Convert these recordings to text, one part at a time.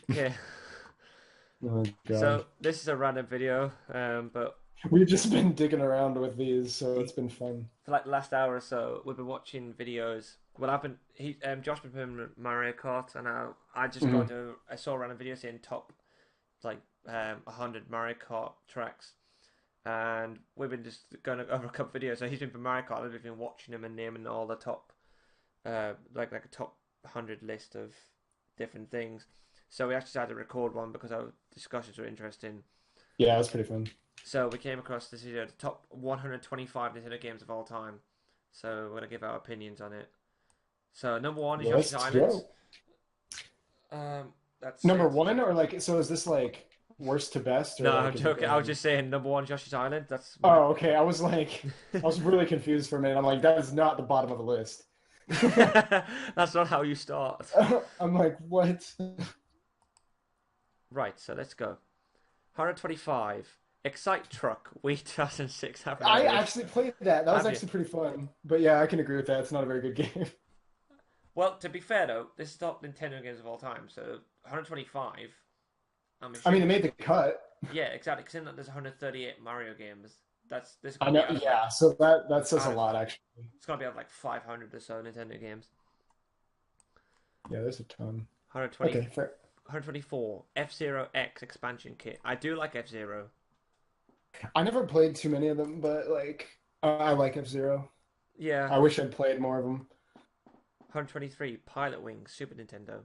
Yeah. Oh God. So this is a random video, but We've just been digging around with these, so he, it's been fun. for like the last hour or so, we've been watching videos. Well, I've been Josh been playing Mario Kart, and I just got Mhm. to I saw a random video saying top like 100 Mario Kart tracks, and we've been just going over a couple videos. So he's been for Mario Kart, and we've been watching him and naming all the top like a top 100 list of different things. So we actually decided to record one because our discussions were interesting. Yeah, it was pretty fun. So we came across this video, the top 125 Nintendo games of all time. So we're gonna give our opinions on it. So number one is Yoshi's Let's Island. go. That's Number it. one, or like, so is this like worst to best, or No, like, I'm is it joking. I was going? just saying number one is Yoshi's Island. That's my. Oh, okay. I was like, I was really confused for a minute. I'm like, that is not the bottom of the list. That's not how you start. I'm like, what? Right. So let's go. 125. Excite Truck. Wii 2006. Haven't heard I of this. actually played that. That was Have you? actually pretty fun. But yeah, I can agree with that. It's not a very good game. Well, to be fair though, this is top Nintendo games of all time. So 125. I'm I mean, it assuming. made the cut. Yeah, exactly. Because in that there's 138 Mario games. That's this is I gonna know. be out of like Yeah. So that says a out of lot, actually. it's gonna be out of like 500 or so Nintendo games. Yeah, there's a ton. 120, Okay, fair. 124 F-Zero X expansion kit. I do like F-Zero. I never played too many of them, but like, I like F-Zero. Yeah. I wish I'd played more of them. 123 Pilot Wings Super Nintendo.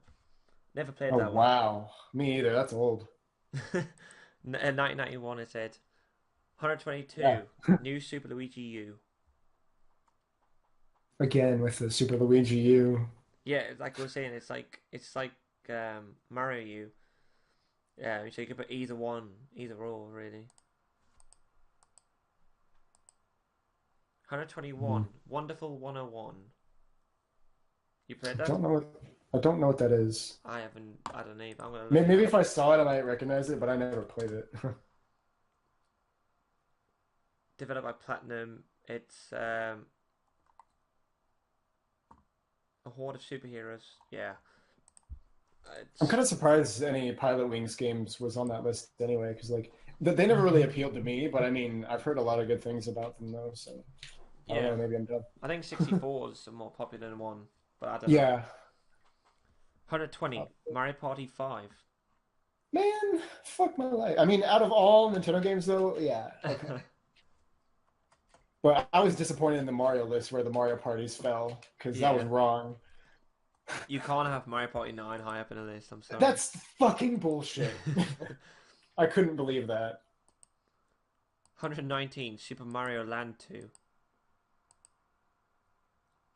Never played Oh that one. wow, me either. That's old. 1991 it said. Yeah. 122 New Super Luigi U. Again with the Super Luigi U. Yeah, like we were saying, it's like Mario U. Yeah, so you can put either one, either or really. Hmm. 121 Wonderful 101. You I played that? don't know what I don't know what that is. I haven't. I don't know. I'm gonna look it Maybe up. if I saw it, I might recognize it, but I never played it. Developed by Platinum. It's a horde of superheroes. Yeah. I'm It's kind of surprised any Pilot Wings games was on that list anyway, because like they never really appealed to me. But I mean, I've heard a lot of good things about them though, so I don't yeah. know. Maybe I'm dumb. I think 64s are more popular than one, but I don't know. Yeah. 120 Mario Party 5. Man, fuck my life. I mean, out of all Nintendo games though, yeah, okay. But I was disappointed in the Mario list where the Mario parties fell because that was Yeah. wrong. You can't have Mario Party 9 high up in the list. I'm sorry. That's fucking bullshit. I couldn't believe that. 119 Super Mario Land 2.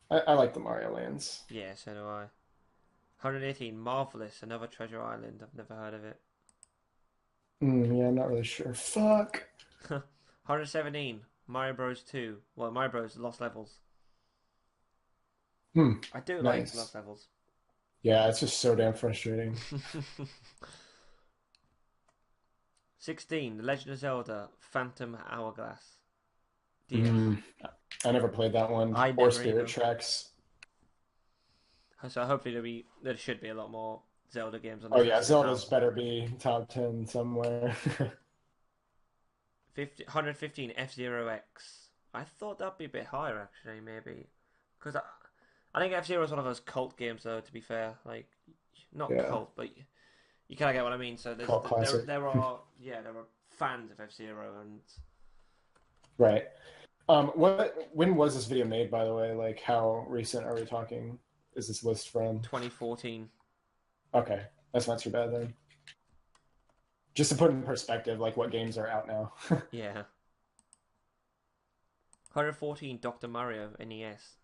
I like the Mario lands. Yeah, so do I. 118 Marvelous Another Treasure Island. I've never heard of it. Yeah, I'm not really sure. Fuck. 117 Mario Bros 2. Well, Mario Bros Lost Levels. Hmm. I do like Nice. Lost Levels. Yeah, it's just so damn frustrating. 16 The Legend of Zelda Phantom Hourglass. DS. Hmm. I never played that one. I Or never Spirit either. Tracks. So hopefully there should be a lot more Zelda games on Oh this yeah, list than Zelda's how. better be top 10 somewhere. 115 F-Zero X. I thought that'd be a bit higher actually, maybe. Because I think F-Zero is one of those cult games though, to be fair. Like, not Yeah, cult, but you kind of get what I mean. So cult classic. there are, yeah, there are fans of F-Zero and Right. When was this video made, by the way? Like, how recent are we talking? Is this list from? 2014. Okay, that's not too bad then. Just to put in perspective, like what games are out now. Yeah. 114 Dr. Mario NES.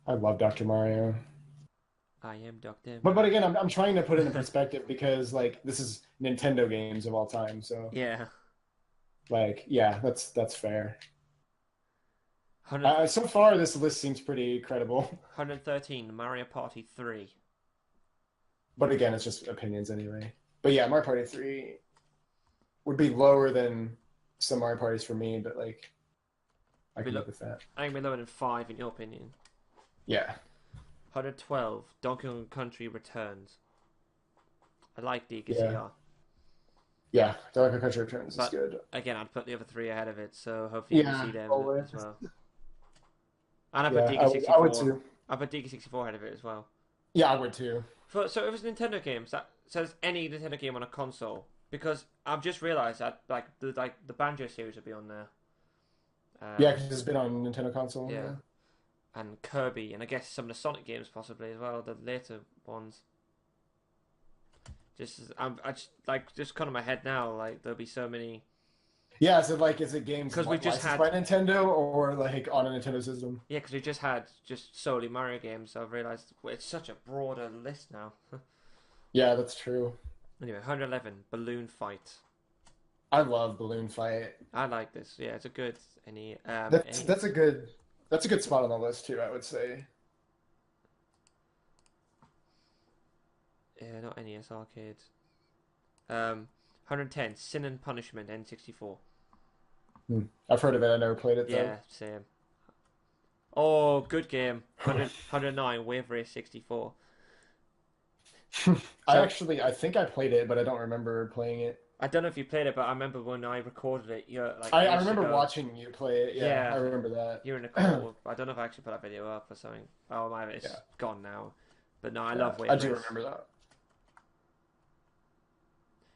I love Dr. Mario. I am Dr. But Mario. again, I'm trying to put it in perspective because like this is Nintendo games of all time. So Yeah. like yeah, that's fair. 100, So far, this list seems pretty credible. 113 Mario Party 3. But again, it's just opinions anyway. But yeah, Mario Party 3 would be lower than some Mario Parties for me, but like I can Below, live with that. I think we're lower than 5 in your opinion. Yeah. 112 Donkey Kong Country Returns. I like Yeah. DKCR. Yeah, Donkey Country Returns is But good. again, I'd put the other three ahead of it, so hopefully you can Yeah, see them always. as well. And I put Yeah, I would DK64. too. I put DK64 ahead of it as well. Yeah, I would too. So it was Nintendo games that says any Nintendo game on a console, because I've just realised that the Banjo series would be on there. Yeah, because it's been on Nintendo console. Yeah, Yeah. and Kirby, and I guess some of the Sonic games possibly as well, the later ones. I just just kind of my head now, like there'll be so many. Yeah, so like, is it games Because we've just licensed had, by Nintendo or like on a Nintendo system? yeah, because we just had just solely Mario games. So I've realised it's such a broader list now. Yeah, that's true. Anyway, 111 Balloon Fight. I love Balloon Fight. I like this. Yeah, it's a good That's a good spot on the list too, I would say. Yeah, not NES Arcade. 110 Sin and Punishment N64. I've heard of it. I never played it though. Yeah, same. Oh, good game. 109 Wave Race 64. I think I played it, but I don't remember playing it. I don't know if you played it, but I remember when I recorded it. You're like I years remember ago, watching you play it. Yeah, I remember that. you're in a call. I don't know if I actually put that video up or something. Oh, my, it's gone now. But no, I love Wave I Race. do remember that.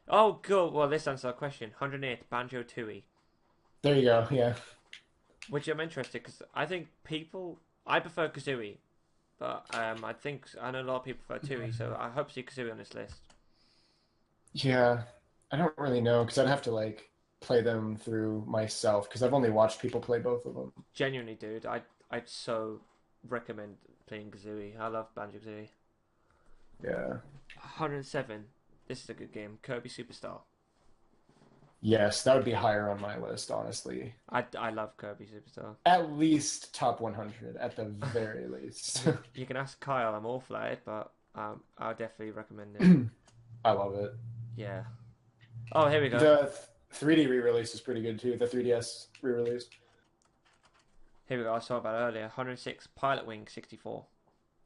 Oh, cool. Well, this answers our question. 108 Banjo Tooie. There you go. Yeah. Which I'm interested because I think I prefer Kazooie, but I know a lot of people prefer Tooie, so I hope to see Kazooie on this list. Yeah, I don't really know because I'd have to like play them through myself because I've only watched people play both of them. Genuinely, dude, I'd so recommend playing Kazooie. I love Banjo Kazooie. Yeah. 107. This is a good game. Kirby Superstar. Yes, that would be higher on my list, honestly. I love Kirby Superstar. At least top 100, at the very least. You can ask Kyle. I'm awful at it, but I'll definitely recommend it. I love it. Yeah. Oh, here we go. The 3D re-release is pretty good too. The 3DS re-release. Here we go. I saw about earlier. 106 Pilot Wing 64.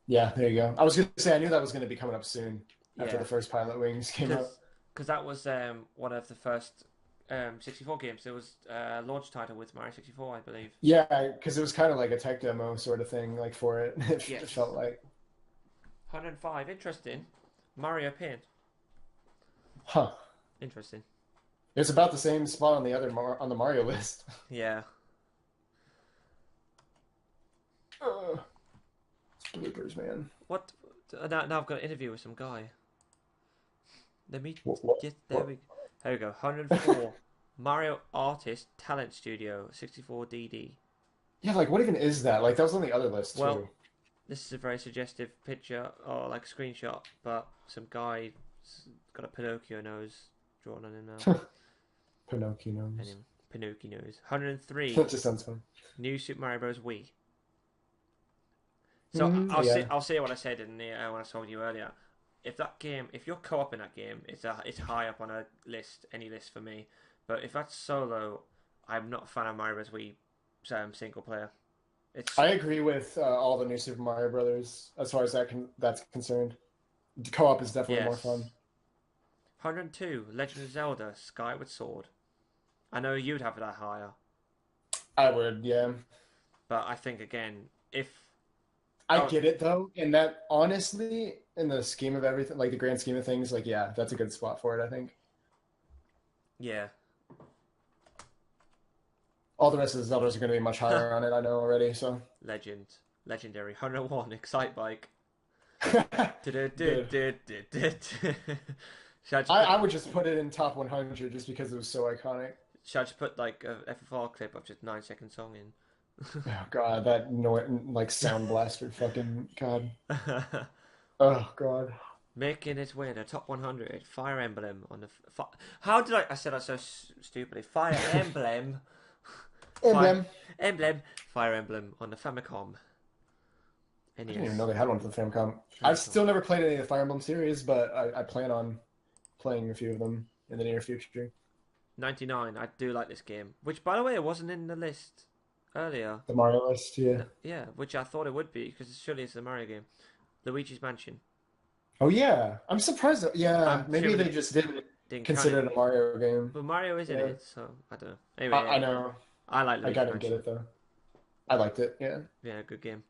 Yeah, there you go. I was gonna say I knew that was gonna be coming up soon after Yeah. the first Pilot Wings came out. Because that was one of the first 64 games. It was a launch title with Mario 64, I believe. Yeah, because it was kind of like a tech demo sort of thing, like for it. It Yes. felt like. 105. Interesting. Mario Paint. Huh. Interesting. It's about the same spot on the on the Mario list. Yeah. Bloopers, man. What? Now I've got an interview with some guy. Let me What? get there. There we go. 104. Mario Artist Talent Studio 64DD. Yeah, like what even is that? Like that was on the other list Well, too. this is a very suggestive picture or like a screenshot, but some guy got a Pinocchio nose drawn on him now. Pinocchio. Anyway, Pinocchio nose. 103. That just sounds fun. New Super Mario Bros. Wii. So I'll say what I said in the when I saw you earlier. If you're co-op in that game, it's high up on a list, any list for me. But if that's solo, I'm not a fan of Mario Bros. Wii single player. I agree with all the new Super Mario Brothers as far as that's concerned. The co-op is definitely more fun. 102 Legend of Zelda Skyward Sword. I know you'd have that higher. I would, yeah. But I think again, I get it though, and that honestly, in the scheme of everything, like the grand scheme of things, like yeah, that's a good spot for it. I think. Yeah. All the rest of the Zeldas are going to be much higher on it. I know already. So. Legendary 101 Excite Bike. I would just put it in top 100 just because it was so iconic. Should I just put like a FFR clip of just 9-second song in? Oh god, that like sound blaster, fucking god. Oh god. Making its way to top 100, Fire Emblem on the. How did I said that so stupidly? Fire Emblem. Fire Emblem on the Famicom. I didn't even know they had one for the Famicom. I've still never played any of the Fire Emblem series, but I plan on playing a few of them in the near future. 99. I do like this game, which by the way, it wasn't in the list earlier. The Mario list, yeah. Yeah, which I thought it would be because surely it's a Mario game. Luigi's Mansion. Oh yeah, I'm surprised. Yeah, I'm maybe sure they they just didn't didn't count consider it, it a Mario game. but Mario is in Yeah, it, so I don't know. I Anyway, know. I like I Luigi's gotta get Mansion. it though. I liked it. Yeah, Yeah, good game.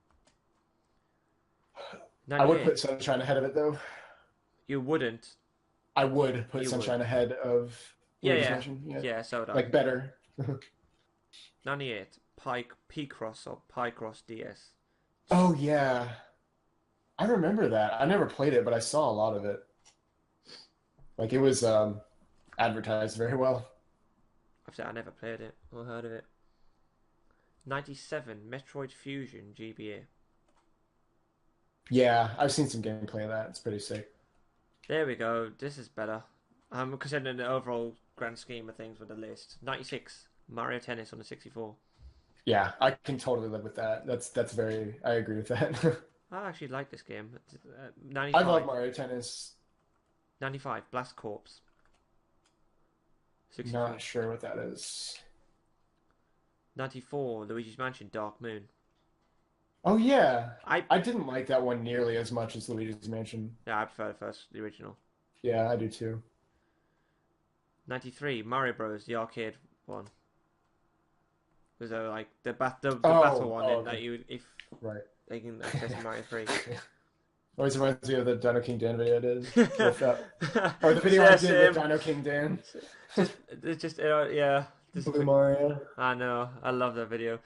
I would 98. put Sunshine ahead of it though. You wouldn't. I would put You would. Sunshine ahead of Yeah, Luigi's yeah, Mansion. Yeah, yeah. So would I. like better. 98. Pike P-Cross or Picross DS. Oh yeah, I remember that. I never played it, but I saw a lot of it. Like it was advertised very well. I've said I never played it or heard of it. 97. Metroid Fusion GBA. Yeah, I've seen some gameplay of that. It's pretty sick. There we go. This is better. Considering the overall grand scheme of things with the list. 96. Mario Tennis on the 64. Yeah, I can totally live with that. That's very. I agree with that. I actually like this game. I love 95. Mario Tennis. 95. Blast Corps. 64. Not sure what that is. 94. Luigi's Mansion Dark Moon. Oh yeah, I I didn't like that one nearly as much as Luigi's Mansion. Yeah, I prefer the original. Yeah, I do too. 93. Mario Bros. The arcade one. Was like the Oh, battle one oh, that okay. you if Right. they can access in Mario 3. Always reminds me of the DinoKingDan video I did with or the video Yeah, I did with same. DinoKingDan. It's just yeah. Just Blue Mario. I know. I love that video.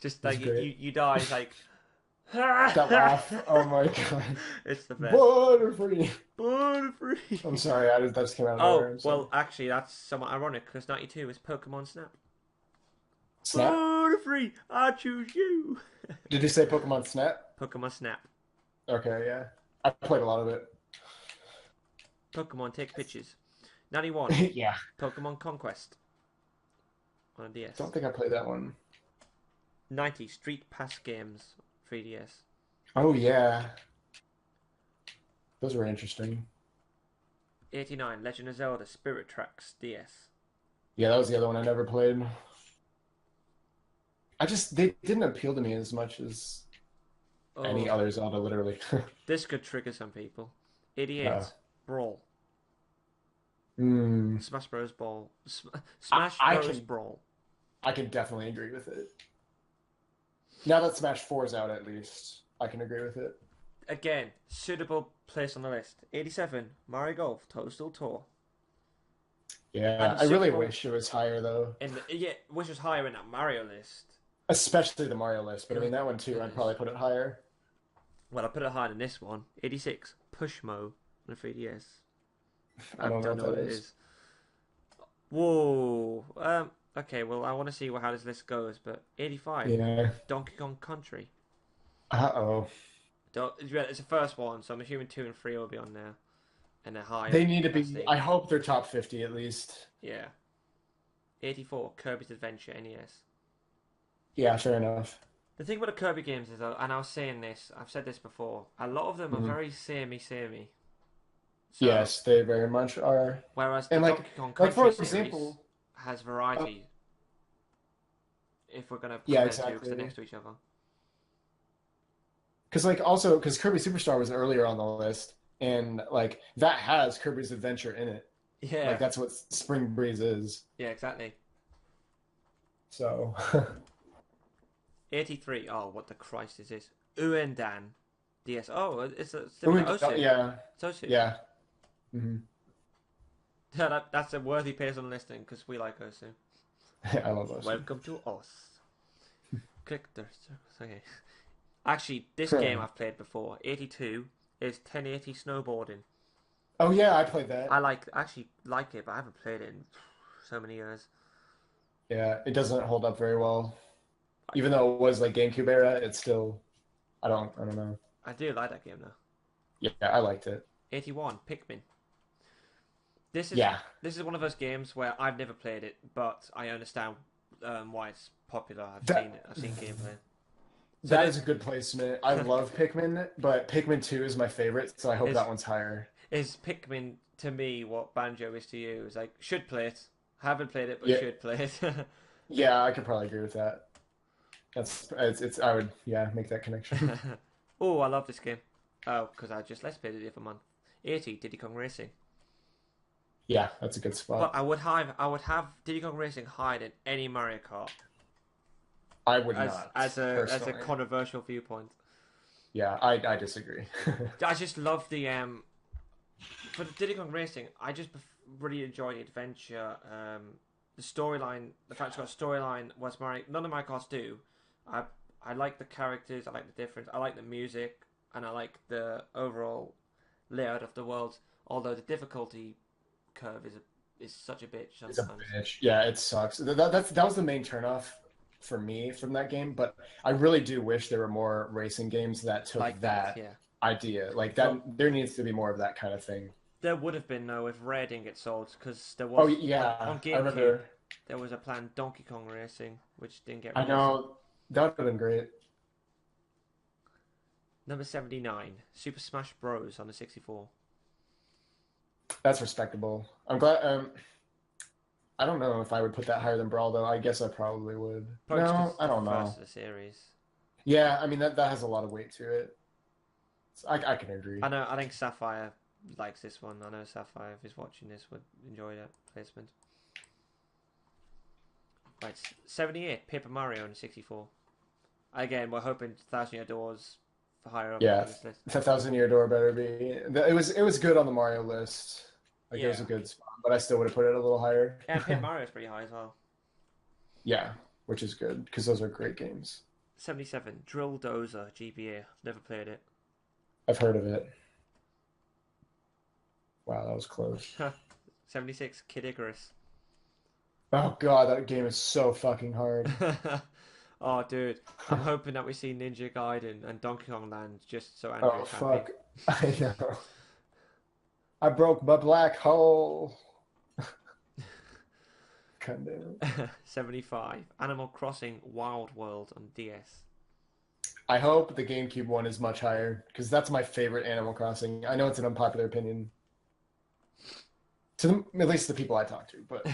Just It's like great. you die, it's like That laugh. Oh my god. it's the best. Butterfree. Butterfree. I'm sorry, that just came out of nowhere. Oh I'm sorry. well, actually, that's somewhat ironic because 92 is Pokemon Snap. Snap? Butterfree, I choose you. Did you say Pokemon Snap? Pokemon Snap. Okay, yeah. I played a lot of it. Pokemon Take Pictures. 91. Yeah. Pokemon Conquest on a DS. Don't think I played that one. 90. Street Pass Games 3DS. Oh yeah. Those were interesting. 89. Legend of Zelda Spirit Tracks DS. Yeah, that was the other one I never played. They didn't appeal to me as much as any Oh, other Zelda, literally. this could trigger some people. 88. Uh, Brawl. mm, Smash Bros. Ball. I, Smash I Bros. can Brawl. I can definitely agree with it. Now that Smash 4 is out, at least I can agree with it. Again, suitable place on the list. 87. Mario Golf Toadstool Tour. Yeah, And I really suitable wish it was higher though, yeah, which was higher in that Mario list. especially the Mario list. But I mean that one too, I'd probably put it higher. Well, I put it higher than this one. 86. Pushmo on the 3DS. I don't know what that is. Whoa. Okay, well, I want to see how this list goes, but 85. Yeah. Donkey Kong Country. Uh-oh. It's the first one, so I'm assuming 2 and 3 will be on there. And they're higher. They need to That's be. the- I hope they're top 50 at least. Yeah. 84. Kirby's Adventure NES. Yeah, fair enough. The thing about the Kirby games is, though, and I was saying this, I've said this before, a lot of them are Mhm. very samey. So, Yes, they very much are. whereas the And Donkey Kong like Country for series example, has variety. If we're going to yeah, compare the two, because they're exactly. next to each other. Because Kirby Superstar was earlier on the list, and like that has Kirby's Adventure in it. Yeah. Like that's what Spring Breeze is. Yeah, exactly. So 83. Oh, what the Christ is this? Uendan DS. Oh, it's a Ooh, similar Osu. yeah, It's Osu. yeah. hmm Yeah, that's a worthy place on the listing because we like Osu. I love those. Welcome to us. Click the circles. Okay. Actually, this game I've played before. 82 is 1080 snowboarding. Oh yeah, I played that. I actually like it, but I haven't played it in so many years. Yeah, it doesn't hold up very well. Even though it was like GameCube era, it's still. I don't know. I do like that game though. Yeah, I liked it. 81 Pikmin. Yeah, This is one of those games where I've never played it, but I understand why it's popular. I've That- seen it. I've seen gameplay. that is a good placement. I love Pikmin, but Pikmin 2 is my favorite, so I hope Is- that one's higher. Is Pikmin to me what Banjo is to you? It's like should play it. Haven't played it, but Yeah. should play it. Yeah, I could probably agree with that. It's I would make that connection. Oh, I love this game. Oh, because I just let's played it the other month. 80, Diddy Kong Racing. Yeah, that's a good spot. But I would have Diddy Kong Racing higher than any Mario Kart I would as not, as a personally. controversial viewpoint. Yeah, I disagree. I just love the for the Diddy Kong Racing. I just really enjoy the adventure, the storyline. The fact it's got a storyline, was none of my cards do. I I like the characters. I like the difference. I like the music, and I like the overall layout of the world. Although the difficulty curve is such a bitch It's a sometimes. bitch. Yeah, it sucks. That was the main turnoff for me from that game. But I really do wish there were more racing games that took Like that, that yeah. idea. Like that, there needs to be more of that kind of thing. There would have been though if Rare didn't get sold because there Oh was yeah, on I GameCube remember. there was a planned Donkey Kong Racing which didn't get I released. know that would have been great. Number 79, Super Smash Bros on the 64. That's respectable. I'm glad. I don't know if I would put that higher than Brawl though. I guess I probably would. Probably just because No, it's I the don't first know. of the series. Yeah, I mean that has a lot of weight to it. I can agree. I think Sapphire likes this one. I know Sapphire, if he's watching this, would enjoy that placement. Right, 78, Paper Mario on the 64. Again, we're hoping Thousand Year Doors for higher up Yeah, on this list. the Thousand Year Door better be. It was good on the Mario list. Like it was a Yeah, good spot, but I still would have put it a little higher. and Paper Mario's pretty high as well. Yeah, which is good because those are great games. 77, Drill Dozer GBA. Never played it. I've heard of it. Wow, that was close. 76, Kid Icarus. Oh God, that game is so fucking hard. Oh, dude, I'm hoping that we see Ninja Gaiden and Donkey Kong Land just so Oh Andrew's happy. fuck, I know. I broke my black hole. God damn it. 75, Animal Crossing Wild World on DS. I hope the GameCube one is much higher because that's my favorite Animal Crossing. I know it's an unpopular opinion to at least the people I talk to, but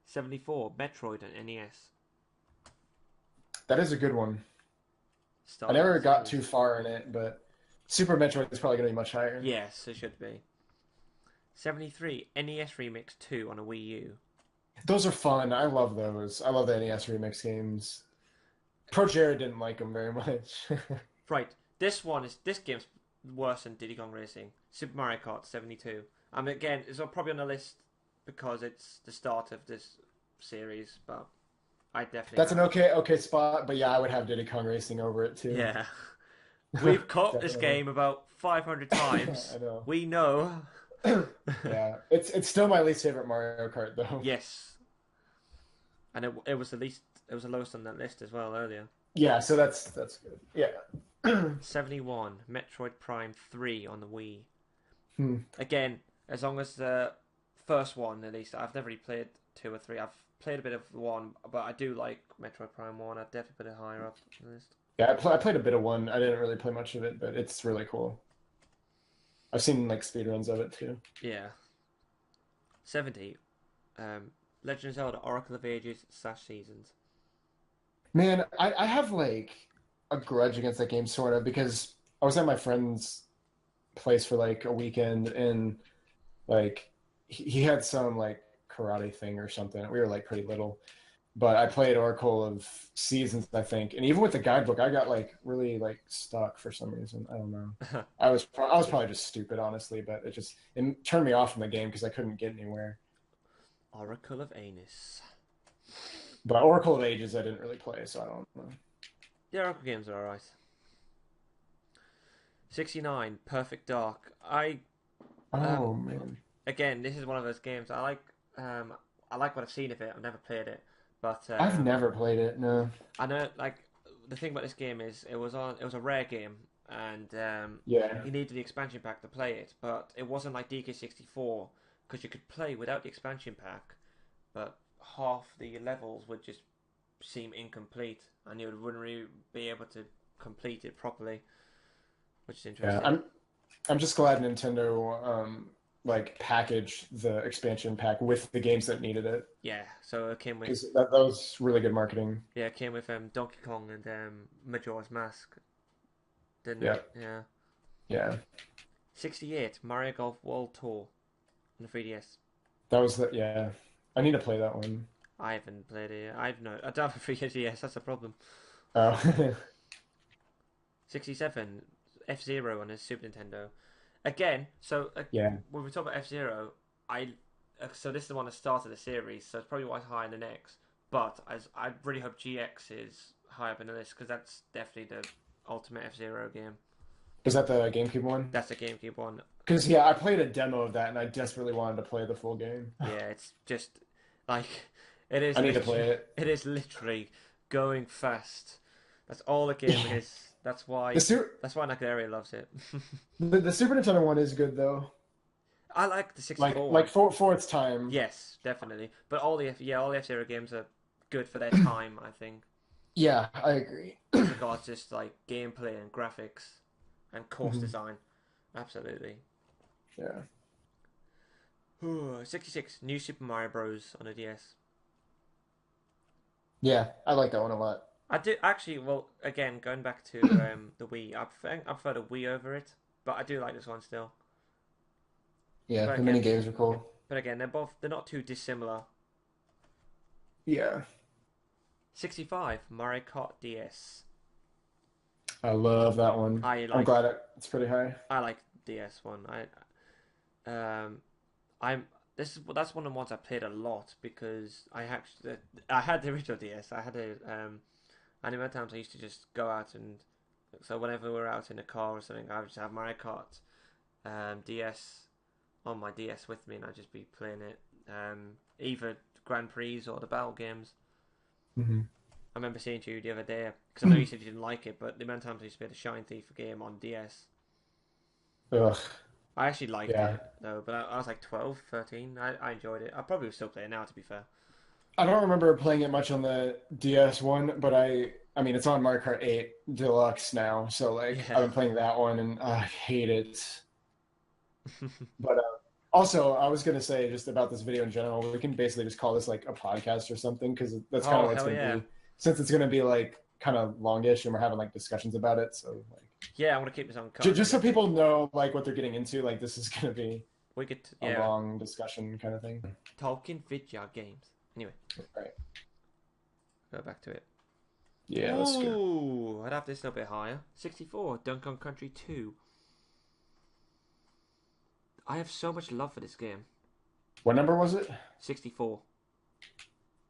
74, Metroid on NES. that is a good one. I Start of never the got series. too far in it, but Super Metroid is probably going to be much higher. Yes, it should be. 73, NES Remix 2 on a Wii U. Those are fun. I love those. I love the NES remix games. Pro Jared didn't like them very much. Right, this game's worse than Diddy Kong Racing. Super Mario Kart 72. I mean, again, it's probably on the list because it's the start of this series, but I definitely That's an have. okay spot, but yeah, I would have Diddy Kong Racing over it too. Yeah, we've caught this Definitely. game about 500 times. I know. We know. Yeah, it's still my least favorite Mario Kart though. Yes, and it was the least. It was the lowest on that list as well earlier. Yeah, so that's good. Yeah. 71, Metroid Prime 3 on the Wii. Hmm. Again, as long as the first one, at least, I've never really played 2 or 3. I've played a bit of 1, but I do like Metroid Prime 1. I'd definitely put it higher up on the list. Yeah, I played a bit of 1. I didn't really play much of it, but it's really cool. I've seen like speedruns of it too. Yeah. 70, Legend of Zelda Oracle of Ages / Seasons. Man, I have like a grudge against that game sort of because I was at my friend's place for like a weekend and like he had some like karate thing or something. We were like pretty little, but I played Oracle of Seasons, I think, and even with the guidebook, I got like really like stuck for some reason. I don't know. I was probably just stupid, honestly, but it turned me off from the game because I couldn't get anywhere. Oracle of Anus. But Oracle of Ages, I didn't really play, so I don't know. The Oracle games are alright. 69, Perfect Dark. Oh man, Again, this is one of those games I like what I've seen of it. I've never played it, but I've never played it. No. I know like the thing about this game is it was a rare game and Yeah. you needed the expansion pack to play it, but it wasn't like DK64 because you could play without the expansion pack, but half the levels would just seem incomplete and you wouldn't really be able to complete it properly, which is Yeah, interesting. I'm just glad Nintendo like packaged the expansion pack with the games that needed it Yeah, so it came with because that was really good marketing. Donkey Kong and Majora's Mask, didn't Yeah, it? Yeah. yeah. 68, Mario Golf World Tour on the 3DS. That was the yeah. I need to play that one. I haven't played it. I don't have a 3DS. That's a problem. Oh, 67, F-Zero on a Super Nintendo. Again, so yeah. when we talk about F-Zero, so this is the one that started the series, so it's probably why it's higher than X. But I really hope GX is high up in the list because that's definitely the ultimate F-Zero game. Is that the GameCube one? That's the GameCube one. Because yeah, I played a demo of that and I desperately wanted to play the full game. Yeah, it's just like it is. I need to play it. It is literally going fast. That's all the game is. That's why. That's why Nagari loves it. The Super Nintendo one is good though. I like the 64 like one. for its time. Yes, definitely. But all the F-Zero games are good for their time, I think. Yeah, I agree. Because just like gameplay and graphics and course design. Absolutely. Yeah. 66, New Super Mario Bros. On a DS. Yeah, I like that one a lot. I do actually. Well, again, going back to the Wii, I prefer the Wii over it, but I do like this one still. Yeah, But the again, mini games are cool. But again, they're not too dissimilar. Yeah. 65, Mario Kart DS. I love that one. I'm glad it's pretty high. I like DS one. That's one of the ones I played a lot because I had the original DS. I had and the amount of times I used to just go out and so whenever we were out in a car or something, I would just have Mario Kart DS on my DS with me, and I'd just be playing it. Either Grand Prix or the battle games. Mm-hmm. I remember saying to you the other day because I know you said you didn't like it, but the amount of times I used to play the Shine Thief game on DS. Ugh. I actually liked it though, but I was like 12, 13. I enjoyed it. I probably would still play it now, to be fair. I don't remember playing it much on the DS one, but I mean it's on Mario Kart 8 Deluxe now, so like I've been playing that one and I hate it. But also, I was gonna say just about this video in general, we can basically just call this like a podcast or something because that's kind of what it's gonna be. Since it's gonna be like kind of longish and we're having like discussions about it, so like yeah, I want to keep this on. Just so people know like what they're getting into. Like this is gonna be a long discussion kind of thing. Talking video games. Anyway, right. Go back to it. Yeah, that's good. Ooh, I'd have this a little bit higher. 64, Donkey Kong Country 2. I have so much love for this game. What number was it? 64.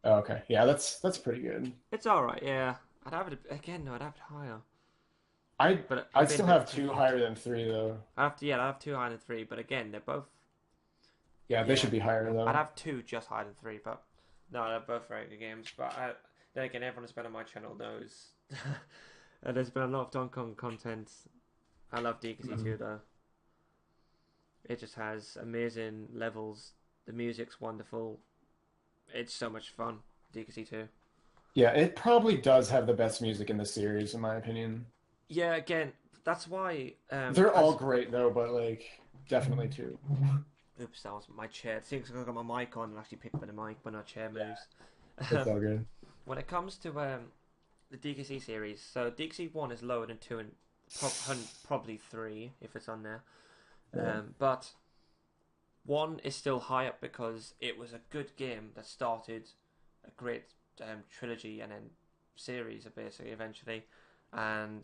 Oh, okay, yeah, that's pretty good. It's all right. Yeah, I'd have it again. No, I'd have it higher. I'd still have 2 higher than 3 though. I'd have 2 higher than 3, but again, they're both. Yeah, they should be higher though. I'd have 2 just higher than 3, but no, they're both very good games. But then again, everyone who's been on my channel knows there's been a lot of Donkey Kong content. I love DKC 2 though. It just has amazing levels. The music's wonderful. It's so much fun. DKC 2. Yeah, it probably does have the best music in the series, in my opinion. Yeah, again, that's why... they're all great, though, but, like, definitely 2. Oops, that was my chair. It seems like I got my mic on and actually picked up the mic when our chair moves. It's all good. When it comes to the DKC series, so DKC 1 is lower than 2 and probably 3, if it's on there. Yeah. But 1 is still high up because it was a good game that started a great trilogy and then series, basically, eventually. And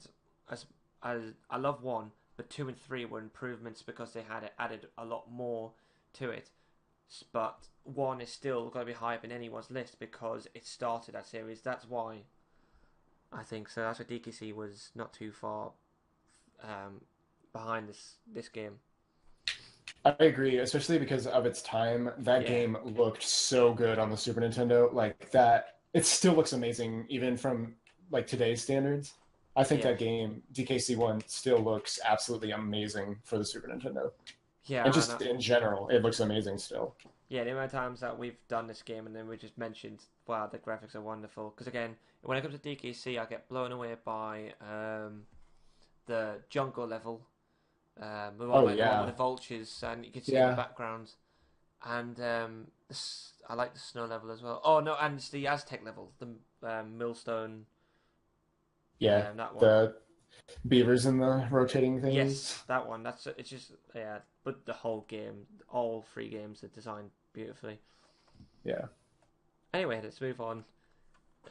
as I love 1, but 2 and 3 were improvements because they had added a lot more to it. But 1 is still going to be high up in anyone's list because it started that series. That's why I think so. That's why DKC was not too far behind this game. I agree, especially because of its time. That game looked so good on the Super Nintendo. Like that, it still looks amazing even from like today's standards. I think that game, DKC 1, still looks absolutely amazing for the Super Nintendo. Yeah, and just in general, it looks amazing still. Yeah, the amount of times that we've done this game and then we just mentioned, wow, the graphics are wonderful. Because again, when it comes to DKC, I get blown away by the jungle level. With the vultures, and you can see in the background. And I like the snow level as well. Oh no, and it's the Aztec level, the millstone. Yeah, that one. beavers in the rotating Yes, thingies. that one. It's just yeah, but the whole game, all three games are designed beautifully. Yeah, Anyway, let's move on.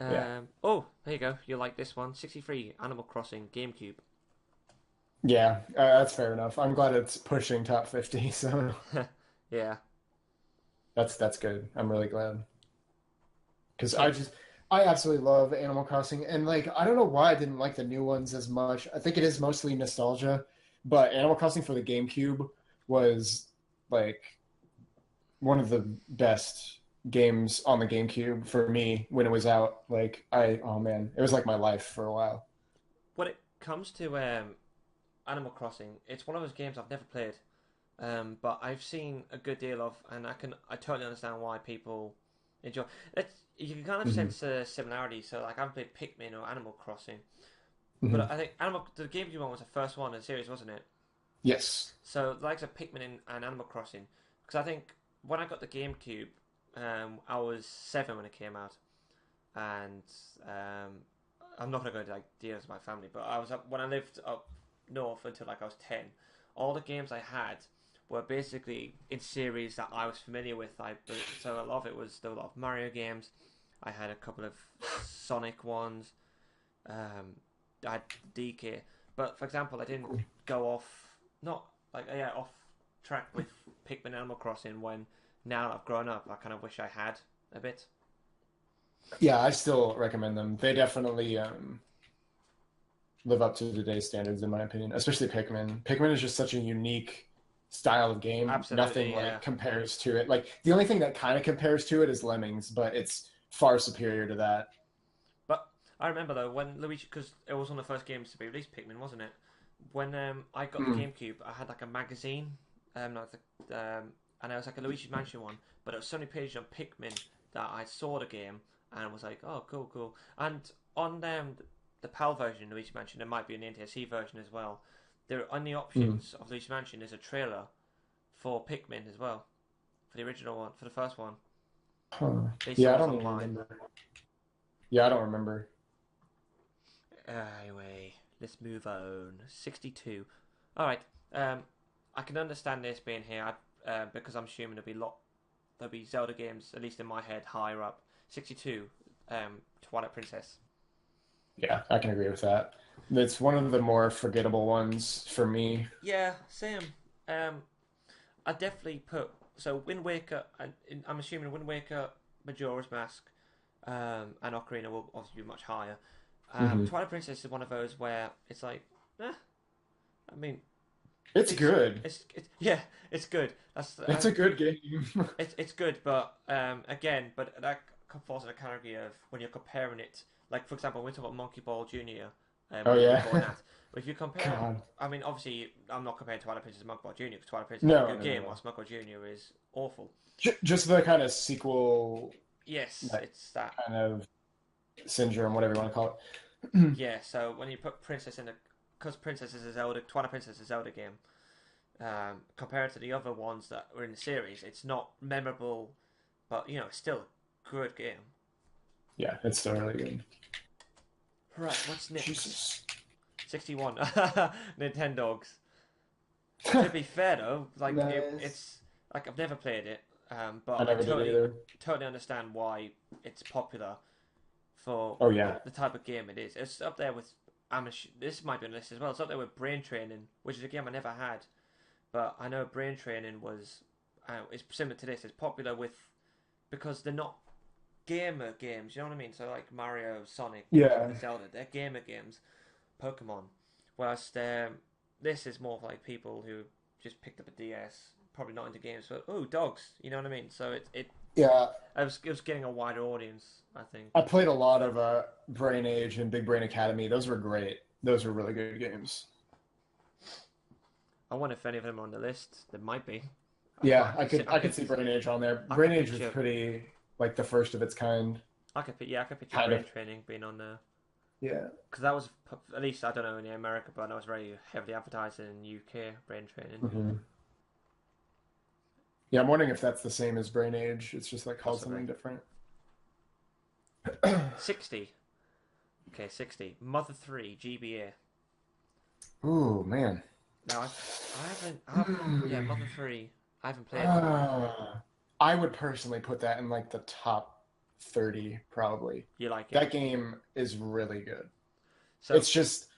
yeah, Oh, there you go. You like this one? 63 Animal Crossing GameCube. yeah. That's fair enough. I'm glad it's pushing top 50, so Yeah, that's good. I'm really glad because Tim. I absolutely love Animal Crossing, and like I don't know why I didn't like the new ones as much. I think it is mostly nostalgia, but Animal Crossing for the GameCube was like one of the best games on the GameCube for me when it was out. Like oh man, it was like my life for a while. When it comes to Animal Crossing, it's one of those games I've never played, but I've seen a good deal of, and I totally understand why people enjoy. You can kind of Hmm. sense a similarity. So like I haven't played Pikmin or Animal Crossing, Hmm. but I think the GameCube one was the first one in the series, wasn't it? Yes. So the likes of Pikmin and Animal Crossing, because I think when I got the GameCube, I was 7 when it came out, and I'm not gonna go into like details of my family, but I was up when I lived up north until like I was 10. All the games I had were basically in series that I was familiar with. So a lot of it was still a lot of Mario games. I had a couple of Sonic ones. I had DK, but for example, I didn't go off not like yeah off track with Pikmin Animal Crossing when now I've grown up. I kind of wish I had a bit. Yeah, I still recommend them. They definitely live up to today's standards, in my opinion. Especially Pikmin. Pikmin is just such a unique style of game. Nothing Absolutely, like yeah. compares to it. Like the only thing that kind of compares to it is Lemmings, but it's far superior to that. But I remember though when Luigi, because it was one of the first games to be released, Pikmin, wasn't it? When I got the Mm. GameCube, I had like a magazine, like and it was like a Luigi Mansion one, but it was so many pages on Pikmin that I saw the game and was like, oh, cool, cool. And on the PAL version of Luigi Mansion, there might be an NTSC version as well. There on the Mm. options of Luigi Mansion is a trailer for Pikmin as well, for the original one, for the first one. Huh. Based on Yeah, I what's don't even online. remember. Yeah, I don't remember. Anyway, let's move on. 62. Alright, I can understand this being here because I'm assuming there'll be Zelda games, at least in my head, higher up. 62, Twilight Princess. Yeah, I can agree with that. It's one of the more forgettable ones for me. Yeah, same. Um, I definitely put. So, Wind Waker, I'm assuming Wind Waker, Majora's Mask, and Ocarina will obviously be much higher. Hmm. Twilight Princess is one of those where it's like, I mean, It's it's good. yeah, it's good. It's a good game. It's good, but again, but that falls in the category of when you're comparing it. Like for example, when we talk about Monkey Ball Junior, Oh Wii U yeah. or that. But if you compare, God. I mean, obviously, I'm not comparing Twilight Princess to Monkey Ball Junior because Twilight Princess is a No, good no, no, game, no. whilst Monkey Ball Junior is awful. Just the kind of sequel, Yes, like it's that. kind of syndrome, whatever you want to call it. Yeah, so when you put Princess in the, because Princess is a Zelda, Twilight Princess is a Zelda game. Compared to the other ones that were in the series, it's not memorable, but it's still a good game. Yeah, it's still really good. Right, what's next? Jesus. 61. Nintendogs. To be fair though, like Nice. it's like I've never played it, but I I never did either. totally understand why it's popular for Oh yeah. the type of game it is. It's up there with this might be on the list as well. It's up there with Brain Training, which is a game I never had, but I know Brain Training was is similar to this. It's popular with because they're not gamer games. You know what I mean? So like Mario, Sonic, Yeah. Zelda, they're gamer games. Pokemon. Whilst this is more of like people who just picked up a DS, probably not into games, but oh, dogs. You know what I mean? So Yeah. it was getting a wider audience, I think. I played a lot of Brain Age and Big Brain Academy. Those were great. Those were really good games. I wonder if any of them are on the list. There might be. Yeah, I I could could see Brain Age on there. I Brain could Age was picture pretty like the first of its kind, I could picture kind brain of. training being on there Yeah. because that was at least I don't know in America, but that was very heavily advertised in UK brain training. Hmm. Yeah, I'm wondering if that's the same as Brain Age. It's just like called Possibly something different. 60. Okay, 60. Mother 3 GBA. Ooh, man. Now I haven't. Yeah, Hmm. Mother 3. I haven't played Mother 3. Uh, I would personally put that in like the top 30, probably. You like it? That game is really good. So It's just,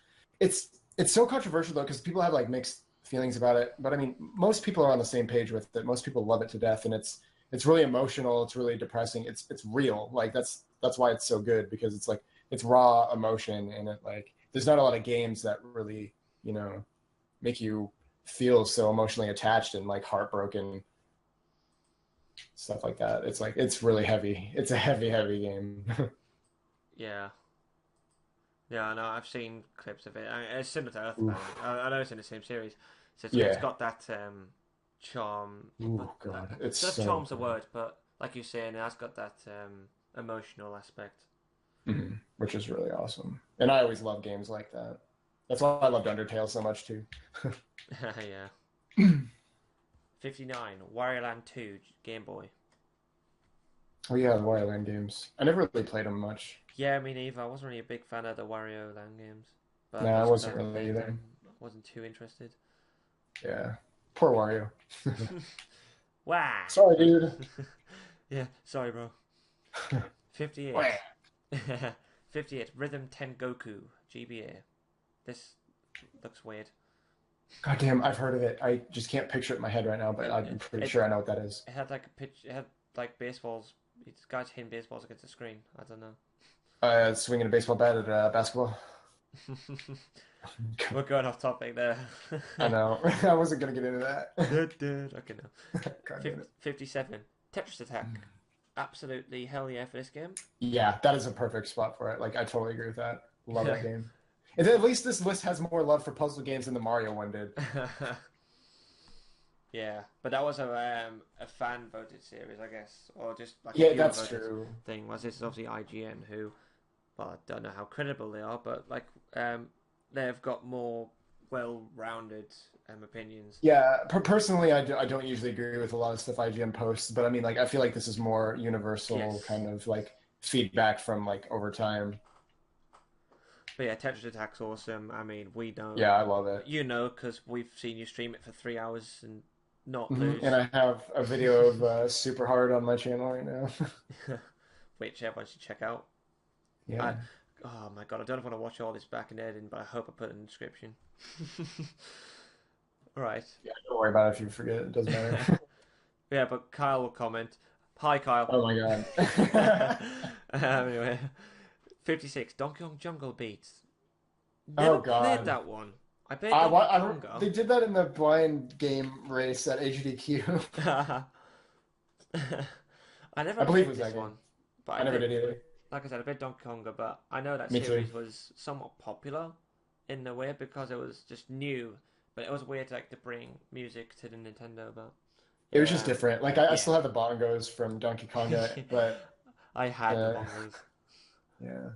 it's so controversial though, because people have like mixed feelings about it. But I mean, most people are on the same page with it. Most people love it to death, and it's really emotional. It's really depressing. It's real. Like that's why it's so good because it's like it's raw emotion, and it like there's not a lot of games that really you know make you feel so emotionally attached and like heartbroken stuff like that. It's like it's really heavy. It's a heavy game. yeah, yeah. I know. I've seen clips of it. It's similar to Earthbound. Oof. I know it's in the same series. So it's Yeah. got that charm. But Oh God, it's that so charm's the good. word. But like you're saying, it has got that emotional aspect. Which is really awesome. And I always love games like that. That's why I loved Undertale so much too. Yeah. 59. Wario Land 2 Game Boy. Oh yeah, the Wario Land games. I never really played them much. Yeah, me neither. I wasn't really a big fan of the Wario Land games, but Nah, I those ones I wasn't have really played either. them. I wasn't too interested. Yeah, poor Wario. Wah! Sorry, dude. Yeah, sorry, bro. Wah. 58. 58. Rhythm Tengoku GBA. This looks weird. God damn, I've heard of it. I just can't picture it in my head right now, but It, I'm it, pretty it, sure I know what that is. it had like a pitch. It had like baseballs. It's guys hitting baseballs against the screen. I don't know. Swinging a baseball bat at basketball. We're going off topic there. I know. I wasn't gonna get into that. Okay, no. God damn it. 57. Tetris Attack. Absolutely hell yeah for this game. Yeah, that is a perfect spot for it. Like, I totally agree with that. Love that game. And at least this list has more love for puzzle games than the Mario one did. Yeah, but that was a fan voted series, I guess, or just like a Yeah, viewer that's voted true. thing. Was this is obviously IGN, who, well, I don't know how credible they are, but like they've got more well-rounded opinions. Yeah, personally, I don't usually agree with a lot of stuff IGN posts, but I mean, like, I feel like this is more universal Yes, kind of like feedback from like over time. but yeah, Tetris Attack's awesome. I mean, we know, Yeah, I love it. you know, because we've seen you stream it for 3 hours and not And lose. I have a video of Super Hard on my channel right now. Which everyone should check out. Yeah. I, oh my god, I don't want to watch all this back in editing, but I hope I put it in the description. Right. Yeah, don't worry about it if you forget. It doesn't matter. Yeah, but Kyle will comment. Hi, Kyle. Oh my God. Anyway, 56. Donkey Kong Jungle Beats. Oh Never played God. that one. I played Donkey They Konga. did that in the blind game race at HDQ. I never I believe it played was this that game. one, but I never did either. like I said, I played Donkey Konga, but I know that Me too. series was somewhat popular in a way because it was just new, but it was weird like to bring music to the Nintendo. But It was just different. Like I yeah, still have the bongos from Donkey Konga, but I had the uh, bongos. yeah,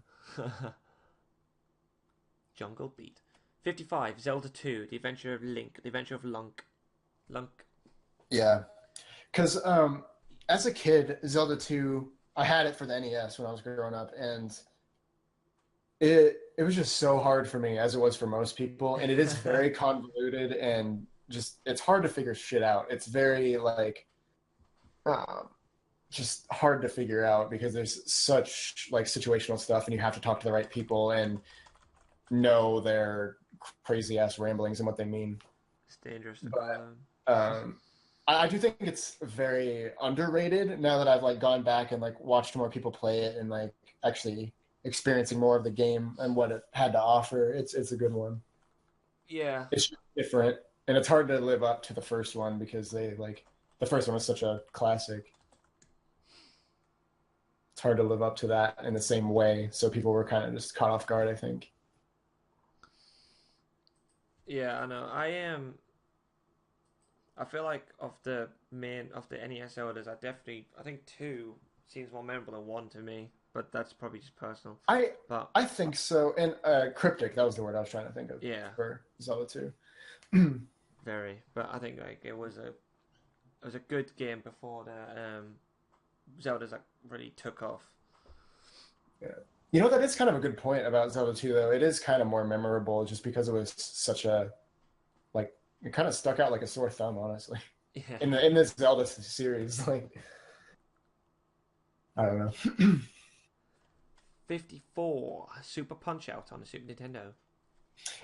Jungle Beat. 55. Zelda 2, The Adventure of Link, The Adventure of Lunk. Lunk. yeah. Because as a kid, Zelda 2, I had it for the NES when I was growing up, and it was just so hard for me as it was for most people, and it is very convoluted and just it's hard to figure shit out. It's very like um, just hard to figure out because there's such like situational stuff, and you have to talk to the right people and know their crazy ass ramblings and what they mean. It's dangerous to call But them. I do think it's very underrated now that I've like gone back and like watched more people play it and like actually experiencing more of the game and what it had to offer. It's a good one. Yeah. It's different and it's hard to live up to the first one because they like the first one was such a classic. It's hard to live up to that in the same way. So people were kind of just caught off guard, I think. Yeah, I know. I am. I feel like of the NES orders, I think two seems more memorable than one to me, but that's probably just personal. I But I think so. And cryptic, that was the word I was trying to think of yeah, for Zelda 2. very. But I think like it was a good game before the Zelda's like really took off. Yeah. You know, that is kind of a good point about Zelda 2, though. It is kind of more memorable just because it was such a, like, it kind of stuck out like a sore thumb, honestly. Yeah. In this Zelda series, like, I don't know. 54 Super Punch Out on the Super Nintendo.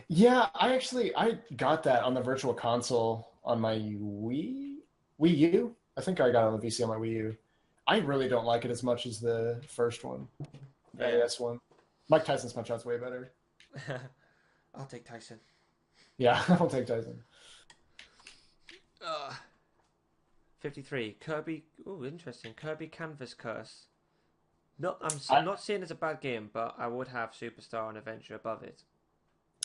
Yeah, I got that on the Virtual Console on my Wii U. I think I got it on the VC on my Wii U. I really don't like it as much as the first one, the Yeah. NES one. Mike Tyson's Punch Out's way better. I'll take Tyson. Yeah, I'll take Tyson. 53 Kirby. Oh, interesting. Kirby Canvas Curse. I'm I not saying it's a bad game, but I would have Superstar and Adventure above it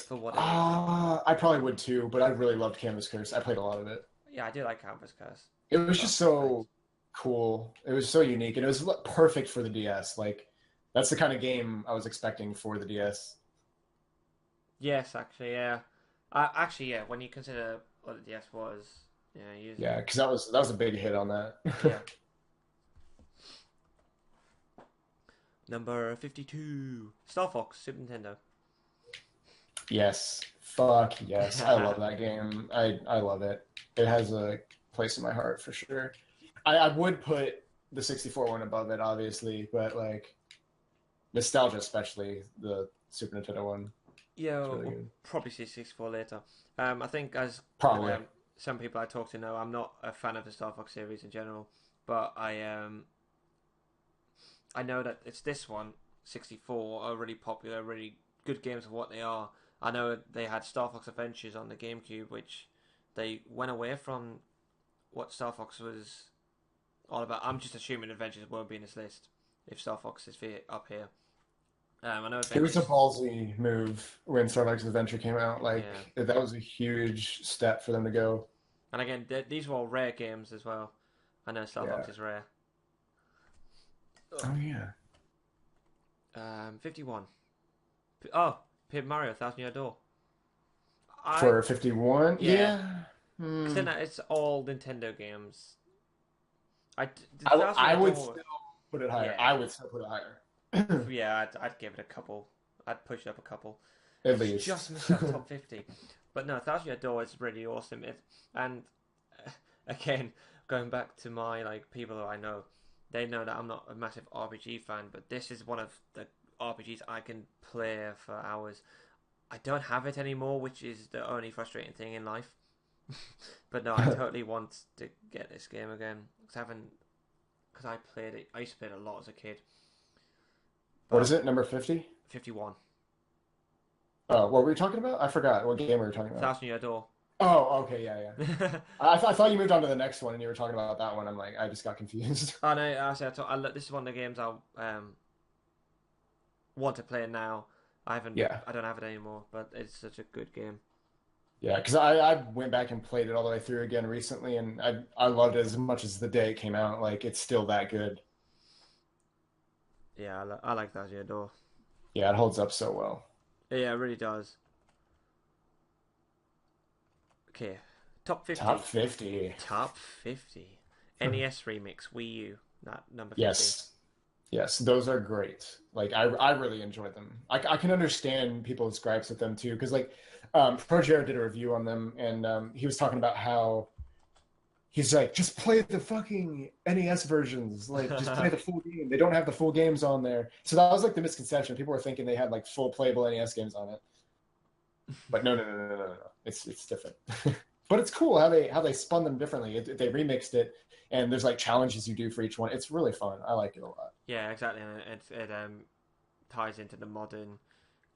for what it is. I probably would too, but I really loved Canvas Curse. I played a lot of it. Yeah, I do like Canvas Curse. It was But just I, so cool. It was so unique, and it was perfect for the DS. Like that's the kind of game I was expecting for the DS. yes, actually, yeah. Actually, yeah. When you consider what the DS was, yeah, using Yeah, because that was a big hit on that. yeah. Number 52 Star Fox Super Nintendo. Yes, fuck yes, I love that game. I love it. It has a place in my heart for sure. I would put the 64 one above it, obviously, but like nostalgia, especially the Super Nintendo one, Yeah, it's really we'll good. probably see 64 later. I think as Probably. some people I talk to know, I'm not a fan of the Star Fox series in general, but I know that it's this one, 64, are really popular, really good games for what they are. I know they had Star Fox Adventures on the GameCube, which they went away from what Star Fox was all about. I'm just assuming Adventures won't be in this list if Star Fox is up here. I know It was a Adventures, ballsy move when Star Fox Adventure came out. Like yeah. that was a huge step for them to go. And again, these were all rare games as well. I know Star Yeah. Fox is rare. Oh yeah. 51. Oh, Paper Mario Thousand Year Door. I For 51, Yeah, yeah. because Hmm. then it's all Nintendo games. The Thousand I Year would Door. still put it higher. Yeah, I would still put it higher. yeah. I'd give it a couple. I'd push it up a couple. At It's just least. missed that top 50. But no, Thousand Year Door is really awesome. And again, going back to my like people who I know, they know that I'm not a massive RPG fan, but this is one of the RPGs I can play for hours. I don't have it anymore, which is the only frustrating thing in life. But no, I totally want to get this game again because I played it. I used to play it a lot as a kid. What is But it? Number 50? 51, Oh, what were we talking about? I forgot. What game were we talking about? Thousand Year Door. Oh, okay, yeah, yeah. I thought you moved on to the next one and you were talking about that one. I'm like, I just got confused. Oh no, this is one of the games I want to play now. Yeah, I don't have it anymore, but it's such a good game. yeah. Because I went back and played it all the way through again recently, and I loved it as much as the day it came out. Like it's still that good. Yeah, I like Thousand Year Door. Yeah, it holds up so well. Yeah, it really does. Okay, top Top 50. 50. Top 50. NES Remix, Wii U, not number 50. Yes. Yes, those are great. Like I really enjoy them. I can understand people's gripes with them too, because like Pro Jared did a review on them, and he was talking about how he's like, just play the fucking NES versions, like just play the full game. They don't have the full games on there. So that was like the misconception. People were thinking they had like full playable NES games on it, but no. It's different. But it's cool how they spun them differently. They remixed it, and there's like challenges you do for each one. It's really fun. I like it a lot. Yeah, exactly. And it ties into the modern,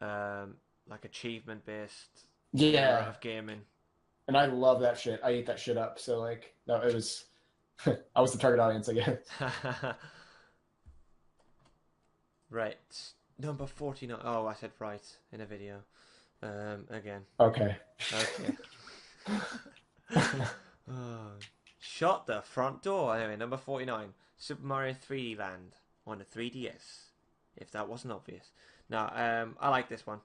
like achievement based era Yeah, of gaming. and I love that shit. I eat that shit up. So like, no, it was. I was the target audience, I guess. Right, number 49. Oh, I said right in a video. Again. Okay. Okay. Oh, shut the front door. Anyway, number 49. Super Mario 3D Land on the 3DS. If that wasn't obvious. Now, I like this one.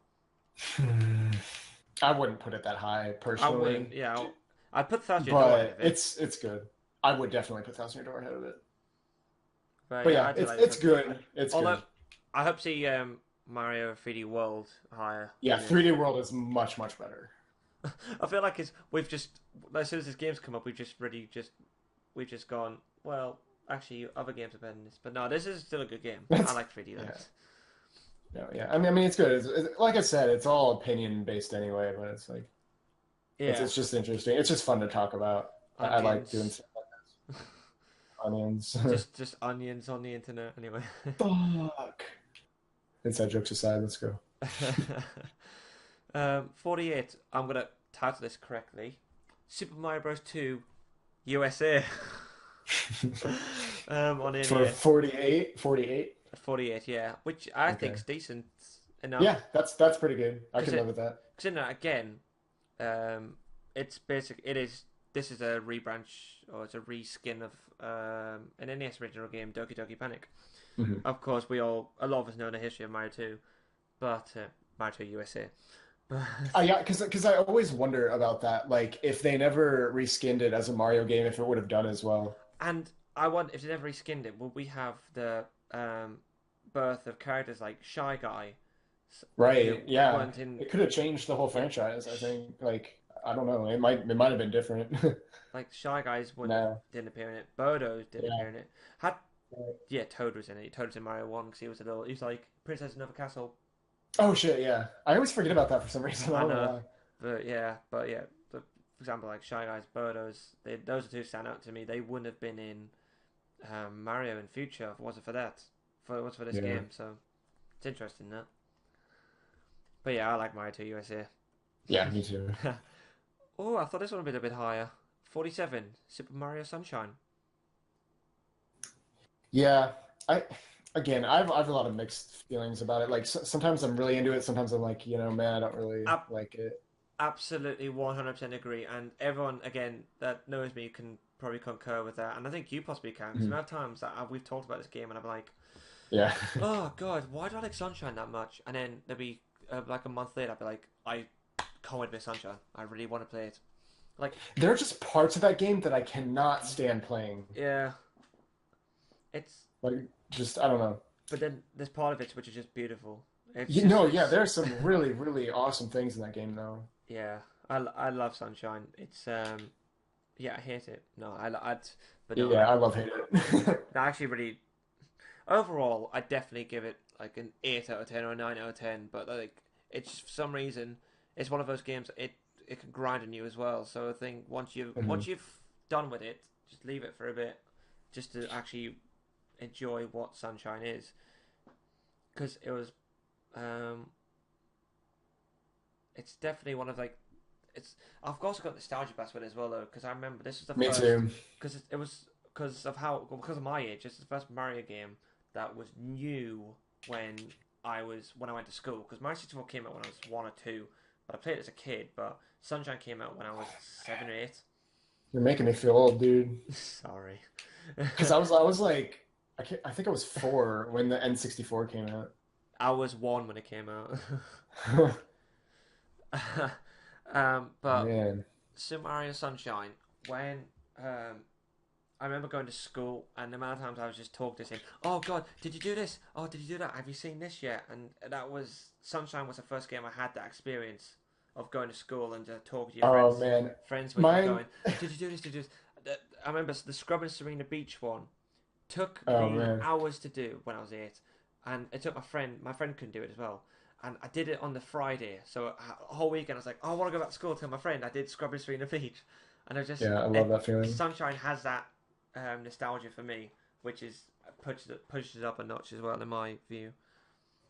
I wouldn't put it that high I personally, wouldn't, yeah. I'd put Thousand Year Door ahead but of it. it's good. I would definitely put Thousand Year Door ahead of it. But But yeah, yeah, I do like this it's one. good. It's Although, good. I hope to see Mario 3D World higher. Yeah, than 3D World is much, much better. I feel like we've just as soon as this game's come up, we've just gone. Well, actually, other games are better than this, but no, this is still a good game. I That's like 3D though. yeah. No, yeah. I mean, it's good. Like I said, it's all opinion based anyway, but it's like Yeah, it's just interesting. It's just fun to talk about. I like doing onions, stuff like this. Onions. just onions on the internet anyway. Fuck. Inside jokes aside, let's go. 48. I'm gonna title this correctly. Super Mario Bros. 2 USA. On For NES. 48, 48. 48, yeah, which I Okay. think's decent enough. Yeah, that's pretty good. I can Because live with that. in that again, it's basic. It is. This is a rebranch or it's a reskin of an NES original game, Doki Doki Panic. Mhm. Of course, a lot of us know the history of Mario 2, but Mario 2 USA. But Yeah, because I always wonder about that. Like, if they never reskinned it as a Mario game, if it would have done as well. and I wonder if they never reskinned it, will we have the birth of characters like Shy Guy, who Right. Yeah. weren't in It could have changed the whole yeah, franchise, I think. Like, I don't know. It might have been different. like Shy Guys wouldn't No. didn't appear in it. Birdos didn't Yeah. appear in it. Had Right. Yeah, Toad was in it. Toad was in Mario 1 because he was a little. He was like Princess in Another Castle. Oh shit, yeah. I always forget about that for some reason. I I don't know know, why. but yeah. For example, like Shy Guys, Birdos, those are two stand out to me. They wouldn't have been in Mario in future if it wasn't for that. For it was for this Yeah. game, so it's interesting that. But yeah, I like Mario 2 USA. Yeah, me too. Oh, I thought this one would be a bit higher. 47, Super Mario Sunshine. Yeah. I again, I've a lot of mixed feelings about it. Like sometimes I'm really into it, sometimes I'm like, man, I don't really Ab- like it. Absolutely 100% agree. And everyone, again, that knows me can probably concur with that. And I think you possibly can. Because the Mhm. amount of times that we've talked about this game and I'm like, Yeah. oh, God, why do I like Sunshine that much? And then there'll be like a month later, I'll be like, I can't wait to play Sunshine. I really want to play it. Like, There are just parts of that game that I cannot stand playing. yeah, it's. Like, just I don't know. But then there's part of it which is just beautiful. Yeah, there's some really, really awesome things in that game, though. Yeah, I love Sunshine. It's yeah, I hate it. No, but no, Yeah, I love hate it. I actually really overall I definitely give it like an 8 out of 10 or a 9 out of 10. But like it's for some reason it's one of those games it can grind on you as well. So I think once Mhm. you've done with it, just leave it for a bit, just to actually enjoy what Sunshine is, because it was it's definitely one of like it's. I've also got nostalgia bass with it as well though, because I remember this was the Me first too. because it was because of my age. This is the first Mario game that was new when I went to school. Because Mario 64 came out when I was 1 or 2, but I played it as a kid. But Sunshine came out when I was 7 or 8. You're making me feel old, dude. Sorry. Because I was like, I think I was 4 when the N64 came out. I was 1 when it came out. But Man. Super Mario Sunshine, when I remember going to school and the amount of times I was just talking to him, oh God, did you do this? Oh, did you do that? Have you seen this yet? And that was Sunshine was the first game I had that experience of going to school and talking to your Oh friends, man. friends with you Mine. going, did you do this? Did you do this? I remember the Scrub and Serena Beach one took Oh me man. hours to do when I was 8, and it took my friend couldn't do it as well. And I did it on the Friday, so a whole weekend I was like, oh, I want to go back to school. Tell my friend I did Scrub and Serena Beach, and Yeah, I love that feeling. Sunshine has that nostalgia for me, which is pushes it up a notch as well in my view.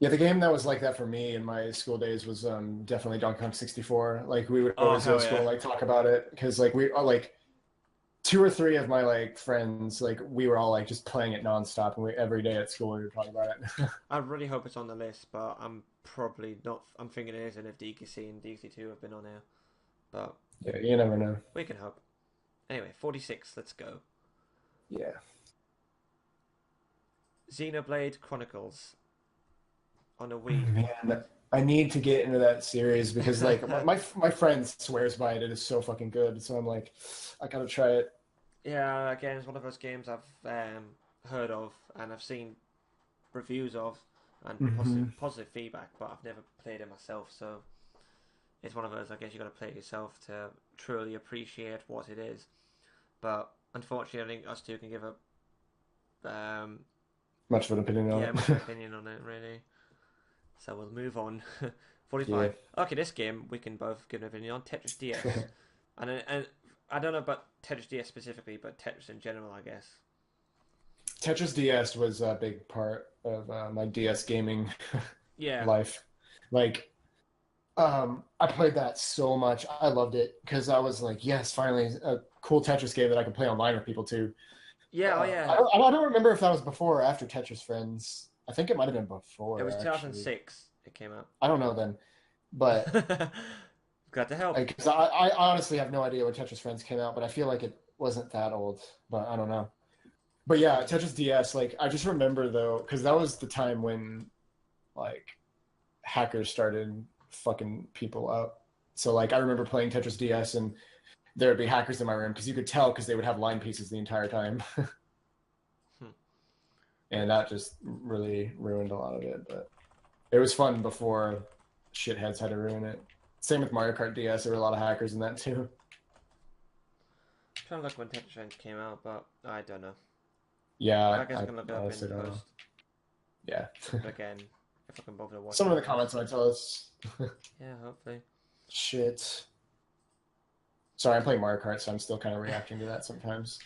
Yeah, the game that was like that for me in my school days was definitely Donkey Kong 64. Like we would Oh always go hell to school yeah! and like talk about it because like we like 2 or 3 of my like friends like we were all like just playing it nonstop and every day at school we were talking about it. I really hope it's on the list, but I'm probably not. I'm thinking it isn't if DKC and DKC2 have been on here, but Yeah, you never know. we can hope. Anyway, 46. Let's go. Yeah. Xenoblade Chronicles on a Wii. Man, I need to get into that series because like my friend swears by it. It is so fucking good. So I'm like, I gotta try it. Yeah, again, it's one of those games I've heard of and I've seen reviews of, and Hmm. positive feedback, but I've never played it myself, so it's one of those. I guess you got to play it yourself to truly appreciate what it is. But unfortunately, I think us two can give a Much of an opinion on yeah, it. much of an opinion on it really. So we'll move on. Yeah. 45. Okay, this game we can both give an opinion on Tetris DS, and I don't know about Tetris DS specifically, but Tetris in general, I guess. Tetris DS was a big part of my DS gaming Yeah, life. Like, I played that so much. I loved it because I was like, yes, finally a cool Tetris game that I can play online with people too. yeah, oh yeah. I don't remember if that was before or after Tetris Friends. I think it might have been It was before, actually. 2006. It came out. I don't know then, but Glad to help. because I honestly have no idea when Tetris Friends came out, but I feel like it wasn't that old. But I don't know. But yeah, Tetris DS. Like I just remember though, because that was the time when like hackers started fucking people up. So like I remember playing Tetris DS and there would be hackers in my room because you could tell because they would have line pieces the entire time. Hmm. And that just really ruined a lot of it. But it was fun before shitheads had to ruin it. Same with Mario Kart DS. There were a lot of hackers in that too. I'm trying to look when Tetris Friends came out, but I don't know. Yeah, I guess I can look it up in honestly don't know. post. Yeah. But again, if I can bother to watch Someone in it. the comments might tell us. Yeah, hopefully. Shit. Sorry, I'm playing Mario Kart, so I'm still kind of reacting to that sometimes.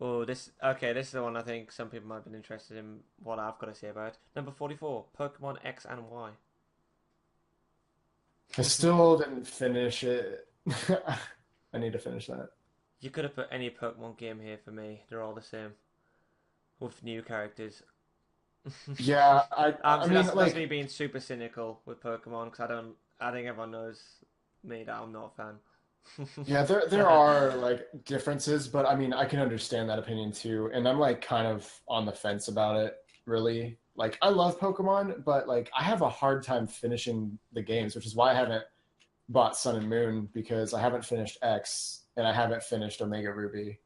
Oh, this okay. This is the one I think some people might have been interested in what I've got to say about. Number 44, Pokemon X and Y. I still didn't finish it. I need to finish that. You could have put any Pokemon game here for me. They're all the same with new characters. Yeah, I So mean, that's me like, being super cynical with Pokemon because I don't. I think everyone knows me that I'm not a fan. yeah, there are like differences, but I mean, I can understand that opinion too. And I'm like kind of on the fence about it, really. Like, I love Pokemon, but like, I have a hard time finishing the games, which is why I haven't bought Sun and Moon because I haven't finished X and I haven't finished Omega Ruby.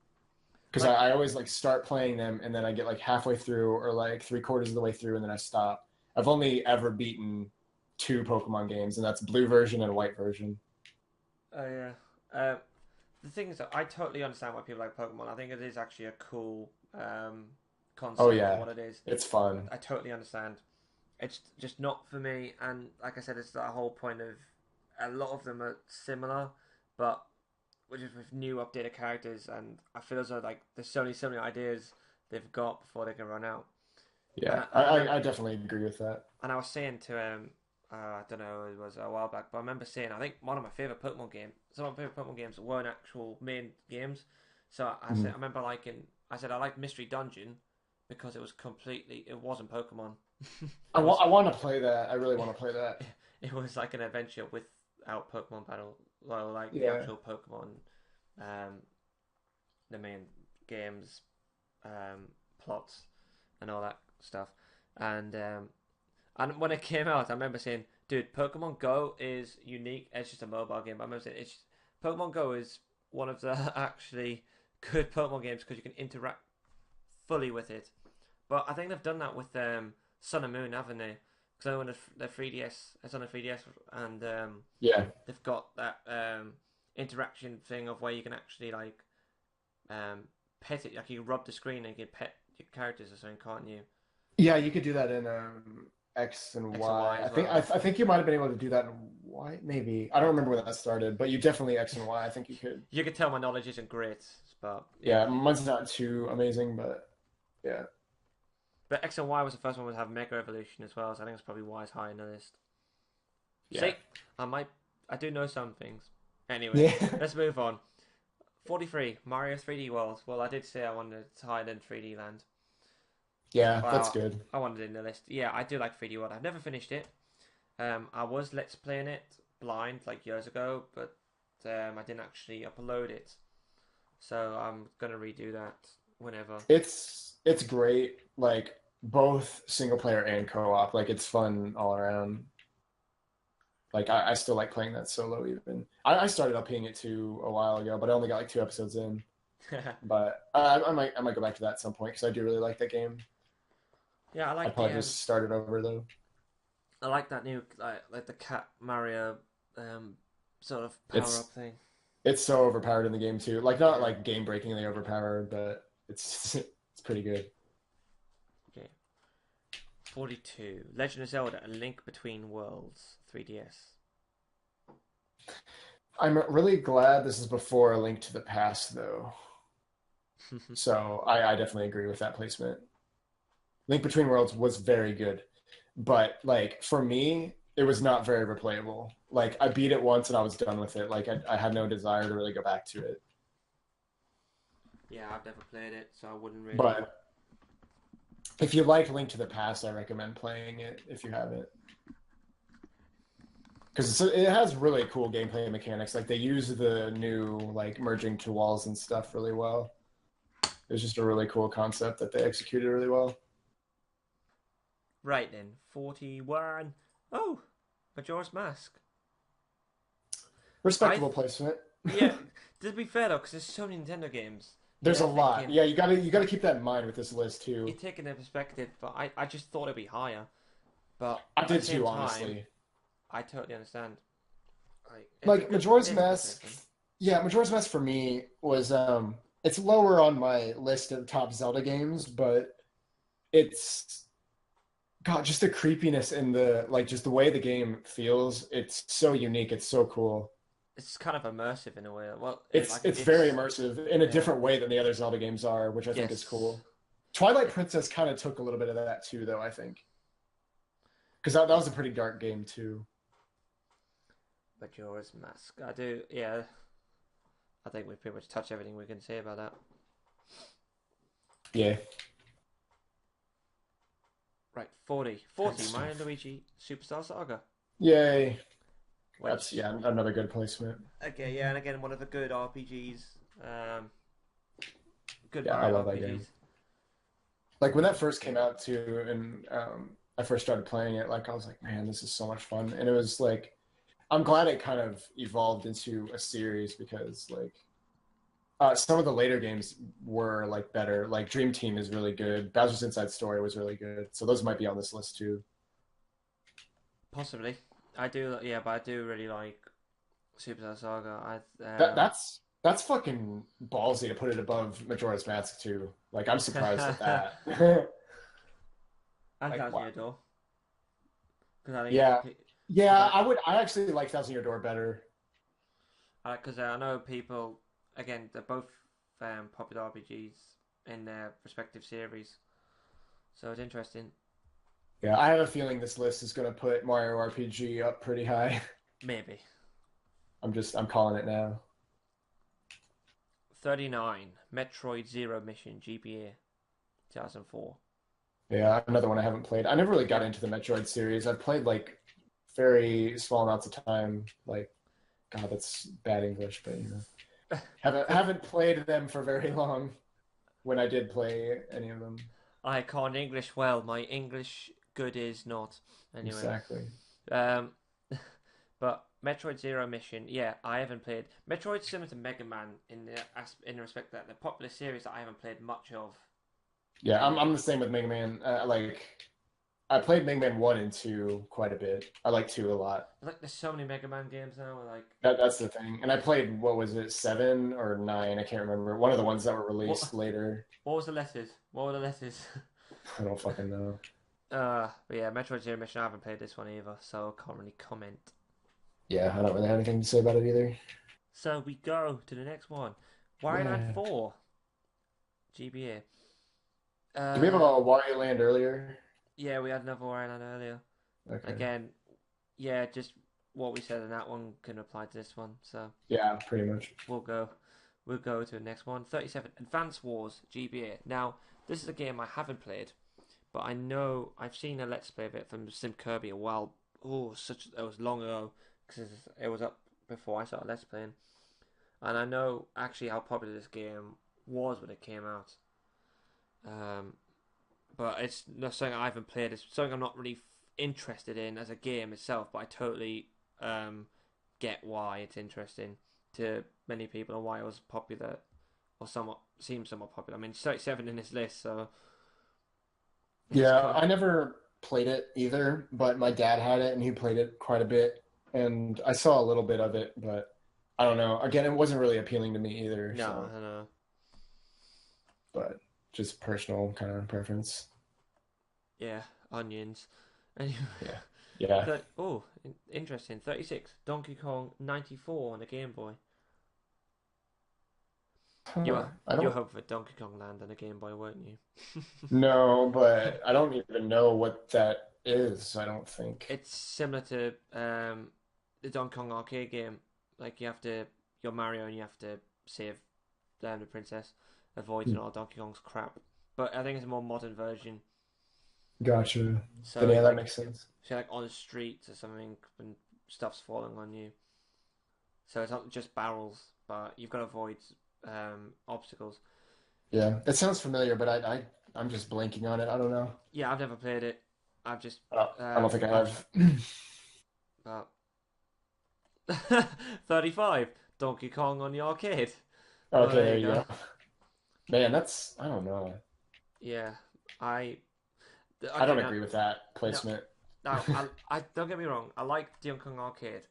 Because Like, I always like start playing them and then I get like halfway through or like three-quarters of the way through and then I stop. I've only ever beaten two Pokemon games, and that's blue version and white version. oh yeah. Uh, the thing is that I totally understand why people like Pokemon. I think it is actually a cool Oh concept for yeah, what it is. it's fun. I totally understand. It's just not for me, and like I said, it's that whole point of a lot of them are similar, but just with new updated characters, and I feel as though like there's so many ideas they've got before they can run out. And Yeah, I remember, I definitely agree with that. and I was saying to I don't know, it was a while back, but I remember saying I think one of my favorite Pokemon games, some of my favorite Pokemon games weren't actual main games. So I said Mhm. I remember liking, I said I liked Mystery Dungeon because it was completely, it wasn't Pokemon. I It was I want to play that. I really want to play that. it was like an adventure without Pokemon battle, well, like the Yeah. actual Pokemon, um, the main games, plots, and all that stuff. And when it came out, I remember saying, "Dude, Pokemon Go is unique. It's just a mobile game." But I remember saying, Pokemon Go is one of the actually good Pokemon games because you can interact fully with it. But I think they've done that with Sun and Moon, haven't they? Because I know when the 3DS, it's on the 3DS, and Yeah. they've got that interaction thing of where you can actually like pet it, like you rub the screen and you can pet your characters or something, can't you? Yeah, you could do that in X and X and Y Y. as well. I think you might have been able to do that in Y, maybe. I don't remember when that started, but you definitely X and Y. I think you could. You can tell my knowledge isn't great, but Yeah, yeah. mine's not too amazing, but yeah. But X and Y was the first one to have Mega Evolution as well, so I think it's probably why it's high in the list. Yeah. See, I do know some things. Anyway, Yeah. let's move on. 43, Mario 3D World. Well, I did say I wanted it higher than 3D Land. Yeah, that's Well, good. I wanted it in the list. Yeah, I do like 3D World. I've never finished it. I was Let's Playing it blind like years ago, but I didn't actually upload it. So I'm gonna redo that whenever. It's great, like both single player and co-op. Like it's fun all around. Like I still like playing that solo even. I started up playing it too a while ago, but I only got like two episodes in. But I might go back to that at some point because I do really like that game. Yeah, I I'd like probably just start it over though. I like that new like the cat Mario sort of power up It's thing. it's so overpowered in the game too. Like not Yeah. like game breakingly overpowered, but it's pretty good. Okay. 42. Legend of Zelda: A Link Between Worlds, 3DS. I'm really glad this is before A Link to the Past though. So I definitely agree with that placement. Link Between Worlds was very good, but like for me, it was not very replayable. Like I beat it once and I was done with it. Like I had no desire to really go back to it. Yeah, I've never played it, so I wouldn't really. But if you like Link to the Past, I recommend playing it if you haven't. Because it has really cool gameplay mechanics. Like they use the new like merging two walls and stuff really well. It's just a really cool concept that they executed really well. Right then, 41. Oh, Majora's Mask. I Respectable placement. Yeah. To be fair though, because there's so many Nintendo games, There's a you're lot. thinking Yeah, you gotta keep that in mind with this list you're too. taking a perspective, but I just thought it'd be higher. But I at did the same too, time, honestly. I totally understand. Like it's a Like good Majora's it's a good Mask. system. Yeah, Majora's Mask for me was it's lower on my list of top Zelda games, but it's God, just the creepiness and the like just the way the game feels, it's so unique, it's so cool. It's kind of immersive in a way. Well, It's very immersive in a yeah, different way than the other Zelda games are, which I think is yes, cool. Twilight Princess kind of took a little bit of that too, though, I think. Because that yeah. was a pretty dark game too. Majora's Mask. I do. Yeah, I think we pretty much touched everything we can say about that. Yeah, Right, 40. good 40. Mario and stuff. Luigi Superstar Saga. Yay. That's Which, yeah, another good placement. okay, yeah, and again, one of the good RPGs. Good Yeah, I Mario love that game. RPGs. Like when that first came out too, and I first started playing it, like I was like, man, this is so much fun. And it was like, I'm glad it kind of evolved into a series because like some of the later games were like better. Like Dream Team is really good. Bowser's Inside Story was really good. So those might be on this list too. Possibly. I do, yeah, but I do really like Superstar Saga. That that's fucking ballsy to put it above Majora's Mask too. Like I'm surprised at that. And Like Thousand wow. Year Door. Because I think, Yeah. because Yeah, I actually like Thousand Year Door better. I know people, again, they're both popular RPGs in their respective series. So it's interesting. Yeah, I have a feeling this list is gonna put Mario RPG up pretty high. Maybe. I'm calling it now. 39. Metroid Zero Mission GBA 2004. Yeah, another one I haven't played. I never really got into the Metroid series. I've played like very small amounts of time. Like, God, that's bad English, but you know, haven't played them for very long. When I did play any of them, I can't English well. My English good is not. Anyway. exactly. Um, but Metroid Zero Mission, yeah, I haven't played. Metroid's similar to Mega Man in the respect that the popular series that I haven't played much of. Yeah, Um, I'm the same with Mega Man. Like, I played Mega Man 1 and 2 quite a bit. I like 2 a lot. like there's so many Mega Man games now. Like, That's the thing. And I played, what was it, 7 or 9? I can't remember. One of the ones that were what? released later. What was the letters? What were the letters? I don't fucking know. But yeah, Metroid Zero Mission. I haven't played this one either, so I can't really comment. Yeah, I don't really have anything to say about it either. So we go to the next one. Wario Land Yeah. 4 GBA. Do we have a Uh, Wario Land earlier? yeah, we had another Wario Land earlier. Okay. Again, yeah, just what we said in that one can apply to this one. So Yeah, pretty much. we'll go, we'll go to the next one. 37 Advance Wars GBA. Now this is a game I haven't played, but I know I've seen a Let's Play of it from Sim Kirby a while. Oh, it was long ago because it was up before I started Let's Playing, and I know actually how popular this game was when it came out. Um, but it's not something I haven't played. It's something I'm not really interested in as a game itself. But I totally get why it's interesting to many people and why it was popular or somewhat seems somewhat popular. I mean, 37 in this list, so It's Yeah, cool. I never played it either, but my dad had it and he played it quite a bit, and I saw a little bit of it, but I don't know. Again, it wasn't really appealing to me either, No, so I know. but just personal kind of preference. Yeah, onions. Anyway, Yeah. Yeah. interesting. 36. Donkey Kong 94 on the Game Boy. You Huh. were I you were don't hoping for Donkey Kong Land on the Game Boy, weren't you? know, but I don't even know what that is, I don't think. It's similar to the Donkey Kong arcade game. Like you're Mario and you have to save the princess, avoiding all Donkey Kong's crap. But I think it's a more modern version. Gotcha. So Then yeah, you're that like makes sense. so you're like on the street or something and stuff's falling on you. So it's not just barrels, but you've got to avoid obstacles. Yeah, it sounds familiar, but I'm just blanking on it. I don't know. Yeah, I've never played it. I've just I don't think I watched have. about 35 Donkey Kong on the arcade. Well, Okay, there there you you go. go. Man, that's I don't know. Yeah, I I okay don't now. agree with that No, placement. now I don't get me wrong. I like Donkey Kong Arcade,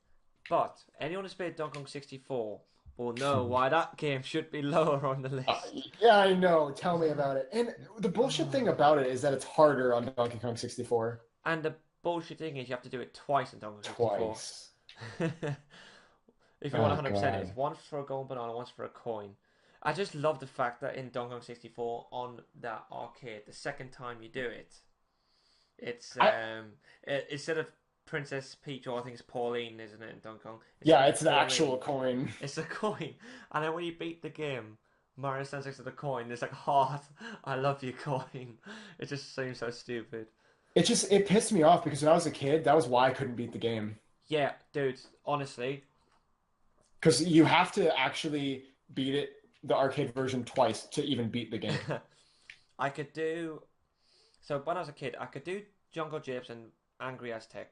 but anyone who's played Donkey Kong 64 will know why that game should be lower on the Uh, list. yeah, I know. Tell me about it. And the bullshit thing about it is that it's harder on Donkey Kong 64 And the bullshit thing is you have to do it twice in Donkey Kong 64. twice. If you want Oh 100%, God. it's once for a gold banana, once for a coin. I just love the fact that in Donkey Kong 64 on that arcade, the second time you do it, it's I instead of Princess Peach, or I think it's Pauline, isn't it, in Donkey Kong? Instead yeah, of it's the Pauline, actual coin. it's a coin. And then when you beat the game, Mario stands next to the coin. There's like heart. I love you, coin. It just seems so stupid. It pissed me off because when I was a kid, that was why I couldn't beat the game. Yeah, dude. Honestly, Because you have to actually beat it, the arcade version, twice to even beat the game. I could do. So when I was a kid, I could do Jungle Gyps and Angry Aztec.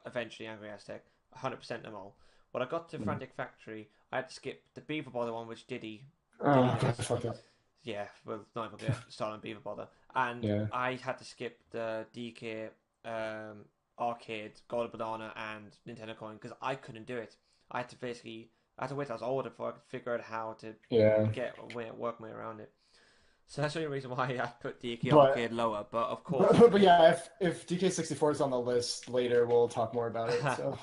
Eventually, Angry Aztec. 100% them all. When I got to Mm. Frantic Factory, I had to skip the Beaver Bother one, which Diddy Oh, God, I does. fucked up. Yeah, well, not even get started on Beaver Bother. And Yeah. I had to skip the DK arcade, Gold Banana, and Nintendo Coin because I couldn't do it. I had to basically, I had to wait till I was older before I could figure out how to Yeah. work my way around it. So that's the only reason why I put DK But arcade lower. But of course, but yeah, if DK64 is on the list later, we'll talk more about it. So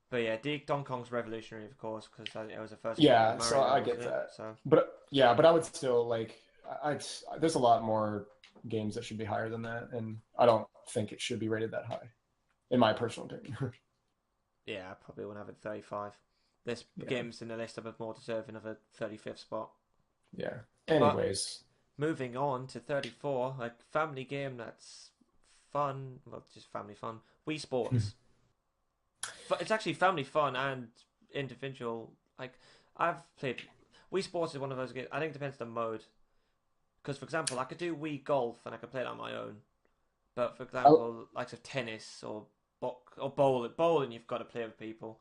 but yeah, Donkey Kong's revolutionary, of course, because it was the first game with yeah, so Mario, I wasn't get it? that. So But yeah, but I would still like I there's a lot more games that should be higher than that, and I don't think it should be rated that high, in my personal opinion. yeah, I probably won't have it 35. This Yeah. game's in the list of a more deserving of a 35th spot. Yeah. But Anyways. moving on to 34, a family game that's fun, well, just family fun. Wii Sports. It's actually family fun and individual. Like, I've played. Wii Sports is one of those games. I think it depends on the mode. Because, for example, I could do Wii Golf and I could play it on my own. But, for I, example, likes of tennis or bowling, you've got to play with people.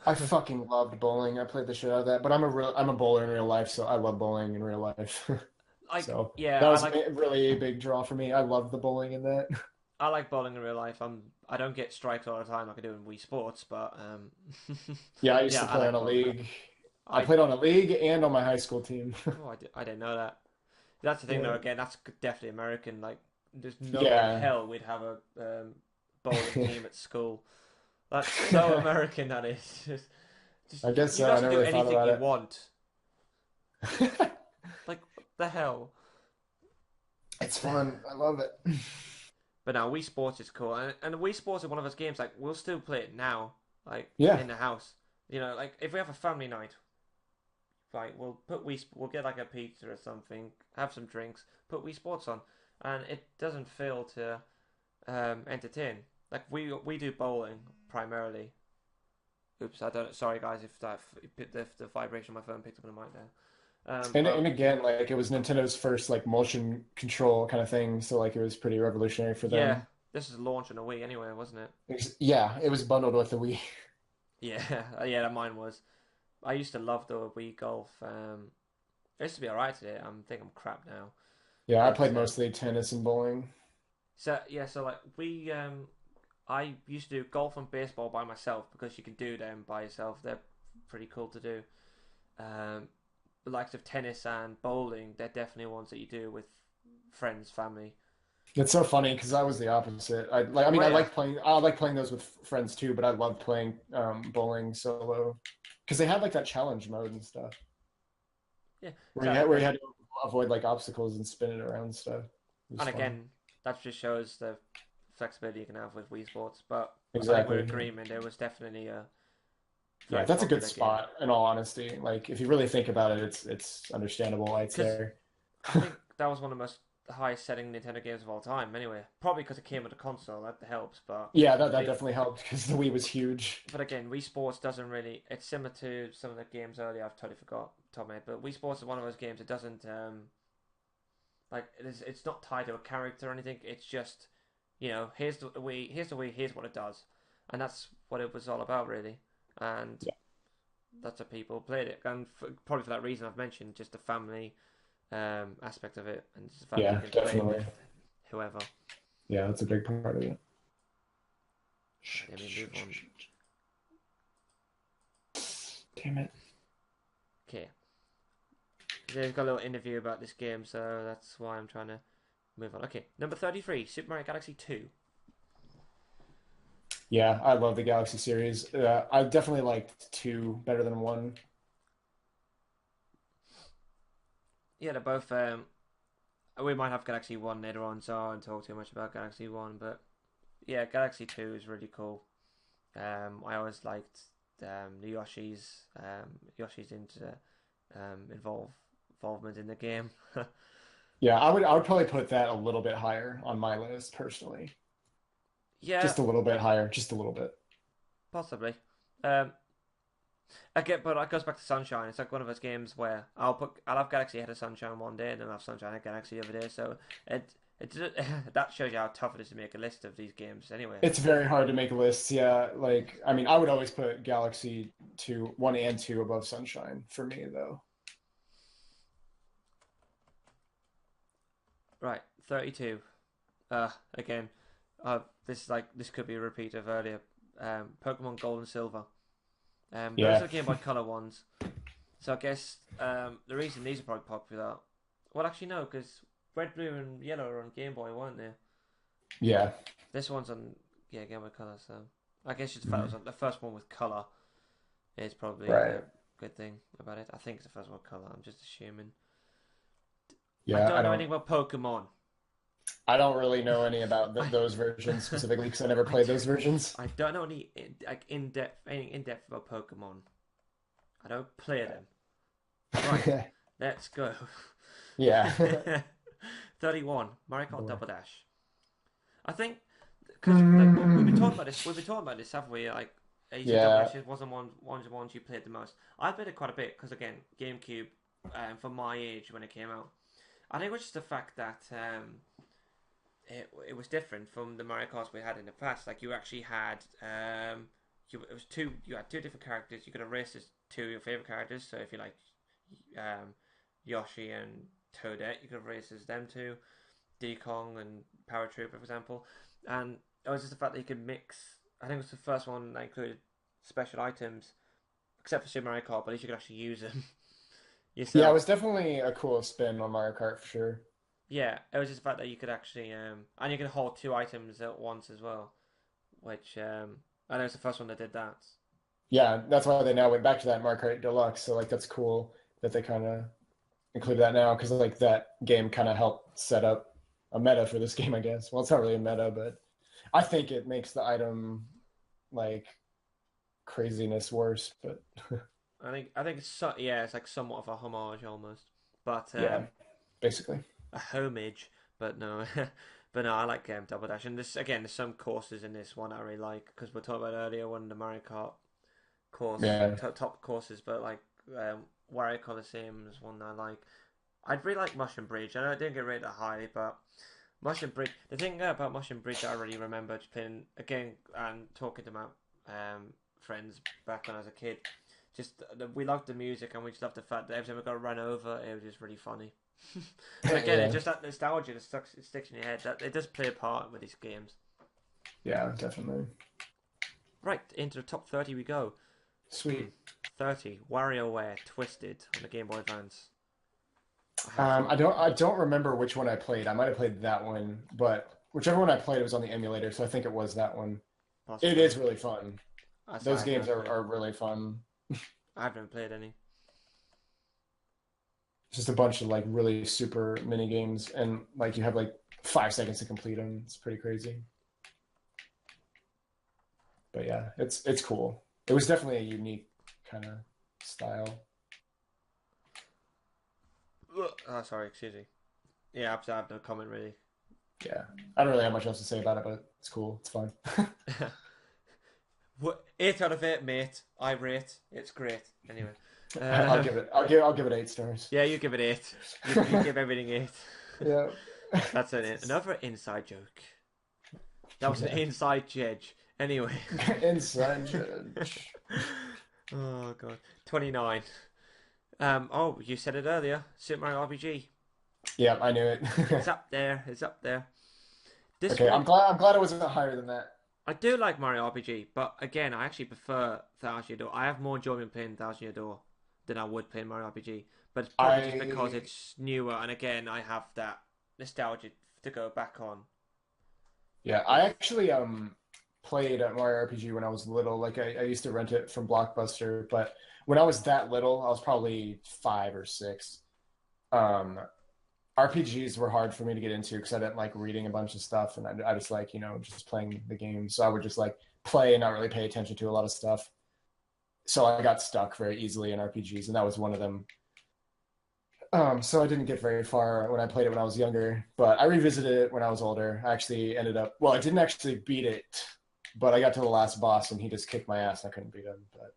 I fucking loved bowling. I played the shit out of that, but I'm a bowler in real life, so I love bowling in real life. Like, So yeah, that was really a big draw for me. I loved the bowling in that. I like bowling in real life. I don't get strikes all the time like I do in Wii Sports, but Yeah, I used yeah, to I play on like a bowling. league. I I played on a league and on my high school team. I didn't know that. That's the thing, though. Yeah. Again, that's definitely American. Like, there's no way in Yeah. hell we'd have a bowling team at school. That's so American. That is just I guess you so. I guys can never do really thought anything about you it. want. Like, what the hell? It's fun. I love it. But now Wii Sports is cool, and Wii Sports is one of those games like we'll still play it now, like Yeah. in the house. You know, like if we have a family night, like we'll get like a pizza or something, have some drinks, put Wii Sports on, and it doesn't fail to entertain. Like we do bowling primarily. Oops, I don't. Sorry guys, if the vibration of my phone picked up on the mic there. And But again, like it was Nintendo's first like motion control kind of thing, so like it was pretty revolutionary for yeah, them. this is launch on a Wii anyway, wasn't it? Yeah, it was bundled with the Wii. Yeah, yeah, that mine was. I used to love the Wii Golf. It used to be alright today. I think I'm crap now. Yeah, I But played mostly tennis and bowling. So yeah, so like I used to do golf and baseball by myself because you can do them by yourself. They're pretty cool to do. Um, the likes of tennis and bowling, they're definitely ones that you do with friends, family. It's so funny because I was the opposite. I like. I mean, Oh I yeah, like playing. I like playing those with friends too, but I love playing bowling solo because they had like that challenge mode and stuff yeah, where exactly. where you Because had to avoid like obstacles and spin it around and stuff. It was and fun. again, that just shows the flexibility you can have with Wii Sports. But I think we're Exactly. agreement. It was definitely a Yeah, very that's a good popular game. spot. In all honesty, like if you really think about it, it's understandable why it's Because there. I think that was one of the most highest selling Nintendo games of all time. Anyway, probably because it came with a console. That helps. Yeah, that The definitely helped because the Wii was huge. but again, Wii Sports doesn't really. It's similar to some of the games earlier. I've totally forgot top of my head, but Wii Sports is one of those games. It doesn't like it's not tied to a character or anything. It's just here's the Wii, here's what it does, and that's what it was all about really. And Yeah, that's how people played it, and probably for that reason I've mentioned just the family aspect of it, and just the fact that you yeah, can play it with definitely. whoever. Yeah, that's a big part of it. Let me move on. Damn it. Okay, they've got a little interview about this game, so that's why I'm trying to move on. Okay, number 33, Super Mario Galaxy 2. Yeah, I love the Galaxy series. I definitely liked two better than one. Yeah, they're both. We might have Galaxy 1 later on, so I won't talk too much about Galaxy 1, but yeah, Galaxy 2 is really cool. I always liked the Yoshi's into involvement in the game. Yeah, I would probably put that a little bit higher on my list personally. Yeah, Just a little bit higher, just a little bit. possibly. Um, but it goes back to Sunshine. It's like one of those games where I'll have Galaxy ahead of Sunshine one day, and then I'll have Sunshine and Galaxy the other day. So that shows you how tough it is to make a list of these games. Anyway, It's very hard to make lists. Yeah, like I mean, I would always put Galaxy 2, 1 and 2 above Sunshine for me though. right, 32. Again, this could be a repeat of earlier. Pokemon Gold and Silver. Those Yeah. are the Game Boy Color ones. So I guess the reason these are probably popular. Well, actually no, because Red, Blue, and Yellow are on Game Boy, weren't they? Yeah. This one's on Game Boy Color. So I guess just the fact it was Mhm. on the first one with color is probably Right. the good thing about it. I think it's the first one with color. I'm just assuming. I Yeah, don't know anything about Pokemon. I don't really know any about I those versions specifically because I never I, played those versions. I don't know like anything in depth about Pokemon. I don't play them. Right, let's go. Yeah. 31 Mario Kart Boy. Double Dash. I think because like we've been talking about this, haven't we? Like, you said Double Yeah. Dash wasn't one of the ones you played the most. I played it quite a bit because again, GameCube, for my age when it came out, I think it was just the fact that it was different from the Mario Karts we had in the past. Like you actually had you had two different characters. You could have raced as two of your favorite characters. So if you like Yoshi and Toadette, you could have raced as them two. Diddy Kong and Power Trooper, for example. And it was just the fact that you could mix. I think it was the first one that included special items, except for Super Mario Kart, but at least you could actually use them Yeah, it yourself. was definitely a cool spin on Mario Kart for sure. Yeah, it was just the fact that you could actually and you could hold two items at once as well, which I know it's the first one that did that. Yeah, that's why they now went back to that Mario Kart Deluxe. So like that's cool that they kind of include that now because like that game kind of helped set up a meta for this game, I guess. Well, it's not really a meta, but I think it makes the item like craziness worse. But I think it's like somewhat of a homage almost, but yeah, basically. a homage, but no, but no, I like Double Dash, and this again, there's some courses in this one I really like because we're talking about earlier one of the Mario Kart Yeah, top courses, but like Wario Coliseum is one that I like. I'd really like Mushroom Bridge. I know it didn't get rated high, but Mushroom Bridge. The thing about Mushroom Bridge that I really remember just playing again and talking to my friends back when I was a kid. Just we loved the music and we just loved the fact that every time we got run over, it was just really funny. And again, Yeah. it's just that nostalgia that sticks in your head. That it does play a part with these games. Yeah, definitely. Right, into the top 30 we go. Sweet. 30. WarioWare Twisted on the Game Boy Advance. I don't remember which one I played. I might have played that one, but whichever one I played, it was on the emulator, so I think it was that one. It Possibly. is really fun. Those games are really fun. I haven't played any. Just a bunch of like really super mini games, and like you have like 5 seconds to complete them. It's pretty crazy. But yeah, it's cool. It was definitely a unique kind of style. Oh, sorry, excuse me. Yeah, I have no comment really. Yeah, I don't really have much else to say about it, but it's cool. It's fun. 8 out of 8, mate. I rate. It's great. Anyway, I'll give it 8 stars. yeah, you give it 8. You give everything 8. Yeah, That's another inside joke. That was an inside judge. Anyway. inside judge. Oh god. 29. Oh, you said it earlier. Super Mario RPG. Yeah, I knew it. It's up there. It's up there. This Okay, one, I'm glad it wasn't higher than that. I do like Mario RPG, but again, I actually prefer Thousand Year Door. I have more enjoyment playing Thousand Year Door than I would playing Mario RPG. But it's probably just because it's newer, and again, I have that nostalgia to go back on. Yeah, I actually played Mario RPG when I was little. Like I used to rent it from Blockbuster, but when I was that little, I was probably 5 or 6. RPGs were hard for me to get into because I didn't like reading a bunch of stuff, and I just like just playing the game. So I would just like play and not really pay attention to a lot of stuff. So I got stuck very easily in RPGs, and that was one of them. So I didn't get very far when I played it when I was younger, but I revisited it when I was older. I actually ended up, well, I didn't actually beat it, but I got to the last boss and he just kicked my ass. I couldn't beat him, but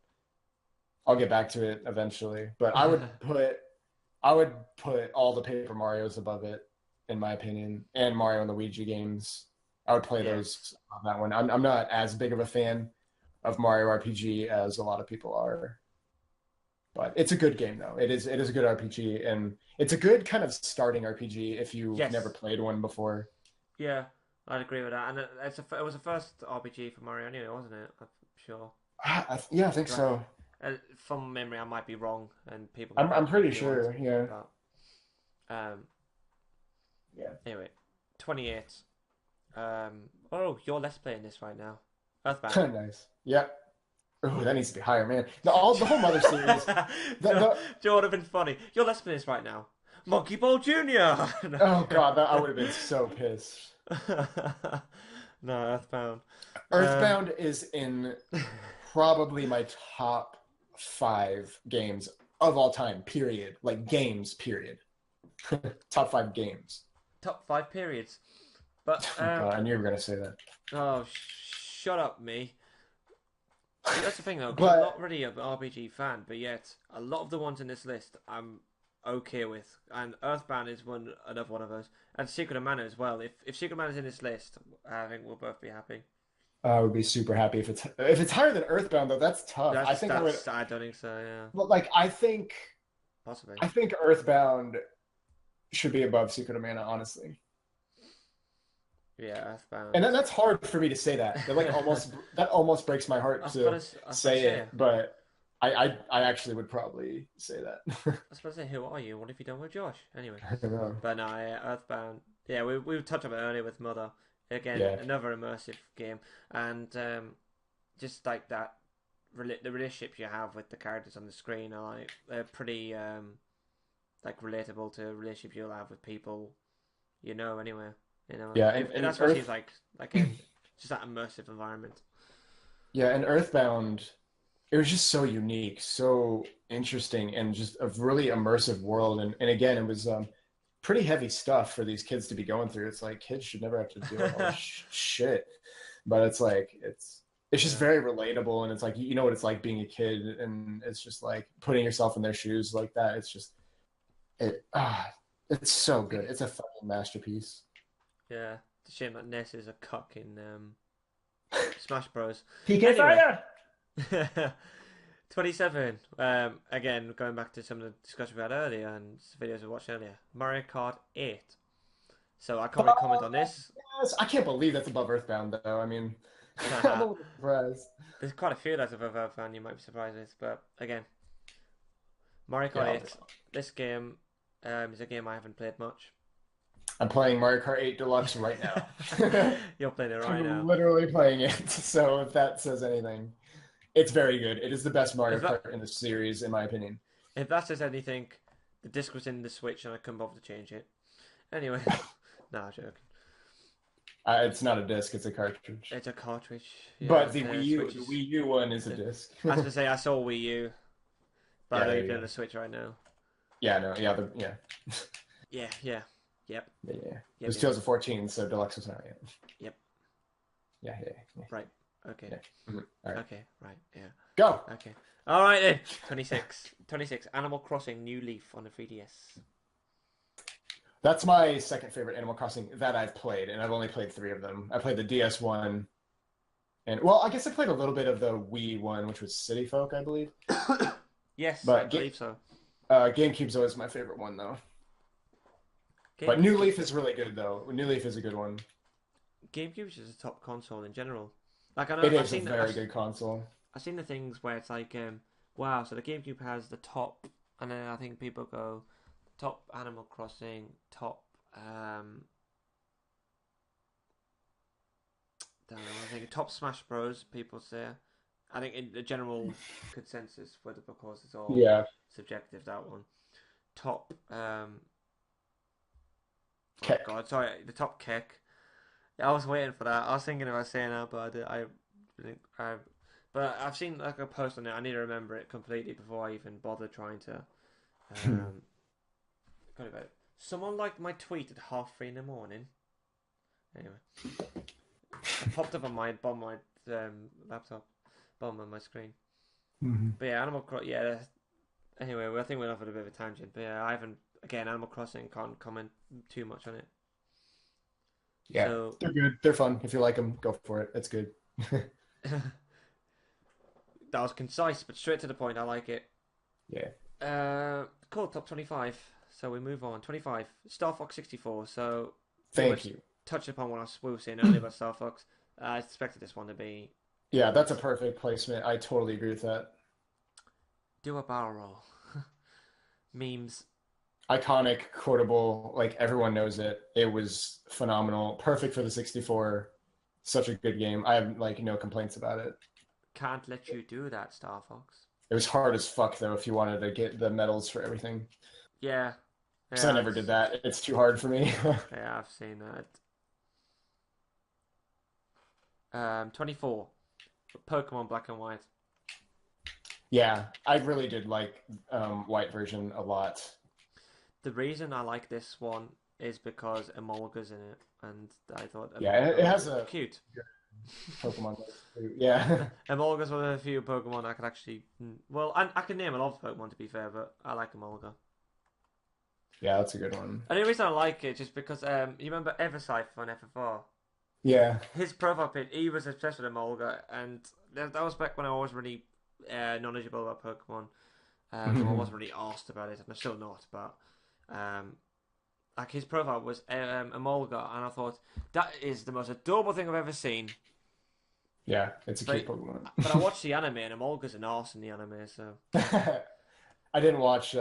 I'll get back to it eventually. But I would put all the Paper Marios above it, in my opinion, and Mario and Luigi games. I would play those on that one. I'm not as big of a fan of Mario RPG as a lot of people are. But it's a good game, though. It is a good RPG, and it's a good kind of starting RPG if you've never played one before. Yeah, I'd agree with that. And it was the first RPG for Mario anyway, wasn't it? I'm sure. Yeah, I think so. From memory, I might be wrong, and people. I'm pretty sure. Yeah. But, yeah. Anyway, 28. Oh, you're Let's Playing this right now. Earthbound. Nice. Yep. Oh, that needs to be higher, man. The whole Mother series. It would have been funny. You're Let's Playing this right now. Monkey Ball Jr. Oh god, I would have been so pissed. No, Earthbound. Earthbound is in probably my top 5 games of all time. Period. Like games. Period. Top 5 games. Top 5 periods. But I knew you were gonna say that. Oh, shut up, me. That's the thing though, 'cause I'm not really an RPG fan, but yet a lot of the ones in this list I'm okay with, and Earthbound is another one of those, and Secret of Mana as well. If Secret of Mana is in this list, I think we'll both be happy. I would be super happy if it's higher than Earthbound though. That's tough. I don't think so. Yeah. Well, like I think possibly. I think Earthbound should be above Secret of Mana, honestly. Yeah, Earthbound. And that's hard for me to say that. That almost breaks my heart to say it, but I actually would probably say that. I was supposed to say, who are you? What have you done with Josh? Anyway. I don't know. But no, Earthbound. Yeah, we touched on it earlier with Mother. Again, another immersive game, and just like that, the relationships you have with the characters on the screen are they're pretty like relatable to relationships you'll have with people, anyway. Yeah, and that's what she's like just that immersive environment. Yeah, and Earthbound, it was just so unique, so interesting, and just a really immersive world. And again, it was pretty heavy stuff for these kids to be going through. It's like kids should never have to deal with all this shit, but it's like it's just very relatable, and it's like you know what it's like being a kid, and it's just like putting yourself in their shoes like that. It's just it's so good. It's a fucking masterpiece. Yeah, it's a shame that Ness is a cuck in Smash Bros. PK Fire! 27. Again, going back to some of the discussion we had earlier and videos we watched earlier. Mario Kart 8. So I can't really comment on this. Yes, I can't believe that's above Earthbound, though. I mean, I'm a There's little surprised. quite a few that's above Earthbound you might be surprised with, but again, Mario Yeah, Kart 8. This game is a game I haven't played much. I'm playing Mario Kart 8 Deluxe right now. You're playing it right I'm now. literally playing it, so if that says anything, it's very good. It is the best Mario If that Kart in the series, in my opinion. if that says anything, the disc was in the Switch and I couldn't bother to change it. Anyway, nah, joking. It's not a disc; it's a cartridge. It's a cartridge. Yeah, But the Switch is. Wii U one is a disc. I was gonna say I saw Wii U, but Yeah, I there don't you even know go. the Switch right now. Yeah, no, yeah, yeah, Yeah, yeah, yep, yeah. It yep, was yep, 2014, so Deluxe was not yet. yep. Yeah. Right. Okay. Yeah. All right, Okay. Right. Yeah. go. Okay. All right then. 26. 26. Animal Crossing New Leaf on the 3DS. That's my second favorite Animal Crossing that I've played, and I've only played 3 of them. I played the DS one, and well, I guess I played a little bit of the Wii one, which was City Folk, I believe. Yes, I But believe so. GameCube's always my favorite one, though. But New Leaf is really good, though. New Leaf is a good one. GameCube is just a top console in general. Like I know It I've is a seen very good console. I've seen the things where it's like wow, so the GameCube has the top, and then I think people go top Animal Crossing, top don't know, I think top Smash Bros. People say. I think in the general consensus, whether because it's all Yeah. subjective, that one. Top oh Keck. god, sorry, the top kick. Yeah, I was waiting for that. I was thinking about saying that, but but I've seen like a post on it. I need to remember it completely before I even bother trying to. Got about it. Someone liked my tweet at 3:30 in the morning. Anyway, it popped up on my laptop, bottom of my screen. Mm-hmm. But yeah, Animal Crossing. Yeah. Anyway, I think we're off at a bit of a tangent. But yeah, I haven't. Again, Animal Crossing, can't comment too much on it. Yeah, So they're good. They're fun. If you like them, go for it. It's good. that was concise, but straight to the point. I like it. Yeah. Cool. Top 25. So we move on. 25. Star Fox 64. So Thank you. touched upon what we were saying earlier about Star Fox. I expected this one to be. Yeah, that's a perfect placement. I totally agree with that. Do a barrel roll. Memes. Iconic, quotable, like everyone knows it. It was phenomenal. Perfect for the 64. Such a good game. I have like no complaints about it. Can't let you do that, Star Fox. It was hard as fuck though if you wanted to get the medals for everything. Yeah. Because I never did that. It's too hard for me. Yeah, I've seen that. 24. Pokemon Black and White. Yeah, I really did like white version a lot. The reason I like this one is because Emolga's in it, and I thought Yeah, it has a cute Pokemon. Yeah. Emolga's one of the few Pokemon I could actually. Well, I can name a lot of Pokemon to be fair, but I like Emolga. Yeah, that's a good one. And the reason I like it just because you remember Everscypher on FFR? Yeah. His profile pic, he was obsessed with Emolga, and that was back when I was really knowledgeable about Pokemon. So I wasn't really asked about it, and I'm still not, but like his profile was Emolga, and I thought that is the most adorable thing I've ever seen. Yeah, it's a cute Pokemon. But I watched the anime, and Emolga's an arse in the anime, so. I didn't watch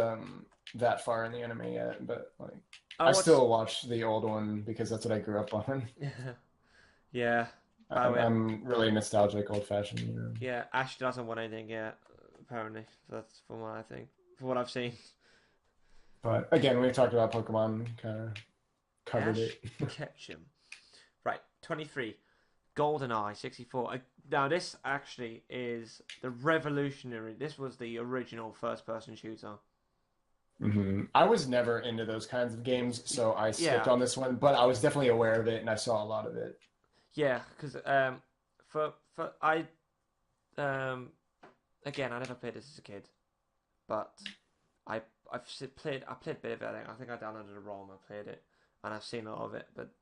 that far in the anime yet, but like I still watch the old one because that's what I grew up on. Yeah. I'm really nostalgic, old-fashioned, you know. Yeah, Ash doesn't want anything yet, apparently. That's from what I think, from what I've seen. But again, we've talked about Pokemon, kind of covered Ash it. Ketchum. Right, 23. GoldenEye 64. Now, this actually is the revolutionary. This was the original first-person shooter. Mm-hmm. I was never into those kinds of games, so I skipped on this one. But I was definitely aware of it, and I saw a lot of it. Yeah, because again, I never played this as a kid, but I played a bit of it. I think I downloaded a ROM, I played it, and I've seen a lot of it. But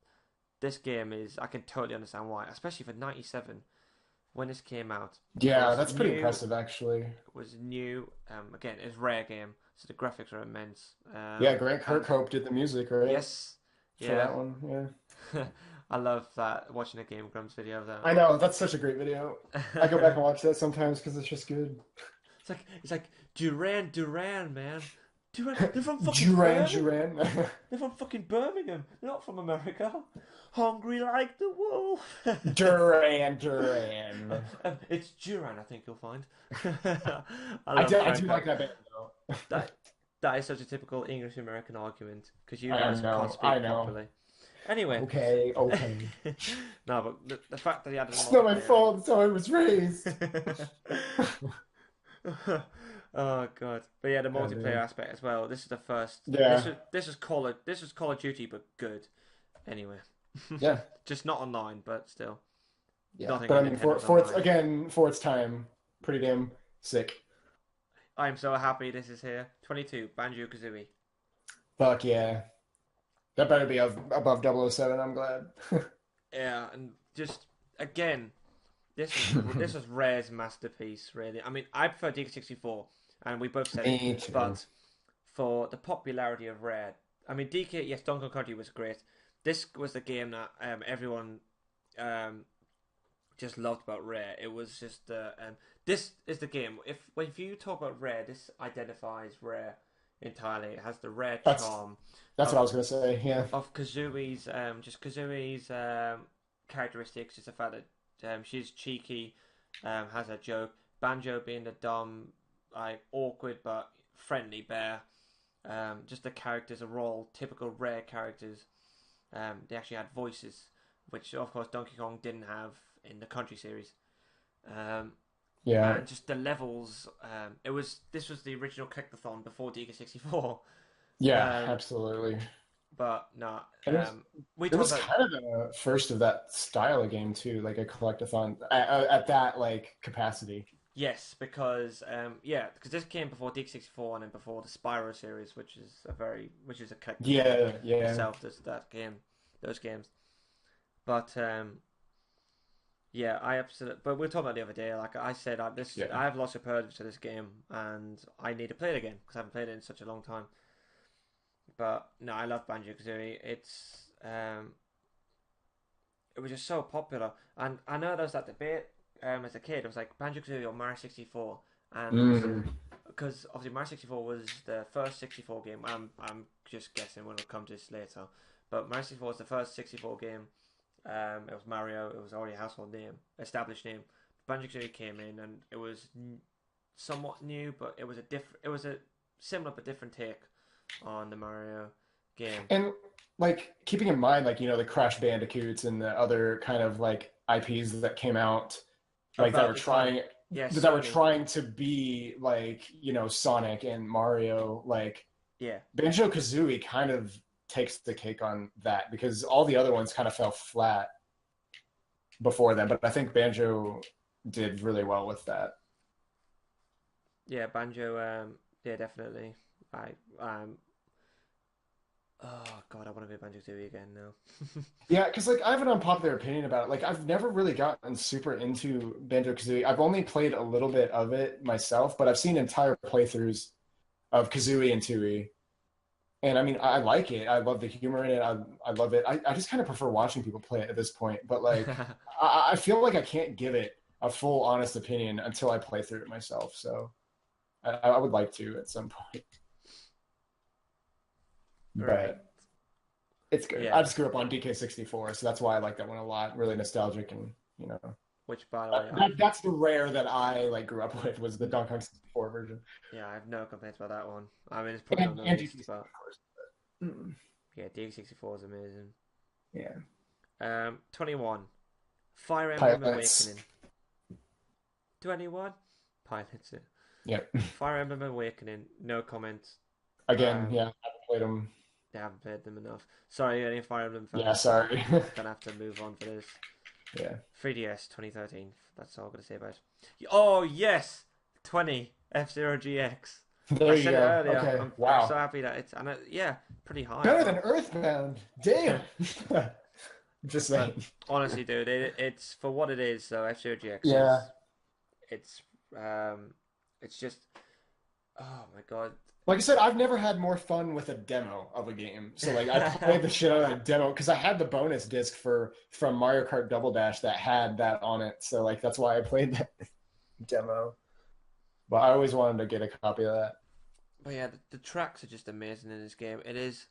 this game is, I can totally understand why, especially for 97. when this came out. Yeah, Was that's pretty new. impressive, actually. It was new. Again, it's a rare game, so the graphics are immense. Yeah, Grant And Kirkhope did the music, right? yes, For yeah. that one, yeah. I love that watching a Game Grumps video of I know, that's such a great video. I go back that. and watch that sometimes because it's just good. It's like Duran, man. Duran, they're from fucking Duran Birmingham. Duran. They're from fucking Birmingham. They're not from America. Hungry like the wolf. Duran Duran. It's Duran, I think you'll find. I love I do Franco. like that band though. That that is such a typical English American argument because you I guys can't know, I speak know. properly. Anyway, Okay, okay. no, but the fact that he added a It's not my multiplayer. fault, it's how I was raised. Oh god, but yeah, the Oh, multiplayer man. aspect as well. This is the first. Yeah, This was Call of Duty, but good. Anyway, yeah, just not online, but still yeah. nothing But I on mean, Nintendo's for its online. again, for its time, pretty damn sick. I am so happy this is here. 22 Banjo Kazooie. Fuck yeah. That better be above 007, I'm glad. Yeah, and just again, this was Rare's masterpiece. Really, I mean, I prefer DK64, and we both said it, Me too. but for the popularity of Rare, I mean, DK, yes, Donkey Kong Country was great. This was the game that everyone just loved about Rare. It was just this is the game. If you talk about Rare, this identifies Rare entirely. It has the Rare That's charm that's what I of was gonna say. Yeah, Kazooie's characteristics. Just the fact that she's cheeky, has a joke. Banjo being the dumb, like awkward but friendly bear. Just the characters are all typical Rare characters. They actually had voices, which of course Donkey Kong didn't have in the Country series. Um, yeah, and just the levels. This was the original Click-a-thon before DK64. yeah. Um, Absolutely. but no, And we it talked was about kind of the first of that style of game too, like a collectathon at that like capacity. yes because because this came before DK64 and then before the Spyro series, which is a Click-a-thon Yeah, yeah, itself. Those games. But yeah, I absolutely. But we were talking about the other day. Like I said, yeah. I have lots of purge to this game, and I need to play it again because I haven't played it in such a long time. But no, I love Banjo Kazooie. It was just so popular, and I know there was that debate as a kid. It was like Banjo Kazooie or Mario 64, and there was Mm. because obviously Mario 64 was the first 64 game. I'm just guessing when we'll come to this later, but Mario 64 was the first 64 game. It was Mario. It was already a household name, established name. Banjo Kazooie came in, and it was somewhat new, but it was a different. It was a similar but different take on the Mario game. And like keeping in mind, like the Crash Bandicoots and the other kind of like IPs that came out, like that About were the time, trying yes, that were Sony, trying to be like Sonic and Mario. Like yeah, Banjo Kazooie kind of takes the cake on that because all the other ones kind of fell flat before then. But I think Banjo did really well with that. yeah, Banjo, yeah, definitely. I oh god, I want to be Banjo Kazooie again now. Yeah, because like I have an unpopular opinion about it. Like I've never really gotten super into Banjo-Kazooie. I've only played a little bit of it myself, but I've seen entire playthroughs of Kazooie and Tooie. And I mean, I like it. I love the humor in it. I love it. I just kind of prefer watching people play it at this point. But like, I feel like I can't give it a full, honest opinion until I play through it myself. So I would like to at some point. Right. But it's good. Yeah. I just grew up on DK64, so that's why I like that one a lot. Really nostalgic, and Which, by the way, that's the rare that I like grew up with was the Donkey Kong 64 version. yeah, I have no complaints about that one. I mean, it's probably on the And list, DK64, but of course. But, yeah, DX64 is amazing. yeah. 21. Fire Emblem Pilots. Awakening. 21. Pilots. Yep. Fire Emblem Awakening. No comments. Again, yeah, I haven't played them. They haven't played them enough. Sorry, any Fire Emblem fans. Yeah, sorry. Gonna have to move on for this. Yeah. 3DS 2013. That's all I'm gonna say about it. Oh yes, 20 F-Zero GX. There I you said go. it earlier. Okay. I'm so Wow. happy that it's yeah, pretty high. Better than Earthbound. Damn. Just But saying. honestly, dude, it's for what it is. So F-Zero GX Yeah. is it's it's just oh my god. Like I said, I've never had more fun with a demo of a game. So like I played the shit out of a demo because I had the bonus disc for from Mario Kart Double Dash that had that on it. So like that's why I played that demo. But I always wanted to get a copy of that. But yeah, the tracks are just amazing in this game. It is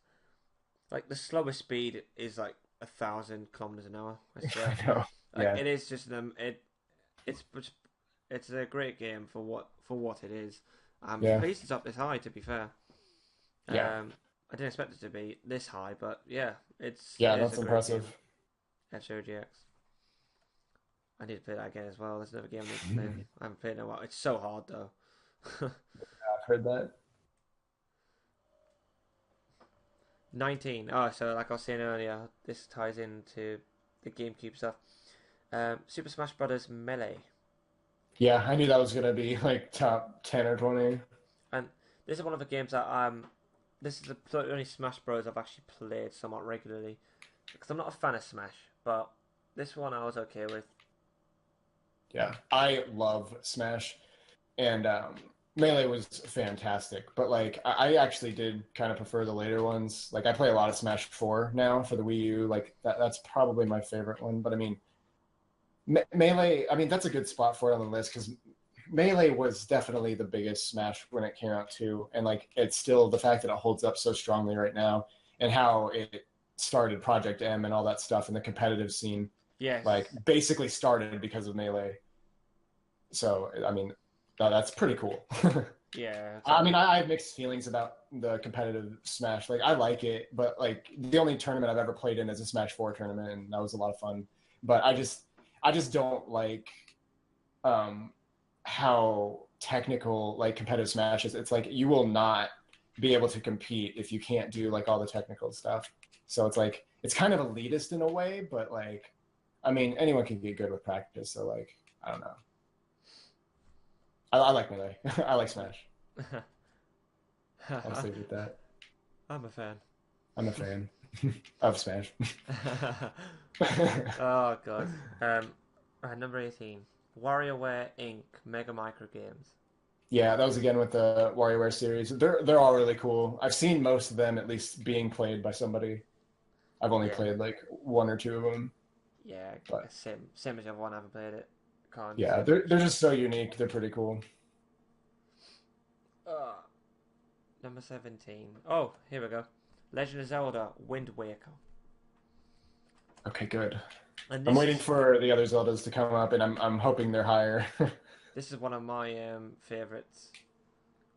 like the slowest speed is like 1,000 kilometers an hour. I swear. I know. Like Yeah. it is just it's it's a great game for what it is. I'm Yeah. pleased it's up this high. To be fair, Yeah. I didn't expect it to be this high, but yeah, Yeah, it is that's a great game. impressive. F-Zero GX. I need to play that again as well. There's another game I need to play. I haven't played it in a while. It's so hard though. I've heard that. 19. Oh, so like I was saying earlier, this ties into the GameCube stuff. Super Smash Brothers Melee, Yeah, I knew that was gonna be like top 10 or 20. and this is one of the games that this is the only Smash Bros I've actually played somewhat regularly because I'm not a fan of Smash, but this one I was okay with. Yeah, I love Smash, and Melee was fantastic. But like, I actually did kind of prefer the later ones. Like, I play a lot of Smash 4 now for the Wii U. Like, that's probably my favorite one. But I mean, Melee, I mean, that's a good spot for it on the list because Melee was definitely the biggest Smash when it came out too, and like, it's still the fact that it holds up so strongly right now, and how it started Project M and all that stuff in the competitive scene. Yes. Like, basically started because of Melee. So, I mean, that's pretty cool. Yeah. I mean, Exactly. I have mixed feelings about the competitive Smash. Like, I like it, but like the only tournament I've ever played in is a Smash 4 tournament, and that was a lot of fun. But I just don't like um, how technical like competitive Smash is. It's like you will not be able to compete if you can't do like all the technical stuff. So it's like it's kind of elitist in a way, but like, I mean, anyone can get good with practice. So like, I don't know. I like Melee. I like Smash. I'll leave it at that. I'm a fan. I'm a fan of Smash. Oh god. Number 18. WarioWare Inc. Mega Micro Games. Yeah, that was again with the WarioWare series. They're all really cool. I've seen most of them at least being played by somebody. I've only Yeah. played like one or two of them, Yeah, but same as everyone. I haven't played it. Can't yeah, say they're much. just so unique. They're pretty cool. Uh, Number 17. Oh, here we go. Legend of Zelda Wind Waker. Okay, good. And I'm waiting for the other Zeldas to come up, and I'm hoping they're higher. this is one of my favorites.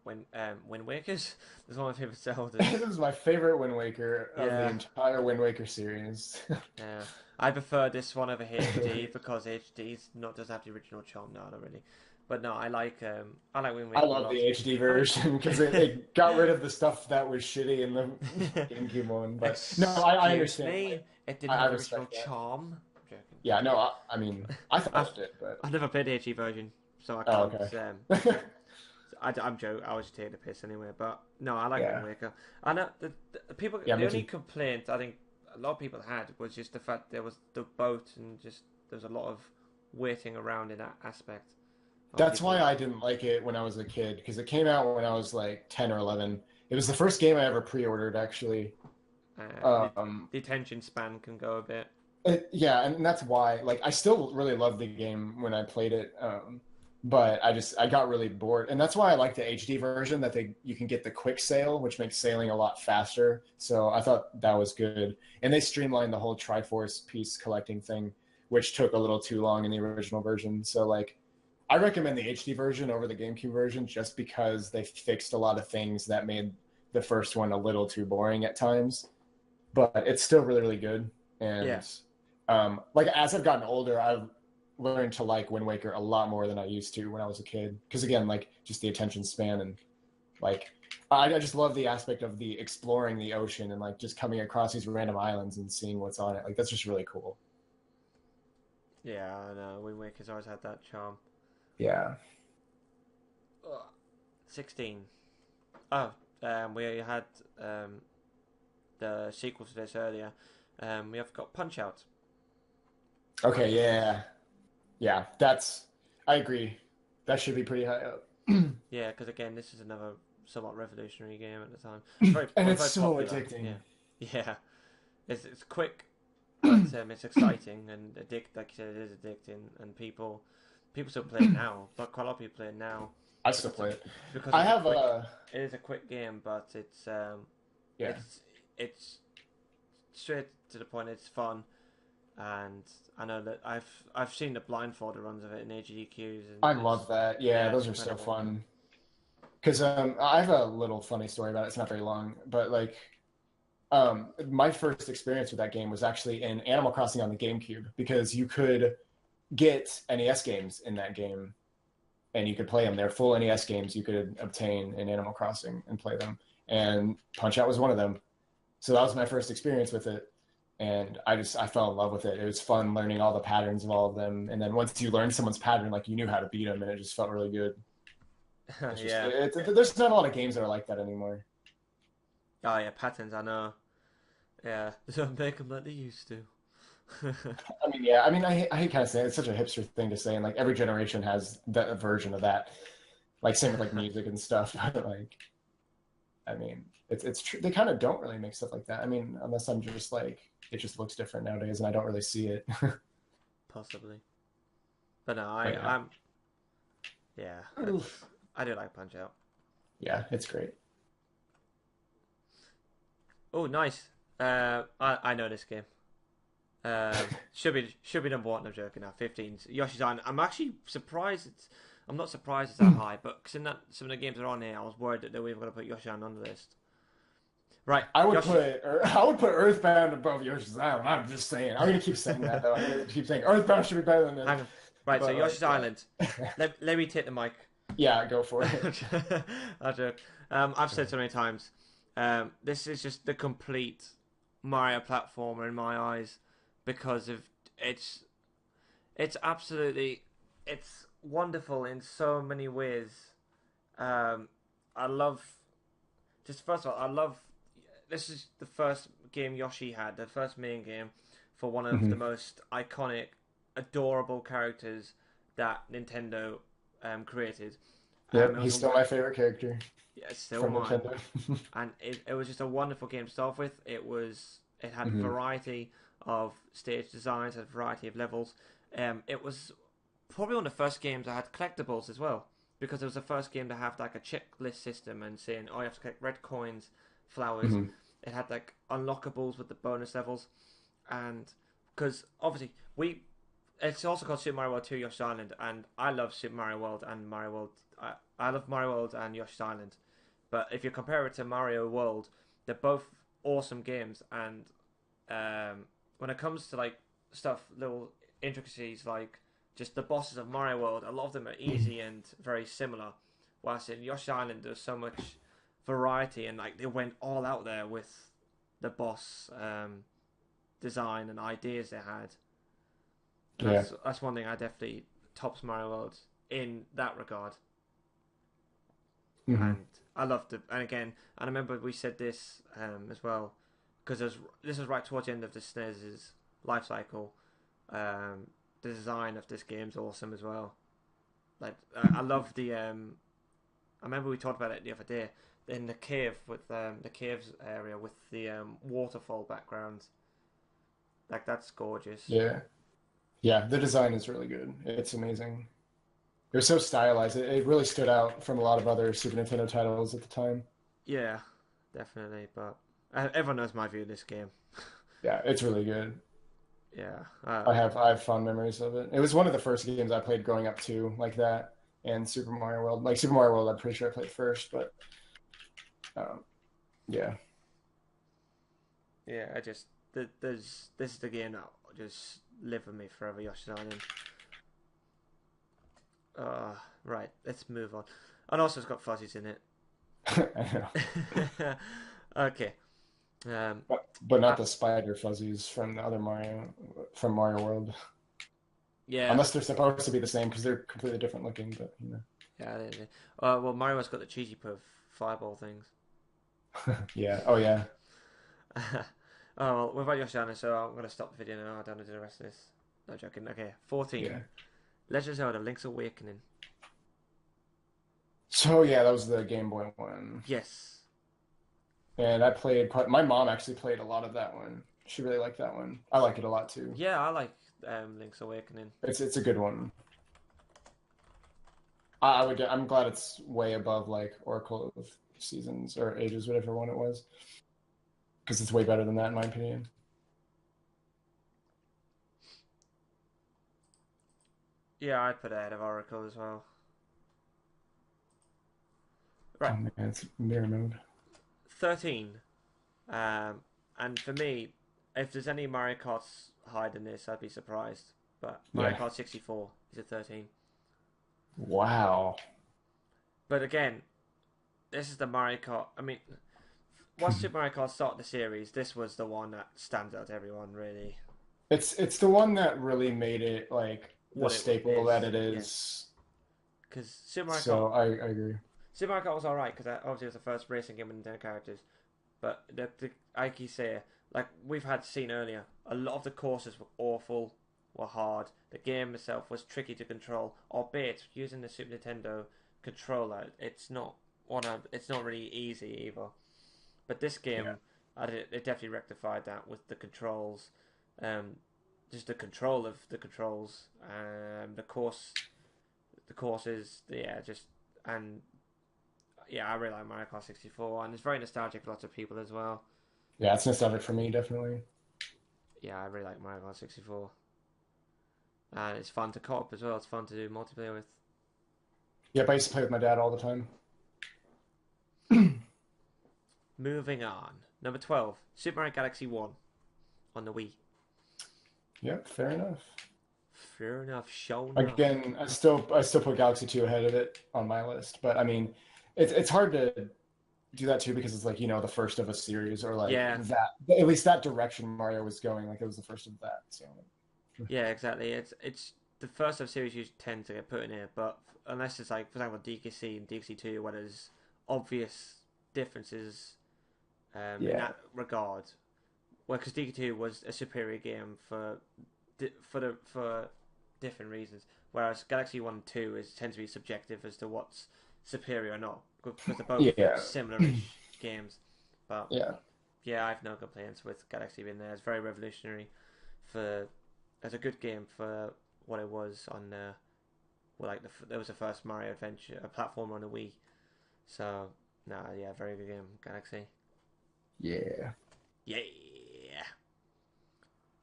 Wind Wakers. This is one of my favorite Zeldas. This is my favorite Wind Waker of the Yeah, entire Wind Waker series. yeah. I prefer this one over HD because HD's not doesn't have the original charm. No, not really. But no, I like Wind I Waker a love lot. the HD I mean, version because it got rid of the stuff that was shitty in the GameCube one. But no, I excuse understand. me, Like, it didn't I have the original respect that. charm. I'm joking. Yeah, no, I mean, I I've thought it did, but I've never played the HD version, so I oh, can't. okay. I'm joking. I was just taking the piss anyway. But no, I like Wind Yeah, Waker. I know the people. yeah, The me only too. complaint I think a lot of people had was just the fact there was the boat and just there was a lot of waiting around in that aspect. A lot of That's people. why I didn't like it when I was a kid because it came out when I was like 10 or 11. It was the first game I ever pre-ordered, actually. The, Um, the attention span can go a bit. yeah, and that's why, like, I still really loved the game when I played it, but I got really bored, and that's why I like the HD version that you can get the quick sail, which makes sailing a lot faster. So I thought that was good, and they streamlined the whole Triforce piece collecting thing, which took a little too long in the original version. So like, I recommend the HD version over the GameCube version just because they fixed a lot of things that made the first one a little too boring at times, but it's still really really good. Yeah, And like as I've gotten older, I've learned to like Wind Waker a lot more than I used to when I was a kid. Because again, like just the attention span and like I just love the aspect of the exploring the ocean and like just coming across these random islands and seeing what's on it. Like that's just really cool. yeah. I know. Wind Waker's always had that charm. Yeah. Ugh. 16. Oh, we had the sequel to this earlier. We have got Punch Out. Okay, yeah. I agree. That should be pretty high up. Yeah, because again, this is another somewhat revolutionary game at the time. And Well, it's very so popular. addicting. Yeah, yeah. It's quick, but it's exciting and like you said, it is addicting, and people still play it now. But quite a lot of people play it now I still because play it. because I it's a have quick. a It is a quick game, but yeah. it's it's straight to the point. It's fun, and I know that I've seen the blindfolded runs of it in AGDQs, I and love that. Yeah, yeah, it's those are so incredible. fun. Because I have a little funny story about it. It's not very long, but like my first experience with that game was actually in Animal Crossing on the GameCube because you could get NES games in that game and you could play them. They're full NES games you could obtain in Animal Crossing and play them. And Punch Out was one of them. So that was my first experience with it. And I fell in love with it. It was fun learning all the patterns of all of them. And then once you learned someone's pattern, like you knew how to beat them, and it just felt really good. It's just Yeah. there's not a lot of games that are like that anymore. Oh yeah, patterns. I know. Yeah, they don't make them like they used to. I mean, yeah. I mean, I hate kind of saying it. It's such a hipster thing to say, and like every generation has that version of that. Like same with like music and stuff. But like, I mean, it's true. They kind of don't really make stuff like that. I mean, unless I'm just like it just looks different nowadays, and I don't really see it. Possibly, but no, But yeah, I'm yeah, oof. I do like Punch Out. Yeah, it's great. Oh, nice. I know this game. Should be number one. I'm joking now. 15. Yoshi's Island. I'm actually surprised. I'm not surprised it's that high, but because in that some of the games that are on here, I was worried that they were even going to put Yoshi Island on the list. Right, Yoshi. I would put Earthbound above Yoshi's Island. I'm just saying. I'm gonna keep saying that though. I'm gonna keep saying Earthbound should be better than this. Hang on. Right, so But Yoshi's like, Island. Let me take the mic. yeah, go for it. I joke. I've said so many times. This is just the complete Mario platformer in my eyes because of it's absolutely it's wonderful in so many ways. I love just first of all I love this is the first game Yoshi had, the first main game for one of the Mhm. most iconic, adorable characters that Nintendo created. Yep, It was he's a still my favorite character yeah, still from mine, Nintendo. and it was just a wonderful game to start with. It had Hmm. variety of stage designs, had variety of levels. It was probably one of the first games that had collectibles as well, because it was the first game to have like a checklist system and saying, oh, you have to collect red coins, flowers. Hmm. It had like unlockables with the bonus levels, and because obviously it's also called Super Mario World 2 Yoshi's Island, and I love Super Mario World and Mario World. I love Mario World and Yoshi's Island, but if you compare it to Mario World, they're both awesome games. And when it comes to like stuff, little intricacies like just the bosses of Mario World, a lot of them are easy and very similar. Whilst in Yoshi Island, there's so much variety, and like they went all out there with the boss design and ideas they had. And Yeah. that's one thing I definitely tops Mario World in that regard. Hmm. And I loved it. And again, and I remember we said this as well because this was right towards the end of the SNES's life cycle. The design of this game's awesome as well. Like I love the. I remember we talked about it the other day in the cave with the caves area with the waterfall background. Like that's gorgeous. Yeah. Yeah, the design is really good. It's amazing. It was so stylized. It really stood out from a lot of other Super Nintendo titles at the time. Yeah, definitely. But everyone knows my view of this game. Yeah, it's really good. Yeah. I have fond memories of it. It was one of the first games I played growing up too, like that, and Super Mario World. Like Super Mario World, I'm pretty sure I played first, but um, yeah, Yeah, I just there's this is the game that just live with me forever. Yoshi's Island. Right, let's move on. And also, it's got fuzzies in it. I know, Okay. Um. but not I, the spider fuzzies from the other from Mario World, yeah. unless they're supposed to be the same because they're completely different looking. But Yeah. Well, Mario's got the cheesy puff fireball things. yeah, oh yeah, Oh, well, we've had Yoshi's Island, so I'm gonna stop the video now. I don't want to do the rest of this. No joking. Okay, 14. Yeah. Legend of Zelda: Link's Awakening. So yeah, that was the Game Boy one. Yes. And I played my mom actually played a lot of that one. She really liked that one. I like it a lot too. Yeah, I like Link's Awakening. It's a good one. I'm glad it's way above like Oracle of Seasons or Ages, whatever one it was. Because it's way better than that in my opinion. Yeah, I'd put it ahead of Oracle as well. Right. Oh man, it's mirror mode. 13. And for me, if there's any Mario Karts higher than this, I'd be surprised. But Mario Kart 64 is a 13. Wow. But again, this is the Mario Kart. I mean, once Super Mario Kart started the series, this was the one that stands out to everyone, really. It's the one that really made it like the staple that it is. Because Super Mario Kart. So I agree. Super Mario Kart was alright because obviously it was the first racing game with Nintendo characters. But I can say, like we've had seen earlier, a lot of the courses were awful, were hard. The game itself was tricky to control, albeit using the Super Nintendo controller, it's not really easy either. But this game, it definitely rectified that with the controls, just the control of the controls, the courses, I really like Mario Kart 64, and it's very nostalgic for lots of people as well. Yeah, it's nostalgic for me, definitely. Yeah, I really like Mario Kart 64. And it's fun to co-op as well. It's fun to do multiplayer with. Yep, I used to play with my dad all the time. Moving on. Number 12, Super Mario Galaxy 1 on the Wii. Yep, fair enough. Fair enough, show enough. Again, I still put Galaxy 2 ahead of it on my list, but I mean, it's hard to do that too because it's like, the first of a series or like that. At least that direction Mario was going, like it was the first of that. So yeah, exactly. It's the first of series you tend to get put in here, but unless it's like, for example, DKC and DKC 2, where there's obvious differences in that regard. Well, because DK2 was a superior game for different reasons, whereas Galaxy 1 and 2 tends to be subjective as to what's superior or not, because they're both similar-ish games. But yeah, I have no complaints with Galaxy being there. It's very revolutionary as a good game for what it was on it was the first Mario adventure, a platformer on the Wii. So very good game, Galaxy. Yeah.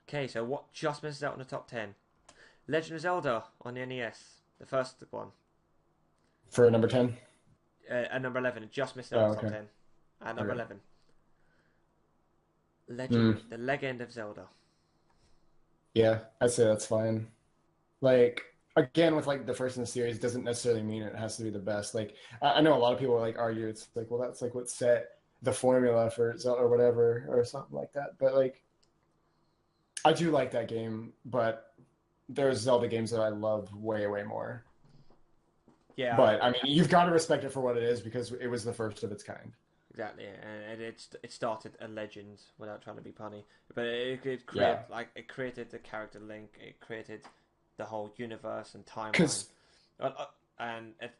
Okay, so what just misses out on the top 10? Legend of Zelda on the NES, the first one. For number 10? At number 11, it just missed out on the top 10. At number 11. The Legend of Zelda. Yeah, I'd say that's fine. Like, again, with like the first in the series doesn't necessarily mean it has to be the best. Like, I know a lot of people like argue it's like, well, that's like what set the formula for Zelda or whatever or something like that. But like, I do like that game, but there's Zelda games that I love way, way more. Yeah. But I mean, you've got to respect it for what it is because it was the first of its kind. Exactly, and it started a legend without trying to be punny. But it created the character Link. It created the whole universe and timeline.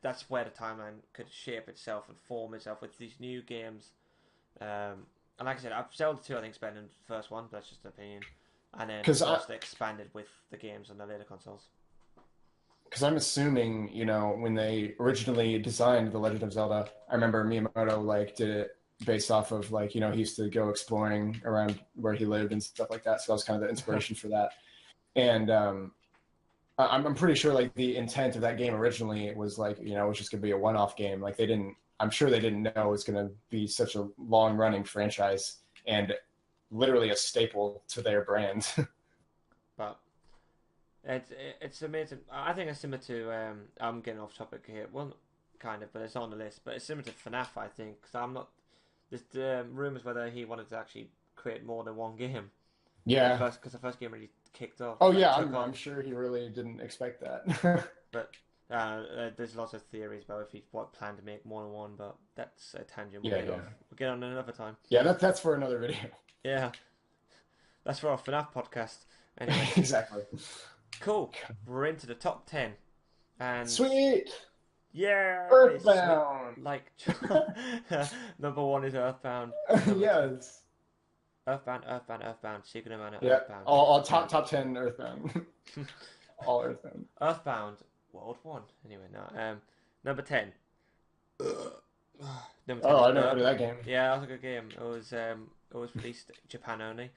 That's where the timeline could shape itself and form itself with these new games. And like I said, Zelda 2 I think is better than the first one, but that's just an opinion. And then they expanded with the games on the later consoles. Because I'm assuming, when they originally designed The Legend of Zelda, I remember Miyamoto did it based off of he used to go exploring around where he lived and stuff like that. So that was kind of the inspiration for that. And I'm pretty sure the intent of that game originally was it was just gonna be a one-off game. I'm sure they didn't know it was gonna be such a long-running franchise and literally a staple to their brand. But it's amazing. I think it's similar to I'm getting off topic here. Well, kind of, but it's on the list. But it's similar to FNAF, I think. Because I'm not. There's rumors whether he wanted to actually create more than one game. Yeah. Because the first game really kicked off. Oh yeah, I'm sure he really didn't expect that. But there's lots of theories about if he planned to make more than one. But that's a tangent. We'll get on another time. Yeah, that's for another video. Yeah, that's for our FNAF podcast. Anyway. Exactly. Cool. We're into the top 10. And Sweet. yeah, Earthbound. like number one is Earthbound. Number two, Yes. Earthbound. Secret of Mana, Yeah. Earthbound. All Um, top 10 Earthbound. All Earthbound. Earthbound World One. Anyway, no. Number 10. Number 10 Oh, is I never heard of that game. Yeah, that was a good game. It was released Japan only.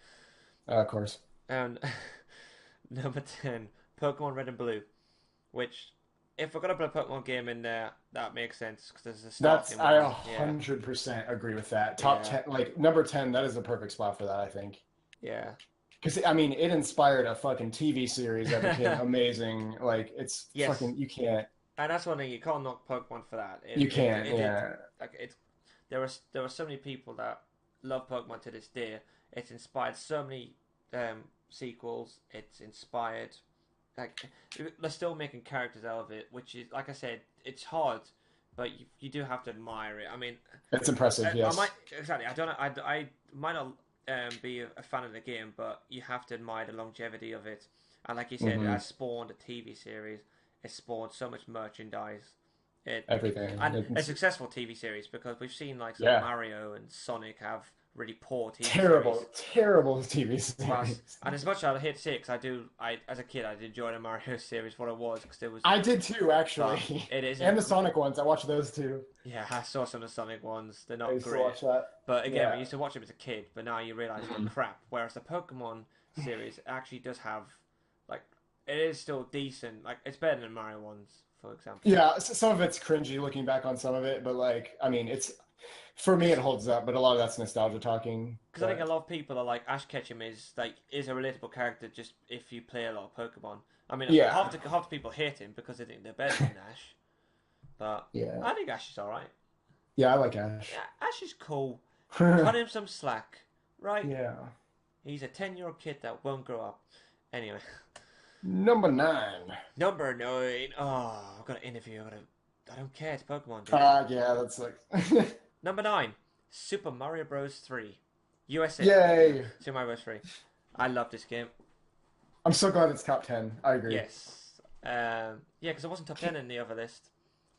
Of course. And number 10, Pokemon Red and Blue, which if we're gonna put a Pokemon game in there, that makes sense because there's a starting I one. Yeah, 100% agree with that. Top yeah, 10, like number 10, that is the perfect spot for that, I think. yeah. Because I mean, it inspired a fucking TV series that became amazing. Like it's Yes, fucking you can't and that's one thing you can't knock Pokemon for that. you can't Did yeah. like it's there were so many people that love Pokemon to this day. It's inspired so many sequels. It's inspired like they're still making characters out of it, which is like I said, it's hard, but you do have to admire it. I mean, It's impressive. I Yes, might exactly. I don't know. I might not be a fan of the game, but you have to admire the longevity of it. And like you said, it hmm has spawned a TV series. It spawned so much merchandise. everything. And a successful TV series because we've seen like some Yeah, Mario and Sonic have really poor TV series. terrible TV Whilst, series. and as much as I hate to say it, 'cause I as a kid I did enjoy the Mario series what it was because it was. I did too, But actually, it is and the Sonic ones. I watched those too. yeah, I saw some of the Sonic ones. They're I not used to great. watch that. But again, we Yeah. used to watch them as a kid, but now you realise they're crap. Whereas the Pokemon series actually does have, like, it is still decent. Like, it's better than Mario ones, for example. Yeah, some of it's cringy looking back on some of it, but like, I mean, it's for me it holds up, but a lot of that's nostalgia talking. Because I think a But lot of people are like Ash Ketchum is a relatable character just if you play a lot of Pokemon. I mean, yeah, half the people hate him because they think they're better than Ash, but yeah, I think Ash is all right. yeah, I like Ash. Yeah, Ash is cool. Cut him some slack, right? Yeah. He's a 10-year-old kid that won't grow up. Anyway. Number 9. Number 9. Oh, I've got an interview. I don't care. It's Pokemon, dude. Yeah, that's like. Number 9. Super Mario Bros. 3. USA. Yay! Super Mario Bros. 3. I love this game. I'm so glad it's top 10. I agree. Yes. Yeah, because it wasn't top 10 in the other list.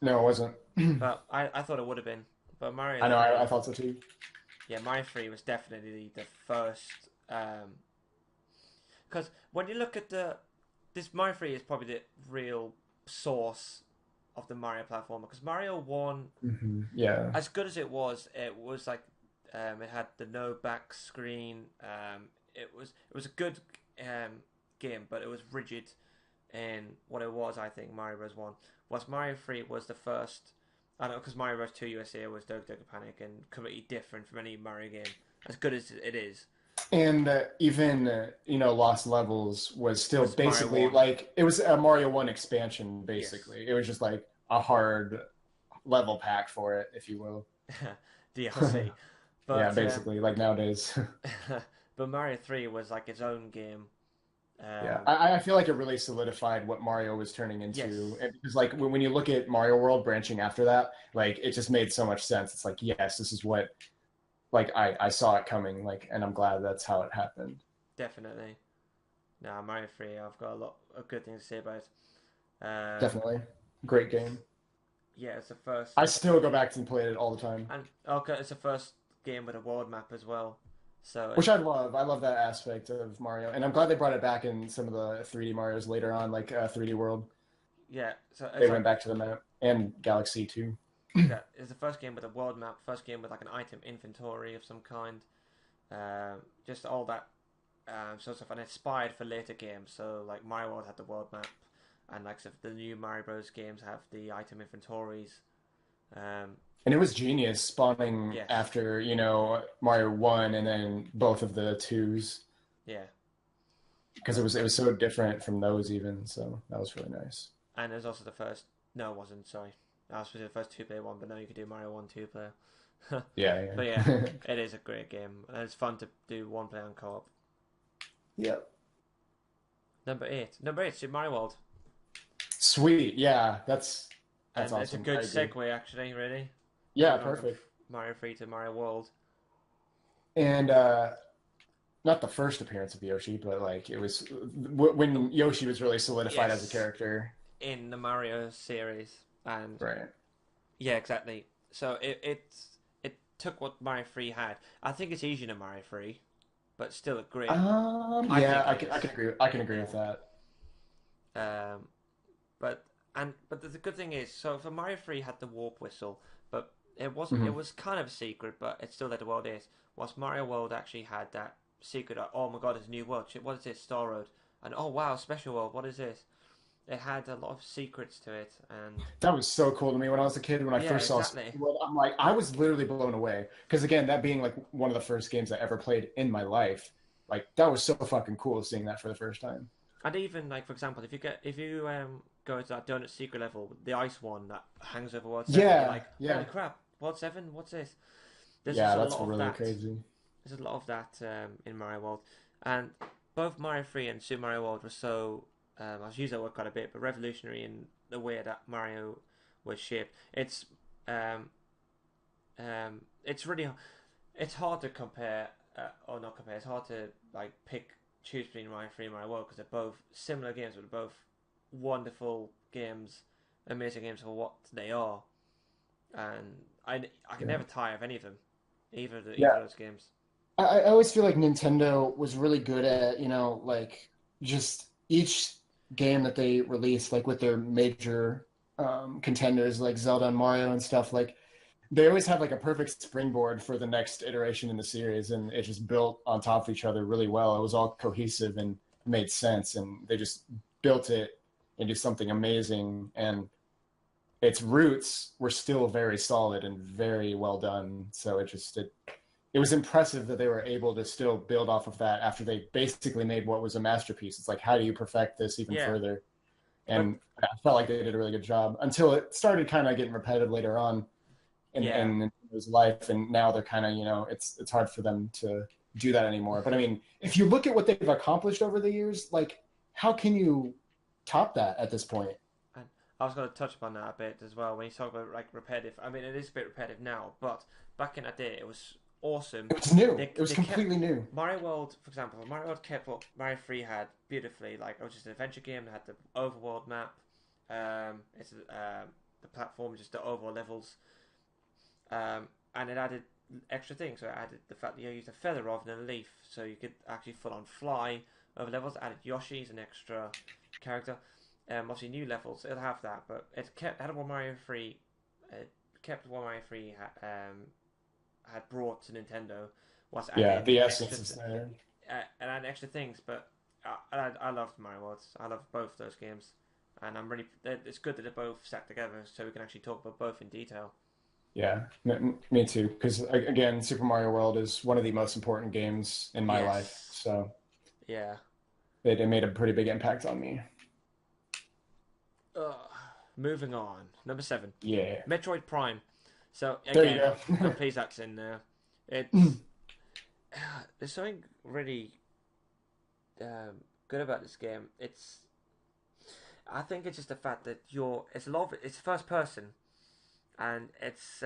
No, it wasn't. But I thought it would have been. But Mario I know, 3, I thought so too. yeah, Mario 3 was definitely the first. Because when you look at this Mario 3 is probably the real source of the Mario platformer. Because Mario 1, Yeah. as good as it was like it had the no back screen. It was a good game, but it was rigid in what it was. I think Mario Bros. 1 was Mario 3 was the first. I don't know because Mario Bros. 2 USA was Doga Doga Panic and completely different from any Mario game. As good as it is, And even, Lost Levels was still was Mario basically 1 like, it was a Mario 1 expansion, yes basically. It was just like a hard level pack for it, if you will. DLC, but Yeah, basically, like nowadays. but Mario 3 was like its own game. Yeah, I feel like it really solidified what Mario was turning Yes. into. And because like when you look at Mario World branching after that, like it just made so much sense. It's like, yes, this is what like I saw it coming, like, and I'm glad that's how it happened. Definitely. No, Mario 3, I've got a lot of good things to say about it. Definitely. Great game. Yeah, it's the first. I still go back and play it all the time. And okay, it's the first game with a world map as well. So Which I love. I love that aspect of Mario. And I'm glad they brought it back in some of the 3D Marios later on, like 3D World. yeah, so They went back to the map. And Galaxy too. yeah, it's the first game with a world map, first game with like an item inventory of some kind. Just all that sort of stuff, and inspired for later games. So like Mario World had the world map, and like so the new Mario Bros. Games have the item inventories. And it was genius spawning Yes. after, Mario 1 and then both of the 2s. Yeah, Because it was so different from those even, so that was really nice. and it was also the first. No, it wasn't. Sorry, that was the first two-player one, but now you could do Mario 1 2-player. Yeah. But yeah, it is a great game, and it's fun to do one player on co-op. Yep. Number 8, Super Mario World, Sweet. Yeah, that's and awesome. it's a good I agree. segue actually. Really, Yeah, moving on from perfect. Mario 3 to Mario World. And not the first appearance of Yoshi, but like it was when Yoshi was really solidified as a Yes, character. in the Mario series, and Right. yeah, exactly. So it took what Mario 3 had. I think it's easier than Mario 3, but still a great. I Yeah, think it I is. can agree. I can agree with Yeah. that. Um, but but the good thing is, so for Mario 3 had the warp whistle, but it wasn't. It Hmm. was kind of a secret, but it still let the world is. Whilst Mario World actually had that secret. Oh my God, it's a new world. Shit, what is this? Star Road. And oh wow, special world. What is this? It had a lot of secrets to it, and That was so cool to me when I was a kid. When I yeah, first saw exactly. Spring World, I'm like, I was literally blown away. Because again, that being like one of the first games I ever played in my life, like that was so fucking cool seeing that for the first time. And even like for example, if you go into that donut secret level, the ice one that hangs over World 7, you're Yeah, like, holy yeah, crap, World 7, what's this? There's just yeah. a That's lot of really that. crazy. There's a lot of that in Mario World, and both Mario 3 and Super Mario World were so. I've used that word quite a bit, but revolutionary in the way that Mario was shaped. It's really it's hard to compare or not compare. It's hard to like choose between Mario 3 and Mario World because they're both similar games, but they're both wonderful games, amazing games for what they are. And I can Yeah, never tire of any of them, either yeah. of those games. I always feel like Nintendo was really good at, like just each game that they released, like with their major contenders like Zelda and Mario and stuff, like they always had like a perfect springboard for the next iteration in the series, and it just built on top of each other really well. It was all cohesive and made sense, and they just built it into something amazing. And its roots were still very solid and very well done. So it was impressive that they were able to still build off of that after they basically made what was a masterpiece. It's like, how do you perfect this even Yeah, further? but And I felt like they did a really good job until it started kind of getting repetitive later on yeah, in his life, and now they're kind of it's hard for them to do that anymore. But I mean, if you look at what they've accomplished over the years, like how can you top that at this point? and I was going to touch upon that a bit as well when you talk about like repetitive. I mean, it is a bit repetitive now, but back in that day, it was awesome. It was new. They It was they kept completely new. Mario World, for example. Mario World kept what Mario 3 had beautifully. Like it was just an adventure game that had the overworld map. It's the platform, just the overall levels. And it added extra things. So it added the fact that you used a feather rather than a leaf, so you could actually full on fly over levels. It added Yoshi as an extra character. Obviously, new levels it'll have that, but it kept had what Mario 3. It kept what Mario 3 had brought to Nintendo, was Yeah, adding the extra essence is there. and adding extra things. But I loved Mario Worlds. I love both those games, and I'm really. It's good that they're both stacked together, so we can actually talk about both in detail. Yeah, me too. Because again, Super Mario World is one of the most important games in my life, Yes. so Yeah. it made a pretty big impact on me. Ugh. Moving on. Number 7. Yeah, Metroid Prime. So there you again, go. got Paysax in there. It's there's something really good about this game. I think it's just the fact that it's a lot of it's first person, and it's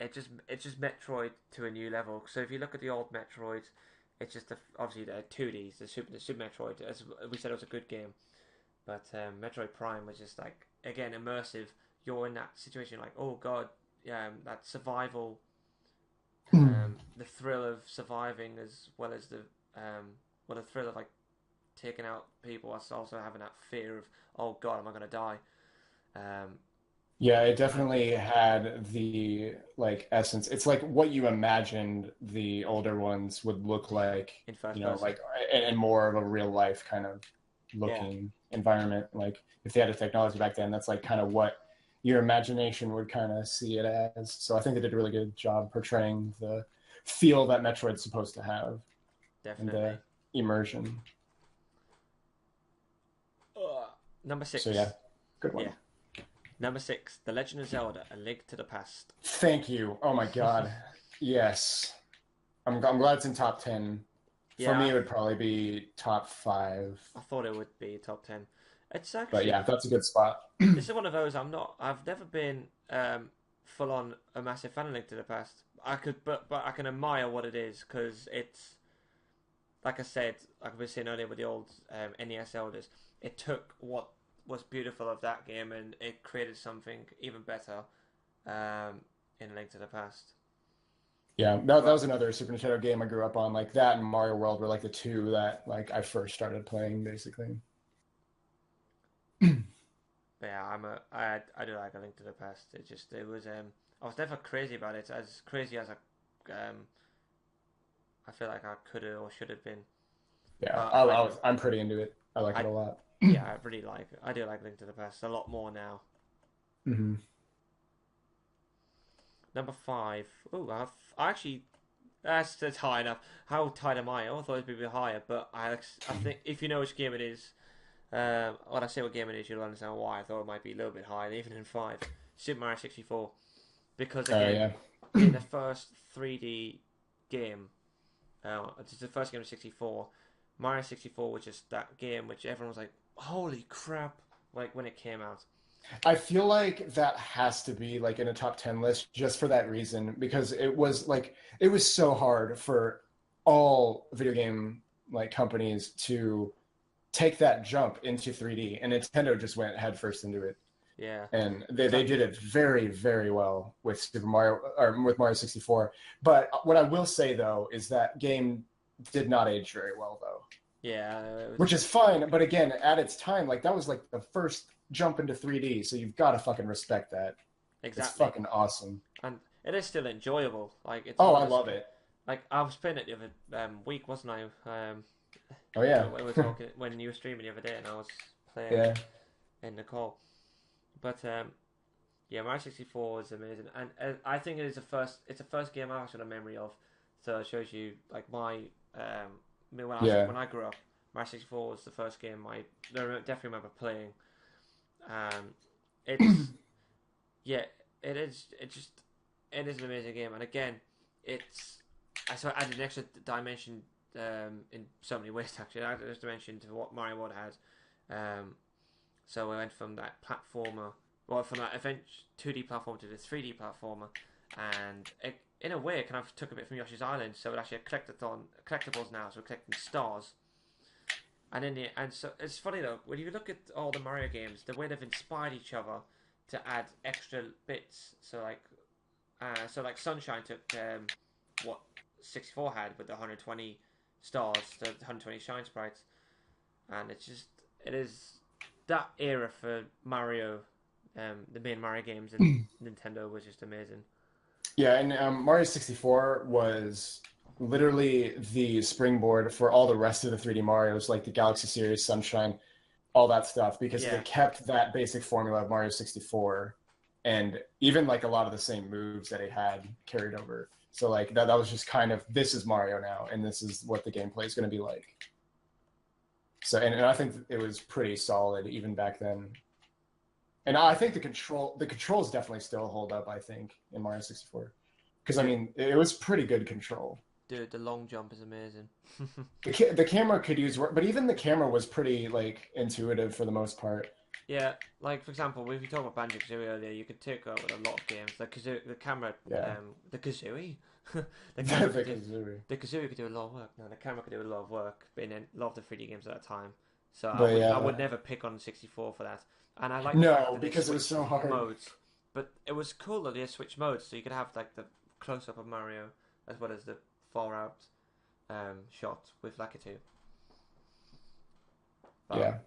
just Metroid to a new level. So if you look at the old Metroid, it's just obviously the 2Ds, the Super Metroid. As we said, it was a good game, but Metroid Prime was just like again immersive. You're in that situation, like oh god, that survival, the thrill of surviving as well as the thrill of like taking out people, whilst also having that fear of oh god, am I gonna die? Um, Yeah, it and definitely had the like essence. It's like what you imagined the older ones would look like, in first person, like and more of a real life kind of yeah, looking environment. Like if they had a technology back then, that's like kind of what your imagination would kind of see it as. So I think they did a really good job portraying the feel that Metroid's supposed to have and the definitely. immersion. Number So yeah, 6, good yeah, one. number 6, The Legend of Zelda: A Link to the Past. Thank you. Oh my God. Yes. I'm glad it's in top 10. For me, Yeah, it would probably be top five. I thought it would be top 10. It's But yeah, actually that's a good spot. this is one of those I've never been full on a massive fan of Link to the Past. but I can admire what it is because it's like I said, like I was saying earlier with the old NES Elders, it took what was beautiful of that game and it created something even better in Link to the Past. Yeah, that was another Super Nintendo game I grew up on. Like that and Mario World were like the two that like I first started playing, basically. But yeah, I do like A Link to the Past. It was I was never crazy about it, as crazy as I feel like I could have or should have been. Yeah, But I'm pretty into it. I like it a lot. Yeah, I do like Link to the Past a lot more now. Hmm. Number 5. Oh, I actually that's high enough. How tight am I? I thought it'd be a bit higher, but I think if you know which game it is, when I say what game it is, you'll understand why I thought it might be a little bit higher, even in 5. Super Mario 64, because again, Yeah. being the first 3D game, it's the first game of 64. Mario 64 was just that game which everyone was like, "Holy crap!" Like when it came out. I feel like that has to be like in a top 10 list just for that reason, because it was so hard for all video game like companies to take that jump into 3D, and Nintendo just went headfirst into it. Yeah, And they did it very, very well with Super Mario or with Mario 64. But what I will say though is that game did not age very well though. yeah, Which is fine, but again, at its time, like that was like the first jump into 3D, so you've got to fucking respect that. It's exactly, fucking awesome. and it is still enjoyable. Like it's Oh, not I just love it. like I was playing it the other week, wasn't I? Oh yeah, When we were talking when you were streaming the other day, and I was playing yeah. in the call. But yeah, Mario 64 is amazing, and I think it is the first. It's the first game I actually have a memory of, so it shows you like my when I grew up. Mario 64 was the first game I definitely remember playing. It's yeah, it is an amazing game, and again, it's I sort of added an extra dimension in so many ways. Actually, I added an extra dimension to what Mario World had. So I went from that platformer, well, from that 2D platformer to the 3D platformer, and in a way, it kind of took a bit from Yoshi's Island. So it actually collectibles now, so we're collecting stars. And so it's funny though, when you look at all the Mario games, the way they've inspired each other to add extra bits. So like Sunshine took what 64 had with the 120 stars, the 120 shine sprites, and it is that era for Mario, the main Mario games and Nintendo was just amazing. Yeah, and Mario 64 was literally the springboard for all the rest of the 3D Marios, like the Galaxy series, Sunshine, all that stuff, because Yeah. they kept that basic formula of Mario 64, and even like a lot of the same moves that it had carried over. So like that was just kind of, this is Mario now, and this is what the gameplay is going to be like. So and I think it was pretty solid even back then. And I think the controls definitely still hold up, I think, in Mario 64. Because I mean, it was pretty good control. Dude, the long jump is amazing. The camera could use work, but even the camera was pretty like intuitive for the most part. Yeah, like for example, if you talk about Banjo-Kazooie earlier, you could take over a lot of games. The camera, Yeah. the Kazooie, The the Kazooie could do a lot of work. No, the camera could do a lot of work in a lot of the 3D games at that time. So But I would never pick on 64 for that. And I like the No, fact that they because it was so switched hard. modes. But it was cool that they switched modes, so you could have like the close up of Mario as well as the far out shot with Lakitu. Yeah.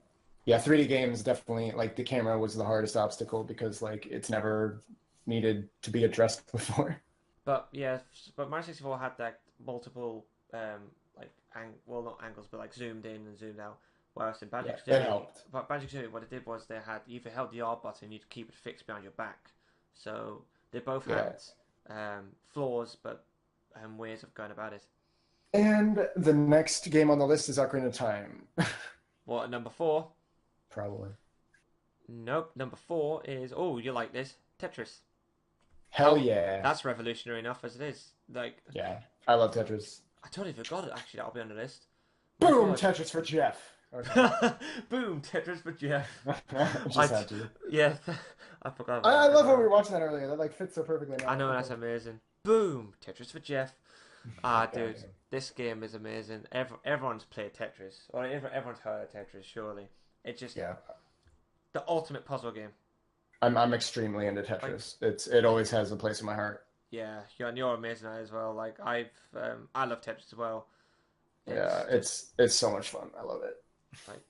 Yeah, 3D games definitely, like the camera was the hardest obstacle because like it's never needed to be addressed before. But yeah, but Mario 64 had like multiple not angles, but like zoomed in and zoomed out. Whereas in Yeah, it helped. but Banjo-Kazooie, what it did was they had you held the R button, you'd keep it fixed behind your back. So they both had flaws, but ways of going about it. And the next game on the list is Ocarina of Time. What, number 4? Probably. Nope. Number 4 is you like this Tetris. Hell yeah. That's revolutionary enough as it is. Like Yeah, I love Tetris. I totally forgot it. Actually, that'll be on the list. Boom, Tetris for Jeff. Okay. Boom, Tetris for Jeff. Just had to. Yeah, I forgot. I love how we were watching that earlier. That like fits so perfectly now. I know, that's amazing. Boom! Tetris for Jeff. Ah, Yeah. dude, this game is amazing. Everyone's played Tetris, or everyone's heard of Tetris. Surely, it's just Yeah. the ultimate puzzle game. I'm extremely into Like, Tetris. It always has a place in my heart. yeah, you're amazing at it as well. Like, I love Tetris as well. Yeah, It's just it's so much fun. I love it. like,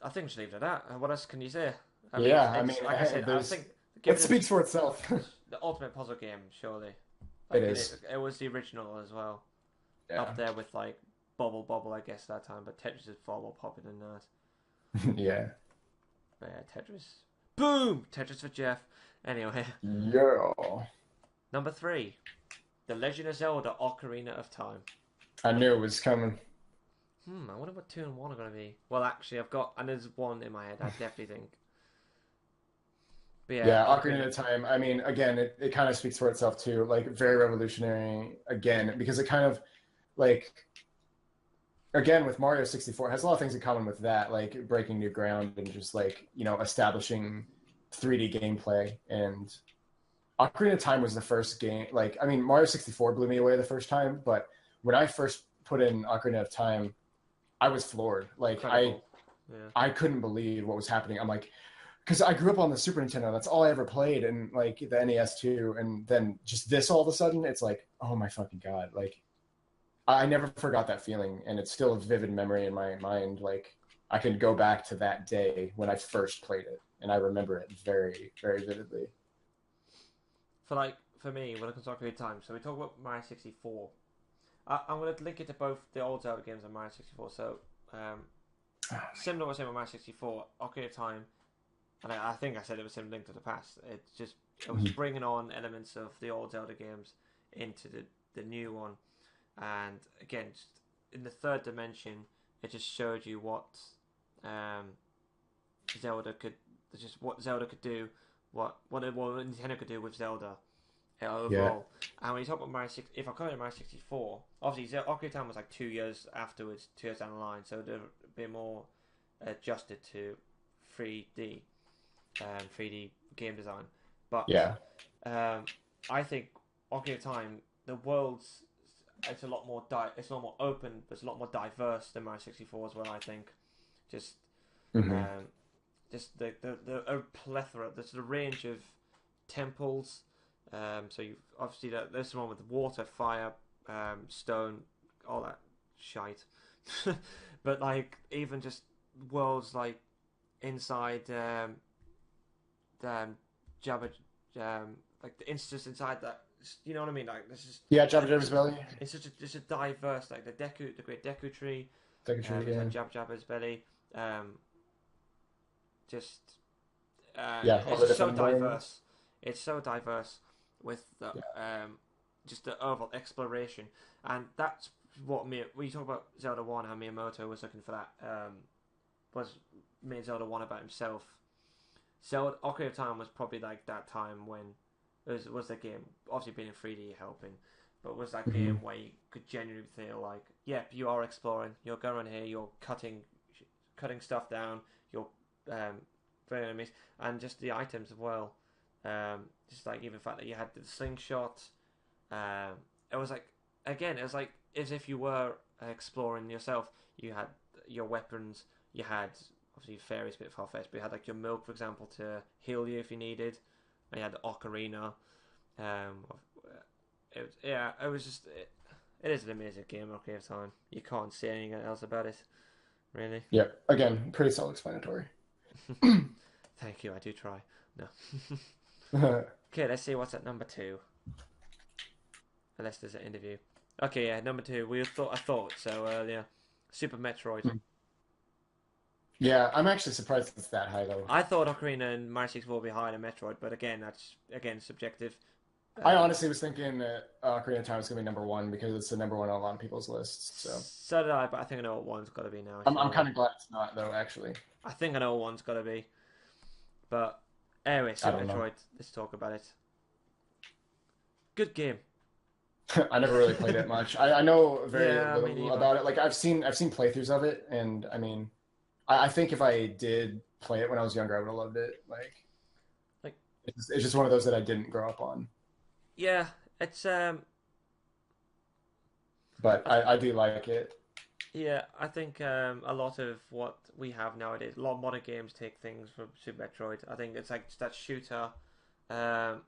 I think we should leave it at that. What else can you say? I mean, Yeah, I mean, it's like I said. I there's think it given speaks for itself. the ultimate puzzle game, surely. It Like is. it was the original as well, Yeah. up there with like Bubble, I guess that time. But Tetris is far more popular than that. Yeah. But yeah, Tetris. Boom! Tetris for Jeff. Anyway, Yeah. number 3, The Legend of Zelda: Ocarina of Time. I knew it was coming. I wonder what 2 and 1 are going to be. Well, actually, and there's one in my head. I definitely think. But Yeah, Ocarina of Time. I mean, again, it kind of speaks for itself too. Like very revolutionary again, because it kind of like again with Mario 64 it has a lot of things in common with that, like breaking new ground and just like, establishing 3D gameplay. And Ocarina of Time was the first game. Like, I mean, Mario 64 blew me away the first time, but when I first put in Ocarina of Time, I was floored. Like Incredible. I couldn't believe what was happening. I'm like, because I grew up on the Super Nintendo. That's all I ever played, and like the NES too. And then just this, all of a sudden, it's like, oh my fucking god! Like, I never forgot that feeling, and it's still a vivid memory in my mind. Like, I can go back to that day when I first played it, and I remember it very, very vividly. For me, when it comes to Ocarina of Time, so we talk about Mario 64. I'm going to link it to both the old Zelda games and Mario 64. So, similar to what I was saying with Mario 64, Ocarina of Time, and I think I said it was similar Link to the Past. It was bringing on elements of the old Zelda games into the new one, and again, just in the third dimension, it just showed you what Zelda could, what Zelda could do, what Nintendo could do with Zelda. Overall, yeah. And when you talk about Mario 6, if I come to Mario 64, obviously Ocarina of Time was like 2 years afterwards, 2 years down the line, so they're a bit more adjusted to 3D game design. But yeah, I think Ocarina of Time, the world's it's a lot more open, but it's a lot more diverse than Mario 64 as well. I think just the plethora, the range of temples. So you obviously there's the one with water, fire, stone, all that shite. But like even just worlds like inside Jabba, like the instances inside that, you know what I mean? Like this is Jabba Jabba's belly. It's such a diverse, like the Great Deku Tree, yeah. Jabba Jabba's belly, it's just so diverse. It's so diverse with the just the overall exploration, and that's what when you talk about Zelda 1, how Miyamoto was looking for that, was made Zelda 1 about himself. Zelda Ocarina of Time was probably like that time when it was the game, obviously being in 3D helping, but was that game where you could genuinely feel like, yep, you are exploring, you're going here, you're cutting stuff down, you're fighting enemies, and just the items as well. Just like even the fact that you had the slingshot, it was like, again, it was like as if you were exploring yourself. You had your weapons, you had obviously fairies, a bit far-fetched, but you had like your milk, for example, to heal you if you needed, and you had the ocarina. It was just it is an amazing game. Ocarina of Time, you can't say anything else about it, really. Yeah, again, pretty self-explanatory. Thank you, I do try. No. Okay, let's see what's at number 2. Unless there's an interview. Okay, yeah, number 2. I thought so earlier. Super Metroid. Yeah, I'm actually surprised it's that high though. I thought Ocarina and Mario 64 would be higher than Metroid, but again, that's subjective. I honestly was thinking that Ocarina of Time was going to be number 1 because it's the number 1 on a lot of people's lists. So did I, but I think I know what one's got to be now. I'm kind of glad it's not though, actually. I think I know what one's got to be. But anyway, Super Metroid. Let's talk about it. Good game. I never really played it much. I know very little about it. Like I've seen playthroughs of it, and I mean, I think if I did play it when I was younger, I would have loved it. Like it's just one of those that I didn't grow up on. Yeah, it's but I th- I do like it. yeah, I think a lot of what we have nowadays, a lot of modern games take things from Super Metroid. I think it's like that shooter. Um,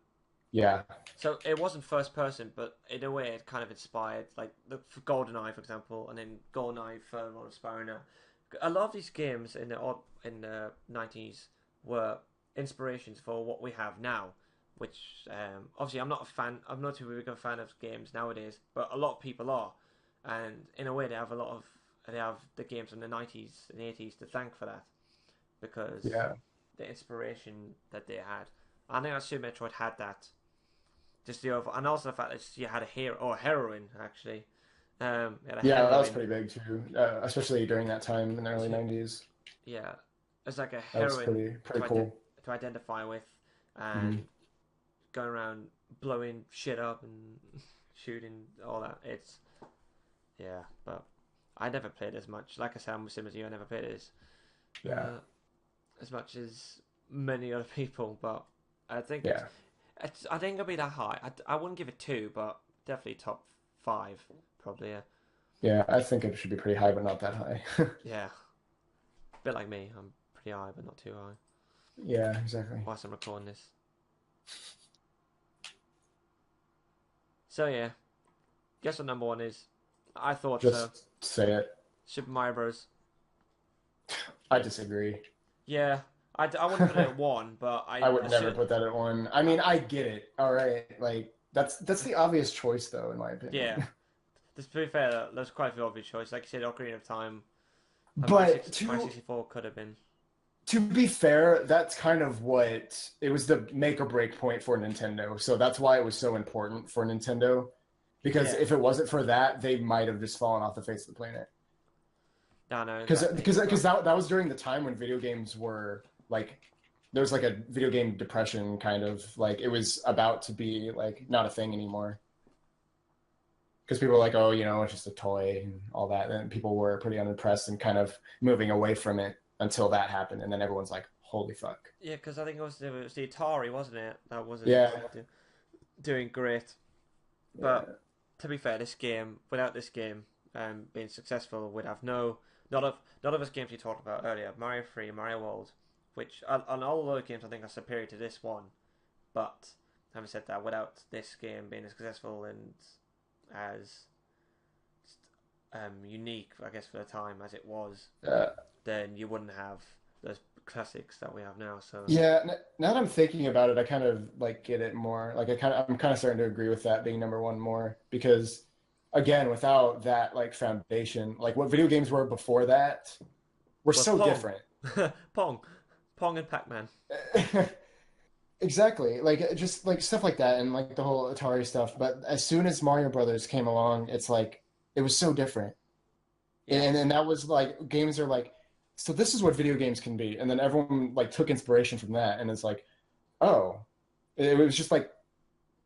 Yeah, so it wasn't first person, but in a way, it kind of inspired like the GoldenEye, for example, and then GoldenEye further on inspiring now. A lot of these games in the 90s were inspirations for what we have now. Which obviously I'm not a fan. I'm not too big a fan of games nowadays, but a lot of people are, and in a way they have the games from the 90s and 80s to thank for that because yeah, the inspiration that they had. I think that Super Metroid had that. Just the over, and also the fact that you had a hero or a heroine actually. You had a yeah. That was heroine. pretty big too, especially during that time in the early '90s. Yeah, it's like a That was heroine pretty cool. to identify with, Hmm. and going around blowing shit up and shooting all that. It's yeah, but I never played as much. Like I said, I'm the same as you. I never played Yeah, as much as many other people, but I think yeah, it's I think it'll be that high. I wouldn't give it two, but definitely top five, probably. Yeah, yeah. I think it should be pretty high, but not that high. yeah. A bit like me. I'm pretty high, but not too high. Yeah, exactly. Whilst I'm recording this. So yeah, guess what number one is? I thought so. Just say it. Super Mario Bros. I disagree. Yeah, I wouldn't put it at one, but I would I never should. put that at one. I mean, I get it. All right, like that's the obvious choice, though, in my Yeah, opinion. to be fair, there's quite a few obvious choices. Like you said, Ocarina of Time and But Mario 64 could have been. to be fair, that's kind of what it was the make or break point for Nintendo. So that's why it was so important for Nintendo. Because Yeah, if it wasn't for that, they might have just fallen off the face of the planet. I know Because exactly. because But that was during the time when video games were like there was like a video game depression kind of like it was about to be like not a thing anymore. Because people were like, oh, it's just a toy and all that. And people were pretty unimpressed and kind of moving away from it until that happened. And then everyone's like, holy fuck. yeah, because I think it was the Atari, wasn't it? That wasn't Yeah. doing great. But Yeah. to be fair, without this game being successful, would have none of us games you talked about earlier, Mario 3 and Mario World, which on all the other games I think are superior to this one. But having said that, without this game being as successful and as unique, I guess, for the time as it was, Uh, then you wouldn't have those classics that we have now. So yeah. Now that I'm thinking about it, I kind of like get it more. Like I'm kind of starting to agree with that being number one more because again, without that like foundation, like what video games were before that were well, so different. Pong, Pong and Pac Man. Exactly. Like just like stuff like that and like the whole Atari stuff. But as soon as Mario Brothers came along, it's like it was so different. Yeah, And that was like games are like so this is what video games can be. And then everyone like took inspiration from that and it's like, oh, it was just like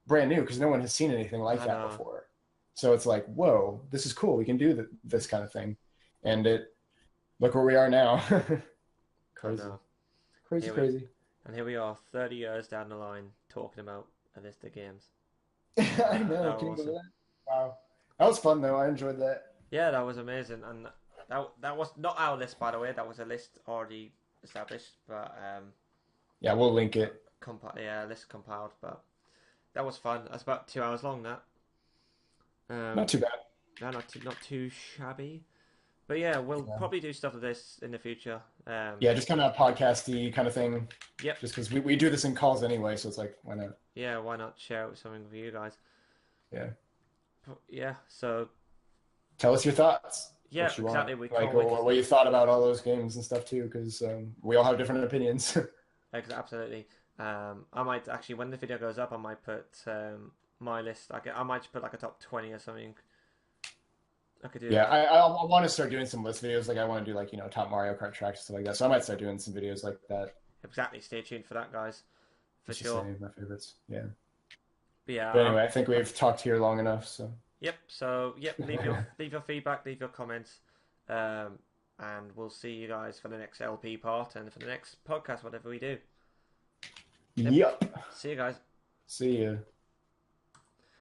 brand new because no one has seen anything like I that know. before. So it's like, whoa, this is cool. We can do this kind of thing. And it look where we are now. I Crazy. know. Crazy, Here we crazy. and here we are, 30 years down the line, talking about a list of games I that know. are Can you believe awesome. that? Wow. That was fun though. I enjoyed that. Yeah, that was amazing, and that was not our list, by the way. That was a list already established, but Yeah, we'll link it. list compiled. But that was fun. That's about 2 hours long. That Not um, too bad. no, not too shabby. But yeah, we'll Yeah, probably do stuff like this in the future. yeah, just kind of podcasty kind of thing. Yep. Just because we do this in calls anyway, so it's like, why not? Yeah, why not share it with something with you guys? Yeah. But yeah. So Tell us your thoughts. yeah, What you want. exactly. We Like, can't wait to what you thought about all those games and stuff too, because we all have different opinions. Absolutely. I might actually, when the video goes up, I might put my list. I might just put like a top 20 or something. I could do Yeah, that. I want to start doing some list videos. Like, I want to do like top Mario Kart tracks and stuff like that. So I might start doing some videos like that. Exactly. Stay tuned for that, guys. For Just to sure. say my favorites. Yeah. But yeah. But anyway, I think we've talked here long enough. So. Yep. So yep. Leave your feedback. Leave your comments. And we'll see you guys for the next LP part and for the next podcast, whatever we do. Yep. Yep. See you guys. See you.